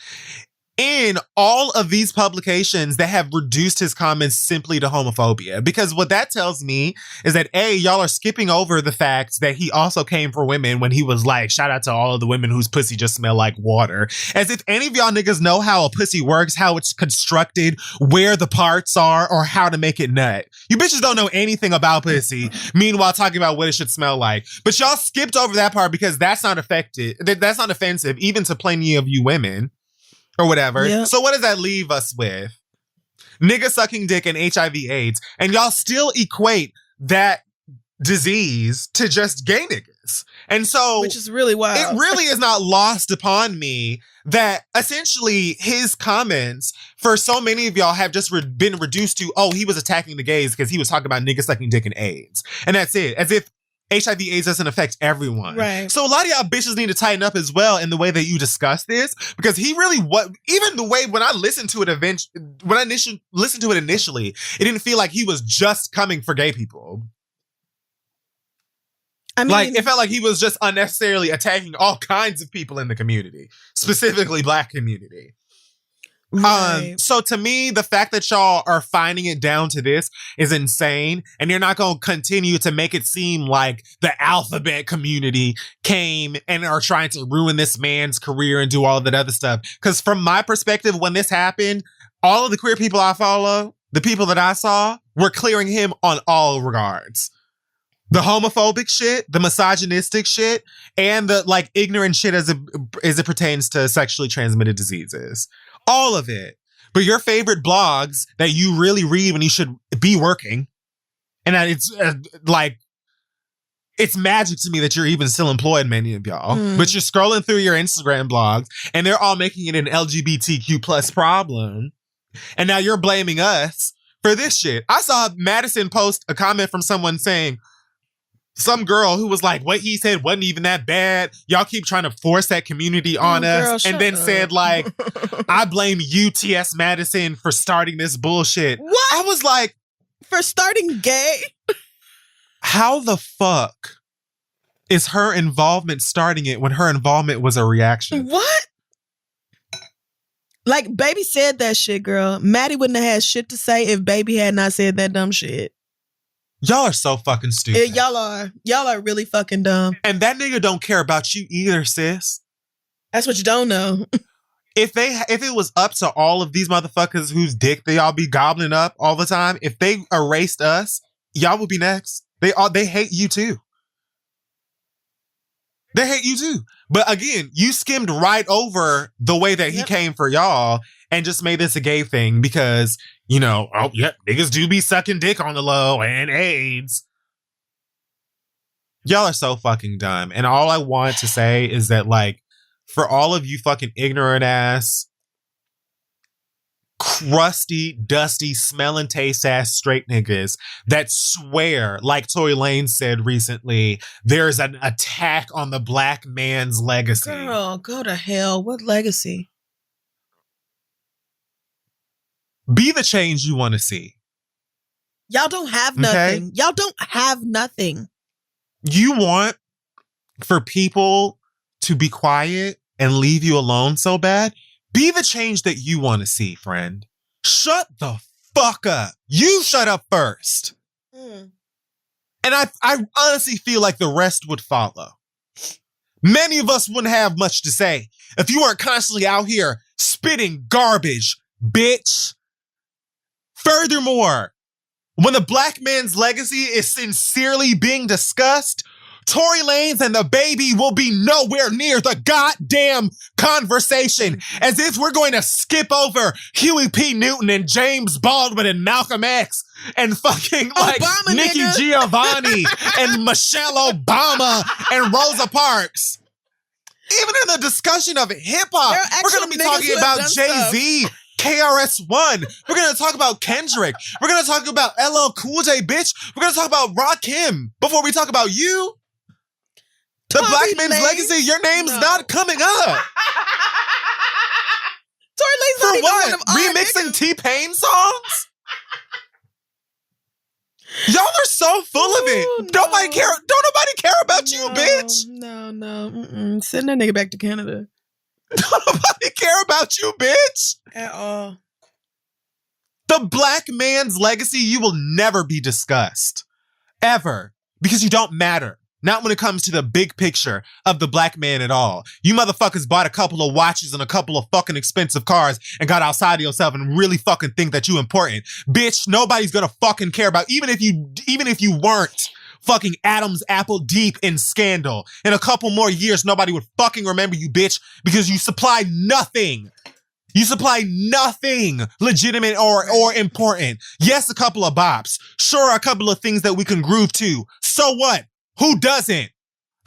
in all of these publications that have reduced his comments simply to homophobia. Because what that tells me is that A, y'all are skipping over the fact that he also came for women when he was like, shout out to all of the women whose pussy just smell like water. As if any of y'all niggas know how a pussy works, how it's constructed, where the parts are, or how to make it nut. You bitches don't know anything about pussy. Meanwhile, talking about what it should smell like. But y'all skipped over that part because that's not offensive, even to plenty of you women. Or whatever. Yep. So what does that leave us with? Nigga sucking dick and HIV AIDS. And y'all still equate that disease to just gay niggas. And so... Which is really wild. It really is not lost upon me that essentially his comments for so many of y'all have just been reduced to, oh, he was attacking the gays because he was talking about niggas sucking dick and AIDS. And that's it. As if HIV/AIDS doesn't affect everyone. Right. So a lot of y'all bitches need to tighten up as well in the way that you discuss this, because he really even the way when I listened to it listened to it initially, it didn't feel like he was just coming for gay people. I mean, like, it felt like he was just unnecessarily attacking all kinds of people in the community, specifically Black community. right. So to me, the fact that y'all are finding it down to this is insane. And you're not going to continue to make it seem like the alphabet community came and are trying to ruin this man's career and do all of that other stuff. Because from my perspective, when this happened, all of the queer people I follow, the people that I saw, were clearing him on all regards. The homophobic shit, the misogynistic shit, and the like ignorant shit as it pertains to sexually transmitted diseases. All of it. But your favorite blogs that you really read when you should be working, and that it's it's magic to me that you're even still employed, many of y'all. But you're scrolling through your Instagram blogs and they're all making it an LGBTQ plus problem. And now you're blaming us for this shit. I saw Madison post a comment from someone saying, some girl who was like, what he said wasn't even that bad. Y'all keep trying to force that community on us. Girl, and then said like, I blame you, T.S. Madison, for starting this bullshit. What? I was like, For starting gay? how the fuck is her involvement starting it when her involvement was a reaction? What? Like, Baby said that shit, girl. Maddie wouldn't have had shit to say if Baby had not said that dumb shit. Y'all are so fucking stupid. Y'all are really fucking dumb. And that nigga don't care about you either, sis. That's what you don't know. If it was up to all of these motherfuckers whose dick they all be gobbling up all the time, if they erased us, y'all would be next. They hate you too. They hate you too. But again, you skimmed right over the way that he came for y'all and just made this a gay thing because, you know, oh, yep, niggas do be sucking dick on the low and AIDS. Y'all are so fucking dumb. And all I want to say is that, like, for all of you fucking ignorant ass, crusty, dusty, smelling taste ass straight niggas that swear, like Tory Lanez said recently, there's an attack on the Black man's legacy. Girl, go to hell. What legacy? Be the change you want to see. Y'all don't have nothing. Okay? Y'all don't have nothing. You want for people to be quiet and leave you alone so bad? Be the change that you want to see, friend. Shut the fuck up. You shut up first. And I honestly feel like the rest would follow. Many of us wouldn't have much to say if you weren't constantly out here spitting garbage, bitch. Furthermore, when the Black man's legacy is sincerely being discussed, Tory Lanez and the baby will be nowhere near the goddamn conversation, as if we're going to skip over Huey P. Newton and James Baldwin and Malcolm X and fucking like Obama, Nikki nigga. Giovanni and Michelle Obama and Rosa Parks. Even in the discussion of hip-hop, we're going to be talking about Jay-Z, KRS-One. We're going to talk about Kendrick. We're going to talk about LL Cool J, bitch. We're going to talk about Rakim before we talk about you. The Tory Black man's Lanez? legacy, your name's not coming up. Tory Lanez For not even what? one of our Remixing niggas. T-Pain songs? Y'all are so full of it. Ooh, Don't nobody care about you, bitch. No. Send that nigga back to Canada. Don't nobody care about you, bitch. At all. The Black man's legacy, you will never be discussed. Ever. Because you don't matter. Not when it comes to the big picture of the Black man at all. You motherfuckers bought a couple of watches and a couple of fucking expensive cars and got outside of yourself and really fucking think that you important. Bitch, nobody's gonna fucking care about, even if you weren't fucking Adam's apple deep in scandal. In a couple more years, nobody would fucking remember you, bitch, because you supply nothing. You supply nothing legitimate or important. Yes, a couple of bops. Sure, a couple of things that we can groove to. So what? Who doesn't?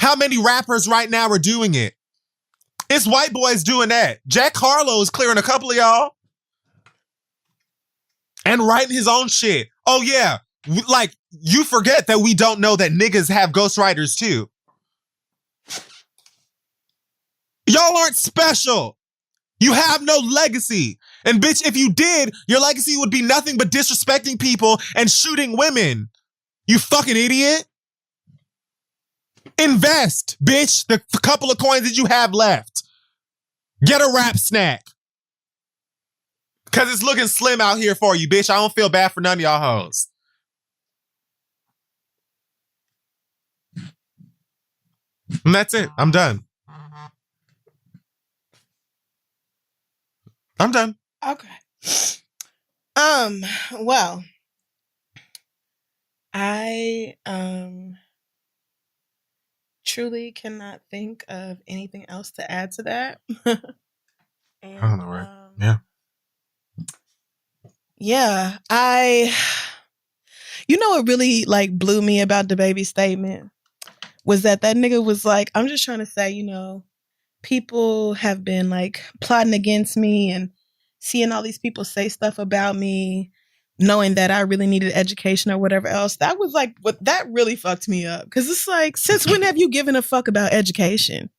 How many rappers right now are doing it? It's white boys doing that. Jack Harlow is clearing a couple of y'all. And writing his own shit. Oh yeah. Like, you forget that we don't know that niggas have ghostwriters too. Y'all aren't special. You have no legacy. And bitch, if you did, your legacy would be nothing but disrespecting people and shooting women. You fucking idiot. Invest, bitch, the couple of coins that you have left. Get a rap snack. Because it's looking slim out here for you, bitch. I don't feel bad for none of y'all hoes. And that's it. I'm done. I'm done. Okay. Well, I truly cannot think of anything else to add to that. And, I don't know, right? Yeah. Yeah, you know what really like blew me about the baby statement was that nigga was like, I'm just trying to say, you know, people have been like plotting against me and seeing all these people say stuff about me, knowing that I really needed education or whatever else. That was like, what that really fucked me up. Cause it's like, since when have you given a fuck about education?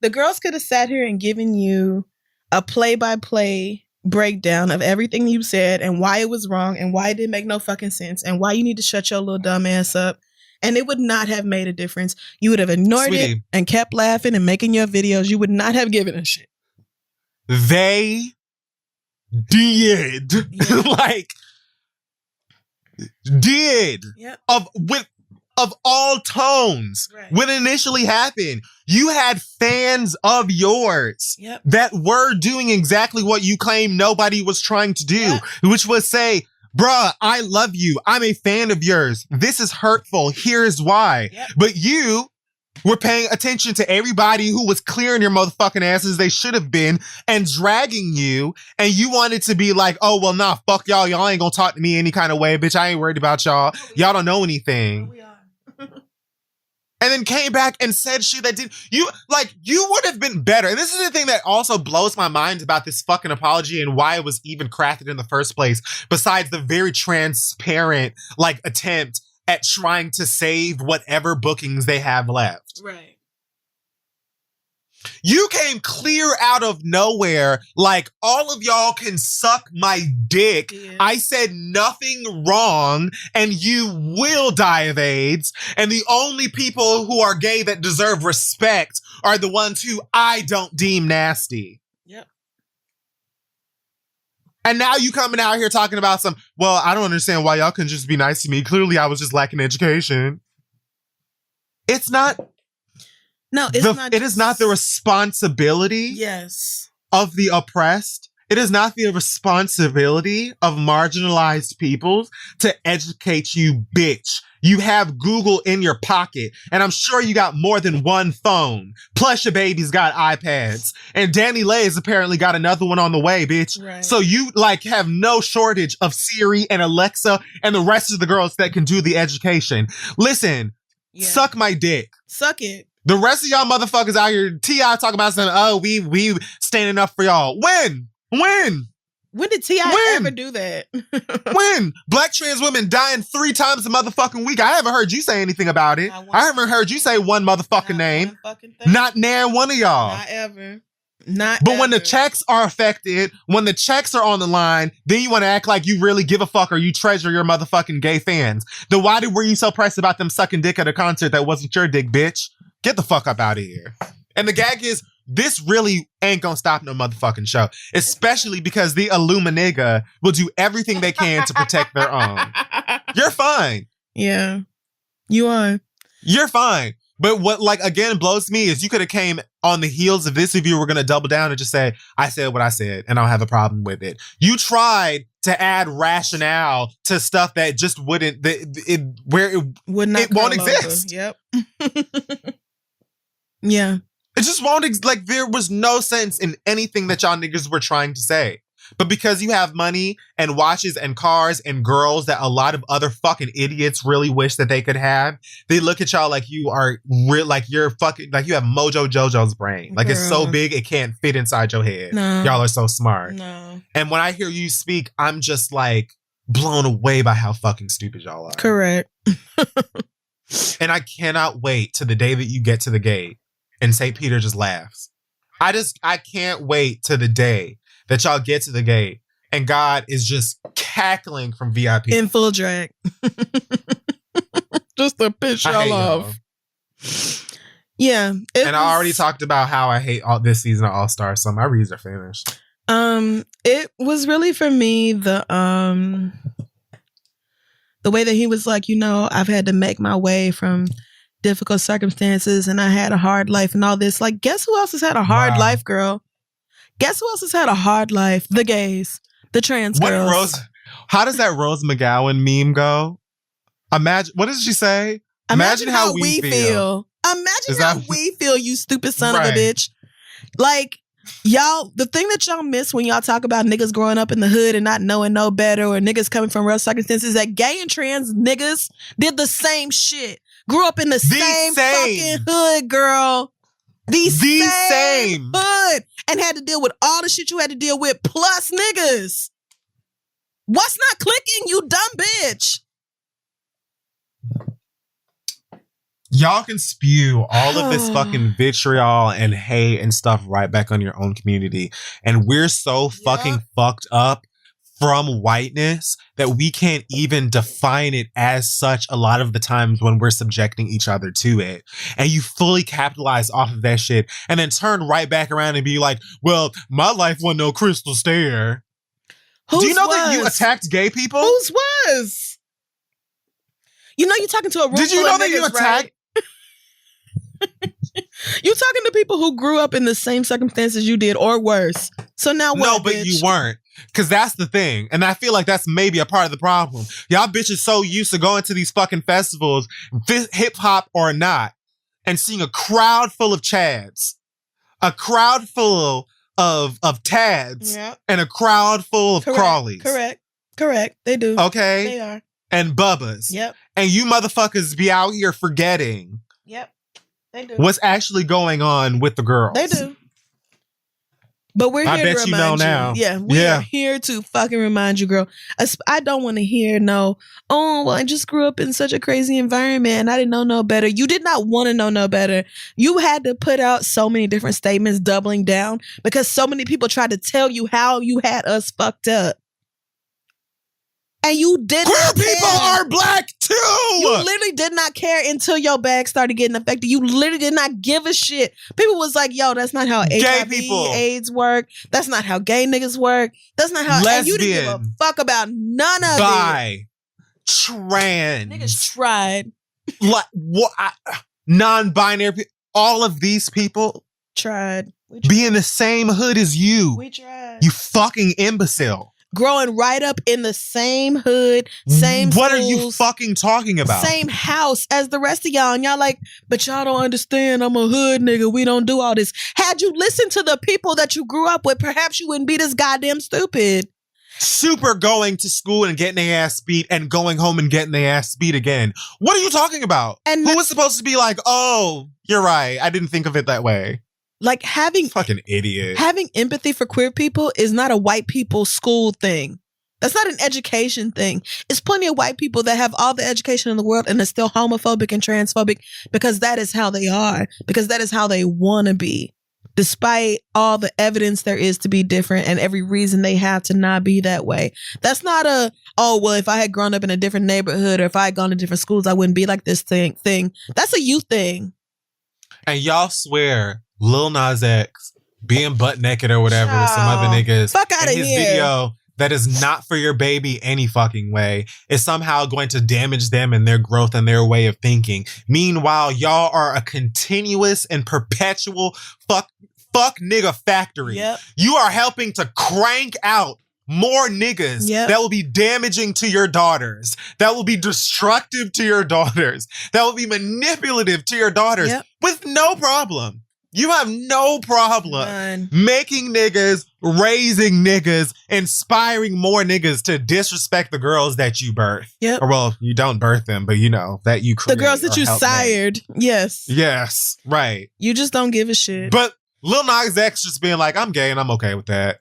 The girls could have sat here and given you a play-by-play breakdown of everything you said and why it was wrong and why it didn't make no fucking sense and why you need to shut your little dumb ass up. And it would not have made a difference. You would have ignored it and kept laughing and making your videos. You would not have given a shit. They did. Yeah. Like, did. Yep. Of all tones. Right. When it initially happened, you had fans of yours that were doing exactly what you claim nobody was trying to do, which was say, bruh, I love you. I'm a fan of yours. This is hurtful. Here's why. But you were paying attention to everybody who was clearing your motherfucking asses they should have been and dragging you. And you wanted to be like, oh, well, nah, fuck y'all. Y'all ain't gonna talk to me any kind of way. Bitch, I ain't worried about y'all. Y'all don't know anything. And then came back and said shit that you would have been better. And this is the thing that also blows my mind about this fucking apology and why it was even crafted in the first place, besides the very transparent, like, attempt at trying to save whatever bookings they have left. Right. You came clear out of nowhere, like, all of y'all can suck my dick. Yeah. I said nothing wrong, and you will die of AIDS. And the only people who are gay that deserve respect are the ones who I don't deem nasty. Yep. And now you coming out here talking about some, well, I don't understand why y'all couldn't just be nice to me. Clearly, I was just lacking education. It's not... No, it's not. It is not the responsibility of the oppressed. It is not the responsibility of marginalized peoples to educate you, bitch. You have Google in your pocket, and I'm sure you got more than one phone. Plus your baby's got iPads. And Danny Lay has apparently got another one on the way, bitch. Right. So you, like, have no shortage of Siri and Alexa and the rest of the girls that can do the education. Listen, suck my dick. Suck it. The rest of y'all motherfuckers out here, T.I. talking about saying, oh, we standing up for y'all. When? When did T.I. ever do that? When? Black trans women dying 3 times a motherfucking week. I haven't heard you say anything about it. I haven't heard you say one motherfucking name. Not near one of y'all. Not ever. But when the checks are affected, when the checks are on the line, then you want to act like you really give a fuck or you treasure your motherfucking gay fans. Then why were you so pressed about them sucking dick at a concert that wasn't your dick, bitch? Get the fuck up out of here. And the gag is, this really ain't gonna stop no motherfucking show. Especially because the Illuminiga will do everything they can to protect their own. You're fine. Yeah. You are. You're fine. But what, like, again, blows me is you could have came on the heels of this if you were going to double down and just say, I said what I said and I don't have a problem with it. You tried to add rationale to stuff that just wouldn't, it won't exist. Yep. Yeah. It just won't, like, there was no sense in anything that y'all niggas were trying to say. But because you have money and watches and cars and girls that a lot of other fucking idiots really wish that they could have, they look at y'all like you are real, like you're fucking, like you have Mojo Jojo's brain. Like, it's so big it can't fit inside your head. No. Y'all are so smart. No. And when I hear you speak, I'm just like, blown away by how fucking stupid y'all are. Correct. And I cannot wait to the day that you get to the gate and St. Peter just laughs. I can't wait to the day that y'all get to the gate and God is just cackling from VIP. In full drag. Just to piss y'all off. Yeah. And I already talked about how I hate all this season of All Stars, so my reads are finished. It was really for me the way that he was like, you know, I've had to make my way from difficult circumstances and I had a hard life and all this. Like, guess who else has had a hard life, girl? Guess who else has had a hard life? The gays, the trans girls. How does that Rose McGowan meme go? Imagine, what does she say? Imagine how we feel. Imagine how we feel, you stupid son of a bitch. Like, y'all, the thing that y'all miss when y'all talk about niggas growing up in the hood and not knowing no better, or niggas coming from rough circumstances, is that gay and trans niggas did the same shit. Grew up in the same fucking hood, girl. The same hood. And had to deal with all the shit you had to deal with, plus niggas. What's not clicking, you dumb bitch? Y'all can spew all of this fucking vitriol and hate and stuff right back on your own community. And we're so fucking fucked up from whiteness that we can't even define it as such a lot of the times when we're subjecting each other to it. And you fully capitalize off of that shit and then turn right back around and be like, well, my life wasn't no crystal stair. Do you know that you attacked gay people? Whose was? You know you're talking to a room. Did you know that you attacked? Right? You talking to people who grew up in the same circumstances you did or worse. So now what? No, but you weren't. Because that's the thing. And I feel like that's maybe a part of the problem. Y'all bitches so used to going to these fucking festivals, hip hop or not, and seeing a crowd full of chads, a crowd full of tads, and a crowd full of crawlies. Correct. They do. Okay? They are. And bubbas. Yep. And you motherfuckers be out here forgetting. Yep. They do. What's actually going on with the girls. They do. But we're here to remind you. Now. Yeah, we are here to fucking remind you, girl. I don't want to hear oh, well, I just grew up in such a crazy environment and I didn't know no better. You did not want to know no better. You had to put out so many different statements doubling down because so many people tried to tell you how you had us fucked up. And you did Queer not care. People are black too. You literally did not care until your bag started getting affected. You literally did not give a shit. People was like, yo, that's not how HIV, AIDS work. That's not how gay niggas work. That's not how... Lesbian. And you didn't give a fuck about none of it. Trans. Niggas tried. Like, non-binary... All of these people... Tried. Be in the same hood as you. We tried. You fucking imbecile. Growing right up in the same hood, same What schools, are you fucking talking about? Same house as the rest of y'all. And y'all like, but y'all don't understand. I'm a hood nigga. We don't do all this. Had you listened to the people that you grew up with, perhaps you wouldn't be this goddamn stupid. Super going to school and getting their ass beat and going home and getting their ass beat again. What are you talking about? And who was supposed to be like, oh, you're right. I didn't think of it that way. Like fucking idiot. Having empathy for queer people is not a white people school thing. That's not an education thing. It's plenty of white people that have all the education in the world and are still homophobic and transphobic because that is how they are, because that is how they want to be, despite all the evidence there is to be different and every reason they have to not be that way. That's not oh, well, if I had grown up in a different neighborhood or if I had gone to different schools, I wouldn't be like this thing. That's a you thing. And y'all swear Lil Nas X being butt naked or whatever with some other niggas. Fuck out of here. His video that is not for your baby any fucking way is somehow going to damage them and their growth and their way of thinking. Meanwhile, y'all are a continuous and perpetual fuck nigga factory. Yep. You are helping to crank out more niggas that will be damaging to your daughters, that will be destructive to your daughters, that will be manipulative to your daughters with no problem. You have no problem making niggas, raising niggas, inspiring more niggas to disrespect the girls that you birth. Yep. Or well, you don't birth them, but you know, that you create. The girls that you sired. Yes. Yes. Right. You just don't give a shit. But Lil Nas X just being like, I'm gay and I'm okay with that.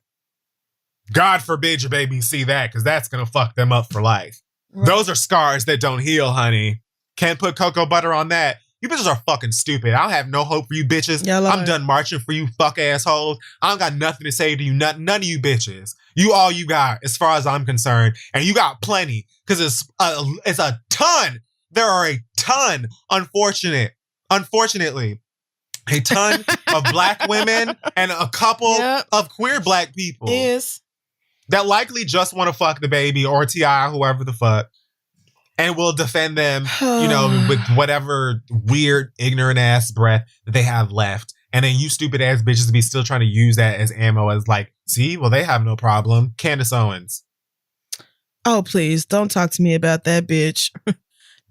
God forbid your baby see that, because that's going to fuck them up for life. Right. Those are scars that don't heal, honey. Can't put cocoa butter on that. You bitches are fucking stupid. I don't have no hope for you bitches. I'm done marching for you fuck assholes. I don't got nothing to say to you. None of you bitches. You all you got, as far as I'm concerned. And you got plenty, because it's a ton. There are a ton, unfortunately, a ton of black women and a couple of queer black people that likely just want to fuck the baby or T.I., whoever the fuck, and will defend them, with whatever weird, ignorant ass breath that they have left. And then you stupid ass bitches be still trying to use that as ammo as like, see, well, they have no problem. Candace Owens. Oh, please don't talk to me about that bitch.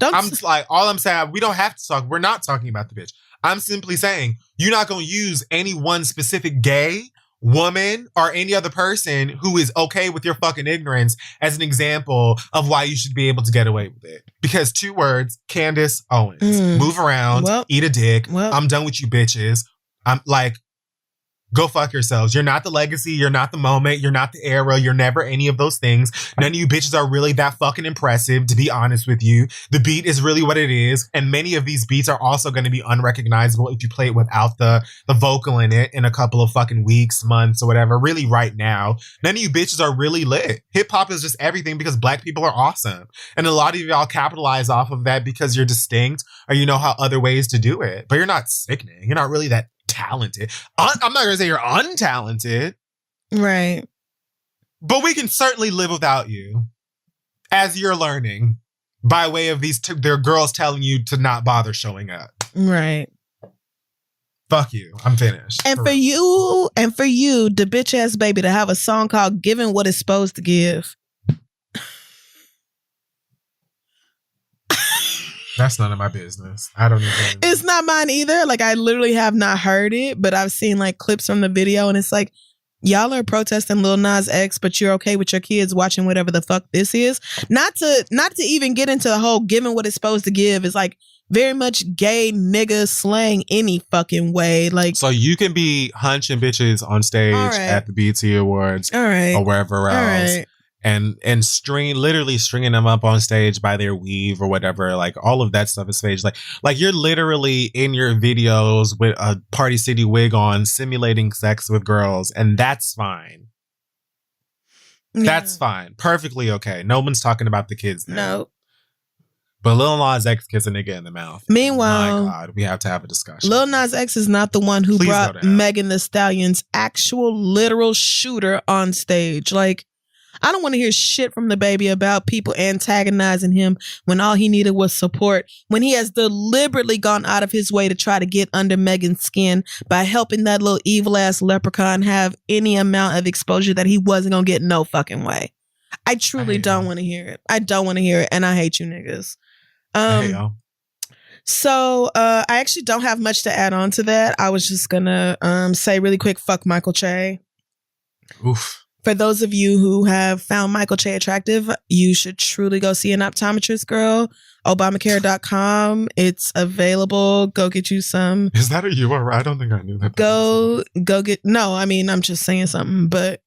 All I'm saying, we don't have to talk. We're not talking about the bitch. I'm simply saying you're not going to use any one specific gay woman or any other person who is okay with your fucking ignorance as an example of why you should be able to get away with it. Because 2 words, Candace Owens. Move around, eat a dick. I'm done with you bitches. I'm like, go fuck yourselves. You're not the legacy. You're not the moment. You're not the era. You're never any of those things. None of you bitches are really that fucking impressive, to be honest with you. The beat is really what it is. And many of these beats are also going to be unrecognizable if you play it without the vocal in it in a couple of fucking weeks, months, or whatever. Really right now. None of you bitches are really lit. Hip hop is just everything because black people are awesome. And a lot of y'all capitalize off of that because you're distinct or you know how other ways to do it. But you're not sickening. You're not really that talented. I'm not going to say you're untalented. Right. But we can certainly live without you as you're learning by way of their girls telling you to not bother showing up. Right. Fuck you. I'm finished. And for you, the bitch ass baby, to have a song called Giving What It's Supposed to Give. That's none of my business. I don't even. It's not mine either. Like, I literally have not heard it, but I've seen like clips from the video, and it's like, y'all are protesting Lil Nas X, but you're okay with your kids watching whatever the fuck this is. Not to even get into the whole giving what it's supposed to give is like very much gay nigga slang any fucking way. Like, so you can be hunching bitches on stage at the BET Awards or wherever else. And literally stringing them up on stage by their weave or whatever. Like, all of that stuff is staged. Like you're literally in your videos with a Party City wig on, simulating sex with girls, and that's fine. Yeah. That's fine. Perfectly okay. No one's talking about the kids there. No. But Lil Nas X kiss a nigga in the mouth. Meanwhile, my God, we have to have a discussion. Lil Nas X is not the one who brought Megan Thee Stallion's actual literal shooter on stage. Like, I don't want to hear shit from the baby about people antagonizing him when all he needed was support, when he has deliberately gone out of his way to try to get under Megan's skin by helping that little evil ass leprechaun have any amount of exposure that he wasn't going to get no fucking way. I truly don't want to hear it. I don't want to hear it. And I hate you niggas. So I actually don't have much to add on to that. I was just going to say really quick, fuck Michael Che. Oof. For those of you who have found Michael Che attractive, you should truly go see an optometrist, girl. Obamacare.com. It's available. Go get you some. Is that a URL? I don't think I knew that. Go get. No, I mean, I'm just saying something, but.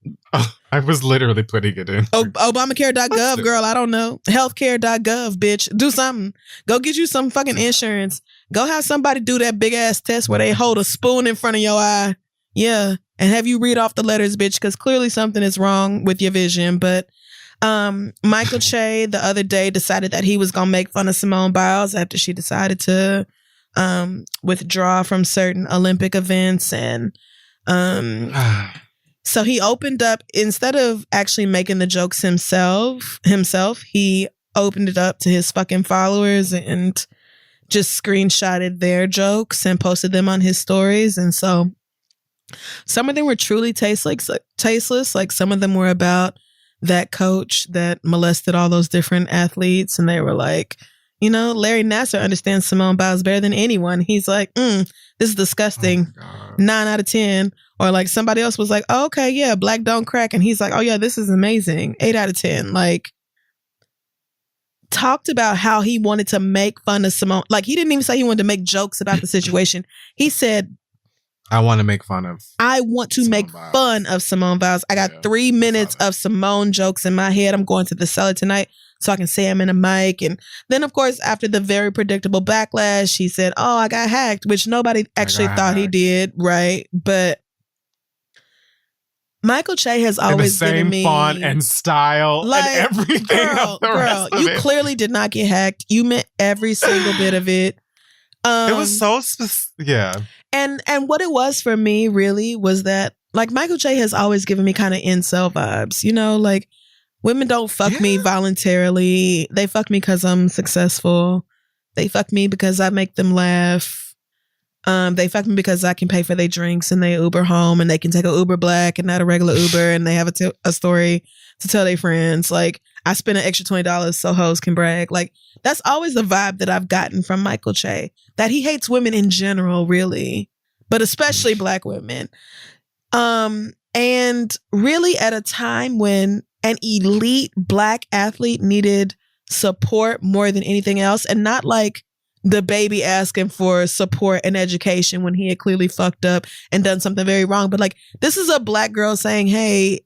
I was literally putting it in. Obamacare.gov, girl. I don't know. Healthcare.gov, bitch. Do something. Go get you some fucking insurance. Go have somebody do that big ass test where they hold a spoon in front of your eye. Yeah. And have you read off the letters, bitch, because clearly something is wrong with your vision. But Michael Che the other day decided that he was going to make fun of Simone Biles after she decided to withdraw from certain Olympic events. And so he opened up, instead of actually making the jokes himself, he opened it up to his fucking followers and just screenshotted their jokes and posted them on his stories. And so some of them were truly tasteless. Like, some of them were about that coach that molested all those different athletes. And they were like, you know, Larry Nassar understands Simone Biles better than anyone. He's like, this is disgusting. 9 out of 10. Or like somebody else was like, oh, okay, yeah, black don't crack. And he's like, oh yeah, this is amazing. 8 out of 10. Like, talked about how he wanted to make fun of Simone. Like, he didn't even say he wanted to make jokes about the situation. He said, I want to make fun of. I want to make fun of Simone Biles. I got 3 minutes of Simone jokes in my head. I'm going to the cellar tonight so I can say them in a mic. And then, of course, after the very predictable backlash, he said, "Oh, I got hacked," which nobody actually thought he did, right? But Michael Che has always given me the same font and style and everything. Girl, you clearly did not get hacked. You meant every single bit of it. It was so yeah. And what it was for me really was that like Michael Che has always given me kind of incel vibes. You know, like women don't fuck me voluntarily. They fuck me because I'm successful. They fuck me because I make them laugh. They fuck me because I can pay for their drinks and they Uber home and they can take a Uber Black and not a regular Uber and they have a story to tell their friends. Like I spent an extra $20 so hoes can brag. Like that's always the vibe that I've gotten from Michael Che, that he hates women in general, really, but especially Black women. And really at a time when an elite Black athlete needed support more than anything else, and not like the baby asking for support and education when he had clearly fucked up and done something very wrong. But like, this is a Black girl saying, hey,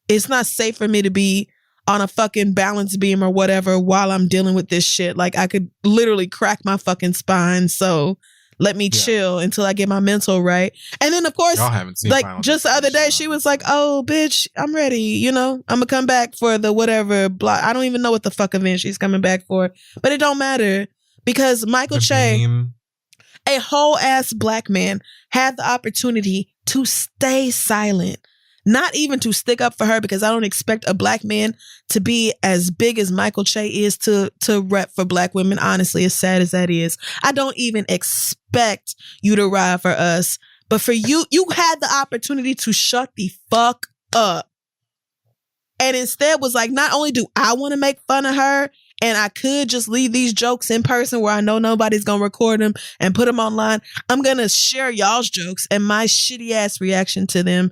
it's not safe for me to be on a fucking balance beam or whatever while I'm dealing with this shit. Like I could literally crack my fucking spine. So let me chill until I get my mental right. And then of course, like just the other day, she was like, "Oh, bitch, I'm ready. You know, I'm gonna come back for the whatever blah." I don't even know what the fuck event she's coming back for, but it don't matter. Because Michael Che, a whole ass Black man, had the opportunity to stay silent, not even to stick up for her, because I don't expect a Black man to be as big as Michael Che is to rep for Black women. Honestly, as sad as that is, I don't even expect you to ride for us. But for you, you had the opportunity to shut the fuck up. And instead was like, not only do I want to make fun of her, and I could just leave these jokes in person where I know nobody's going to record them and put them online, I'm going to share y'all's jokes and my shitty ass reaction to them.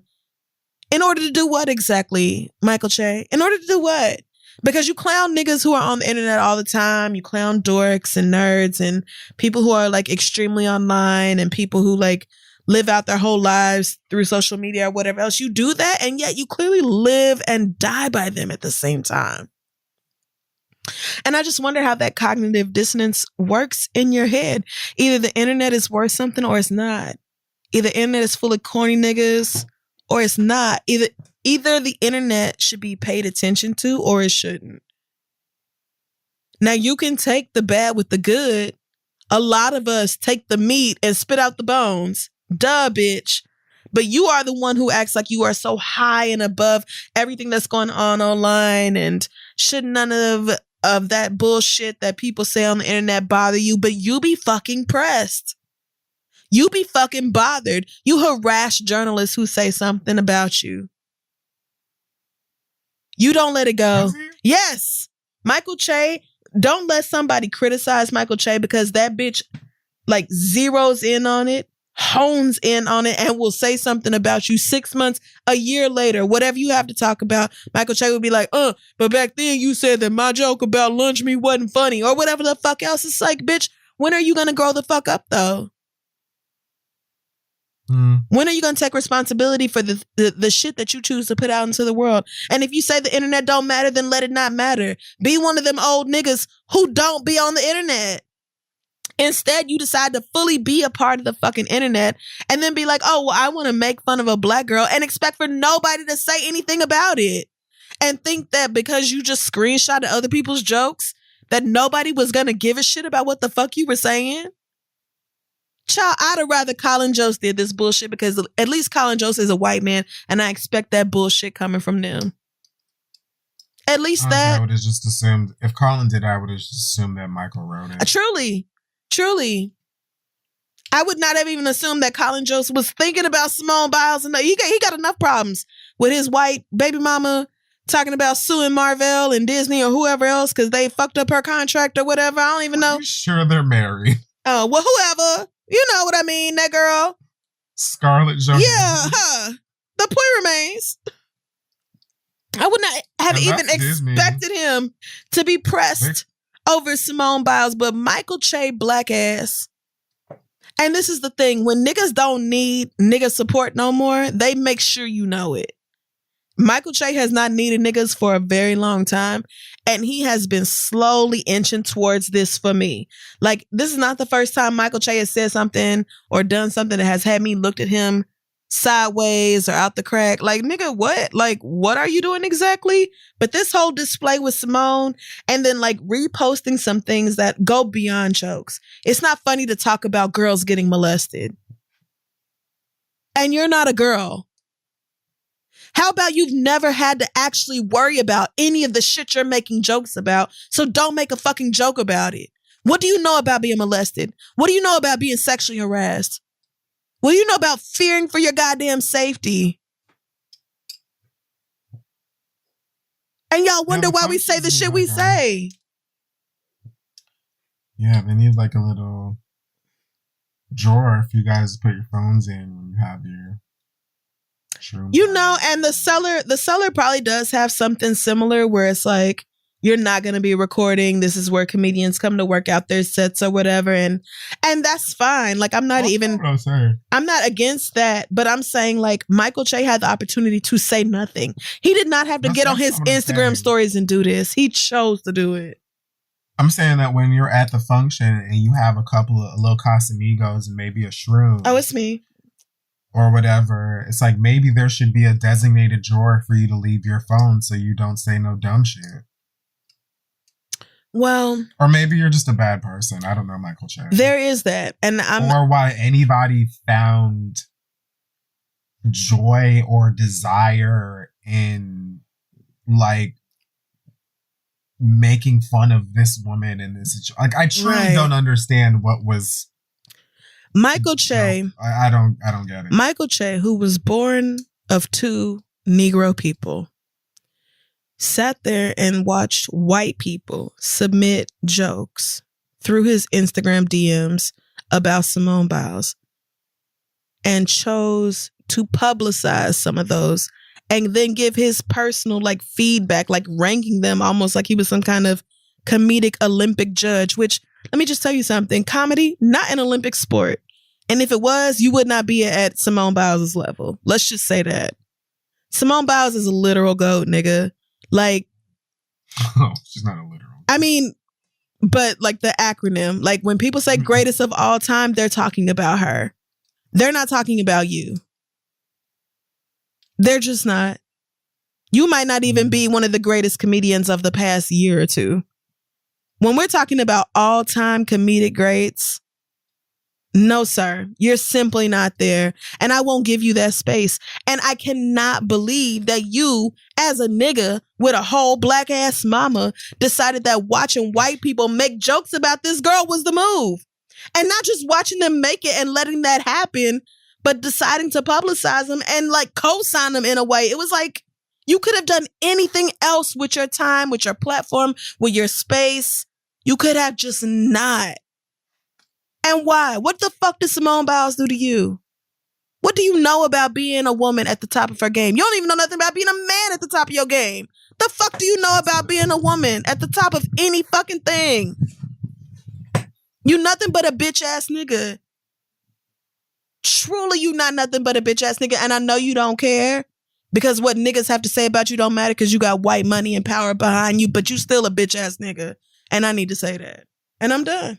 In order to do what exactly, Michael Che? In order to do what? Because you clown niggas who are on the internet all the time. You clown dorks and nerds and people who are like extremely online and people who like live out their whole lives through social media or whatever else. You do that, and yet you clearly live and die by them at the same time. And I just wonder how that cognitive dissonance works in your head. Either the internet is worth something or it's not. Either the internet is full of corny niggas or it's not. Either the internet should be paid attention to or it shouldn't. Now you can take the bad with the good. A lot of us take the meat and spit out the bones. Duh, bitch. But you are the one who acts like you are so high and above everything that's going on online, and should none of that bullshit that people say on the internet bother you, but you be fucking pressed. You be fucking bothered. You harass journalists who say something about you. You don't let it go. Yes. Michael Che, don't let somebody criticize Michael Che because that bitch like zeroes in on it, hones in on it, and will say something about you 6 months, a year later, whatever you have to talk about. Michael Che would be like, but back then you said that my joke about lunch meat wasn't funny, or whatever the fuck else. It's like, bitch, when are you going to grow the fuck up though? When are you going to take responsibility for the shit that you choose to put out into the world? And if you say the internet don't matter, then let it not matter. Be one of them old niggas who don't be on the internet. Instead, you decide to fully be a part of the fucking internet and then be like, oh, well, I want to make fun of a Black girl and expect for nobody to say anything about it. And think that because you just screenshotted other people's jokes, that nobody was going to give a shit about what the fuck you were saying. Child, I'd have rather Colin Jost did this bullshit, because at least Colin Jost is a white man and I expect that bullshit coming from them. At least that. I would have just assumed, if Colin did, I would have just assumed that Michael wrote it. Truly. I would not have even assumed that Colin Jost was thinking about Simone Biles. And he got enough problems with his white baby mama talking about suing Marvel and Disney or whoever else because they fucked up her contract or whatever. I don't even know. I'm sure they're married. Oh, well, whoever. You know what I mean, that girl. Scarlett Johansson. Yeah, her. The point remains. I would not have even expected him to be pressed over Simone Biles, but Michael Che Black ass And this is the thing. When niggas don't need nigga support no more, they make sure you know it. Michael Che has not needed niggas for a very long time. And he has been slowly inching towards this for me. Like, this is not the first time Michael Che has said something or done something that has had me looked at him sideways or out the crack. Like, nigga, what? Like, what are you doing exactly? But this whole display with Simone and then like reposting some things that go beyond jokes. It's not funny to talk about girls getting molested. And you're not a girl. How about you've never had to actually worry about any of the shit you're making jokes about, so don't make a fucking joke about it. What do you know about being molested? What do you know about being sexually harassed? What do you know about fearing for your goddamn safety? And y'all wonder why we say the shit we say. Yeah, they need like a little drawer if you guys put your phones in when you have your shroom. You know, and the seller probably does have something similar where it's like, you're not going to be recording. This is where comedians come to work out their sets or whatever. And that's fine. Like, I'm not against that, but I'm saying like Michael Che had the opportunity to say nothing. He did not have to get on his Instagram stories and do this. He chose to do it. I'm saying that when you're at the function and you have a couple of little Casamigos and maybe a shroom. Oh, it's me. Or whatever. It's like maybe there should be a designated drawer for you to leave your phone so you don't say no dumb shit. Well, or maybe you're just a bad person. I don't know, Michael Che. There is that. Or why anybody found joy or desire in like making fun of this woman in this situation. Like, I truly don't understand what was Michael Che. I don't get it. Michael Che, who was born of two Negro people, sat there and watched white people submit jokes through his Instagram DMs about Simone Biles and chose to publicize some of those and then give his personal like feedback, like ranking them almost like he was some kind of comedic Olympic judge, which, let me just tell you something, comedy, not an Olympic sport. And if it was, you would not be at Simone Biles' level. Let's just say that. Simone Biles is a literal GOAT, nigga. Like, oh, she's not a literal. I mean, but like the acronym, like when people say greatest of all time, they're talking about her. They're not talking about you. They're just not. You might not even be one of the greatest comedians of the past year or two. When we're talking about all-time comedic greats, no, sir, you're simply not there. And I won't give you that space. And I cannot believe that you, as a nigga with a whole black ass mama, decided that watching white people make jokes about this girl was the move. And not just watching them make it and letting that happen, but deciding to publicize them and like co-sign them in a way. It was like, you could have done anything else with your time, with your platform, with your space. You could have just not. And why? What the fuck did Simone Biles do to you? What do you know about being a woman at the top of her game? You don't even know nothing about being a man at the top of your game. The fuck do you know about being a woman at the top of any fucking thing? You nothing but a bitch ass nigga. Truly, you not nothing but a bitch ass nigga. And I know you don't care because what niggas have to say about you don't matter because you got white money and power behind you, but you still a bitch ass nigga. And I need to say that. And I'm done.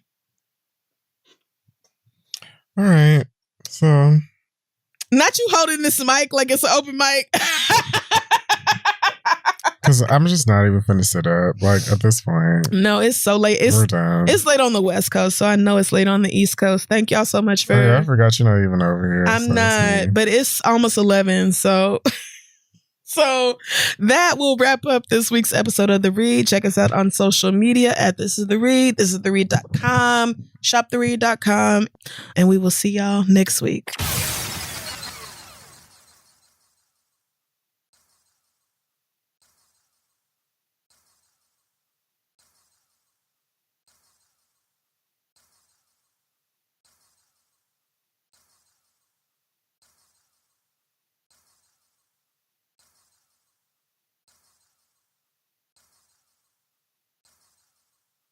All right. So. Not you holding this mic like it's an open mic. Because I'm just not even finna sit up. Like, at this point. No, it's so late. We're done. It's late on the West Coast, so I know it's late on the East Coast. Thank y'all so much for... Oh, yeah, I forgot you're not even over here. I'm not, but it's almost 11, so... So that will wrap up this week's episode of The Read. Check us out on social media at This Is The Read, thisistheread.com, shoptheread.com, and we will see y'all next week.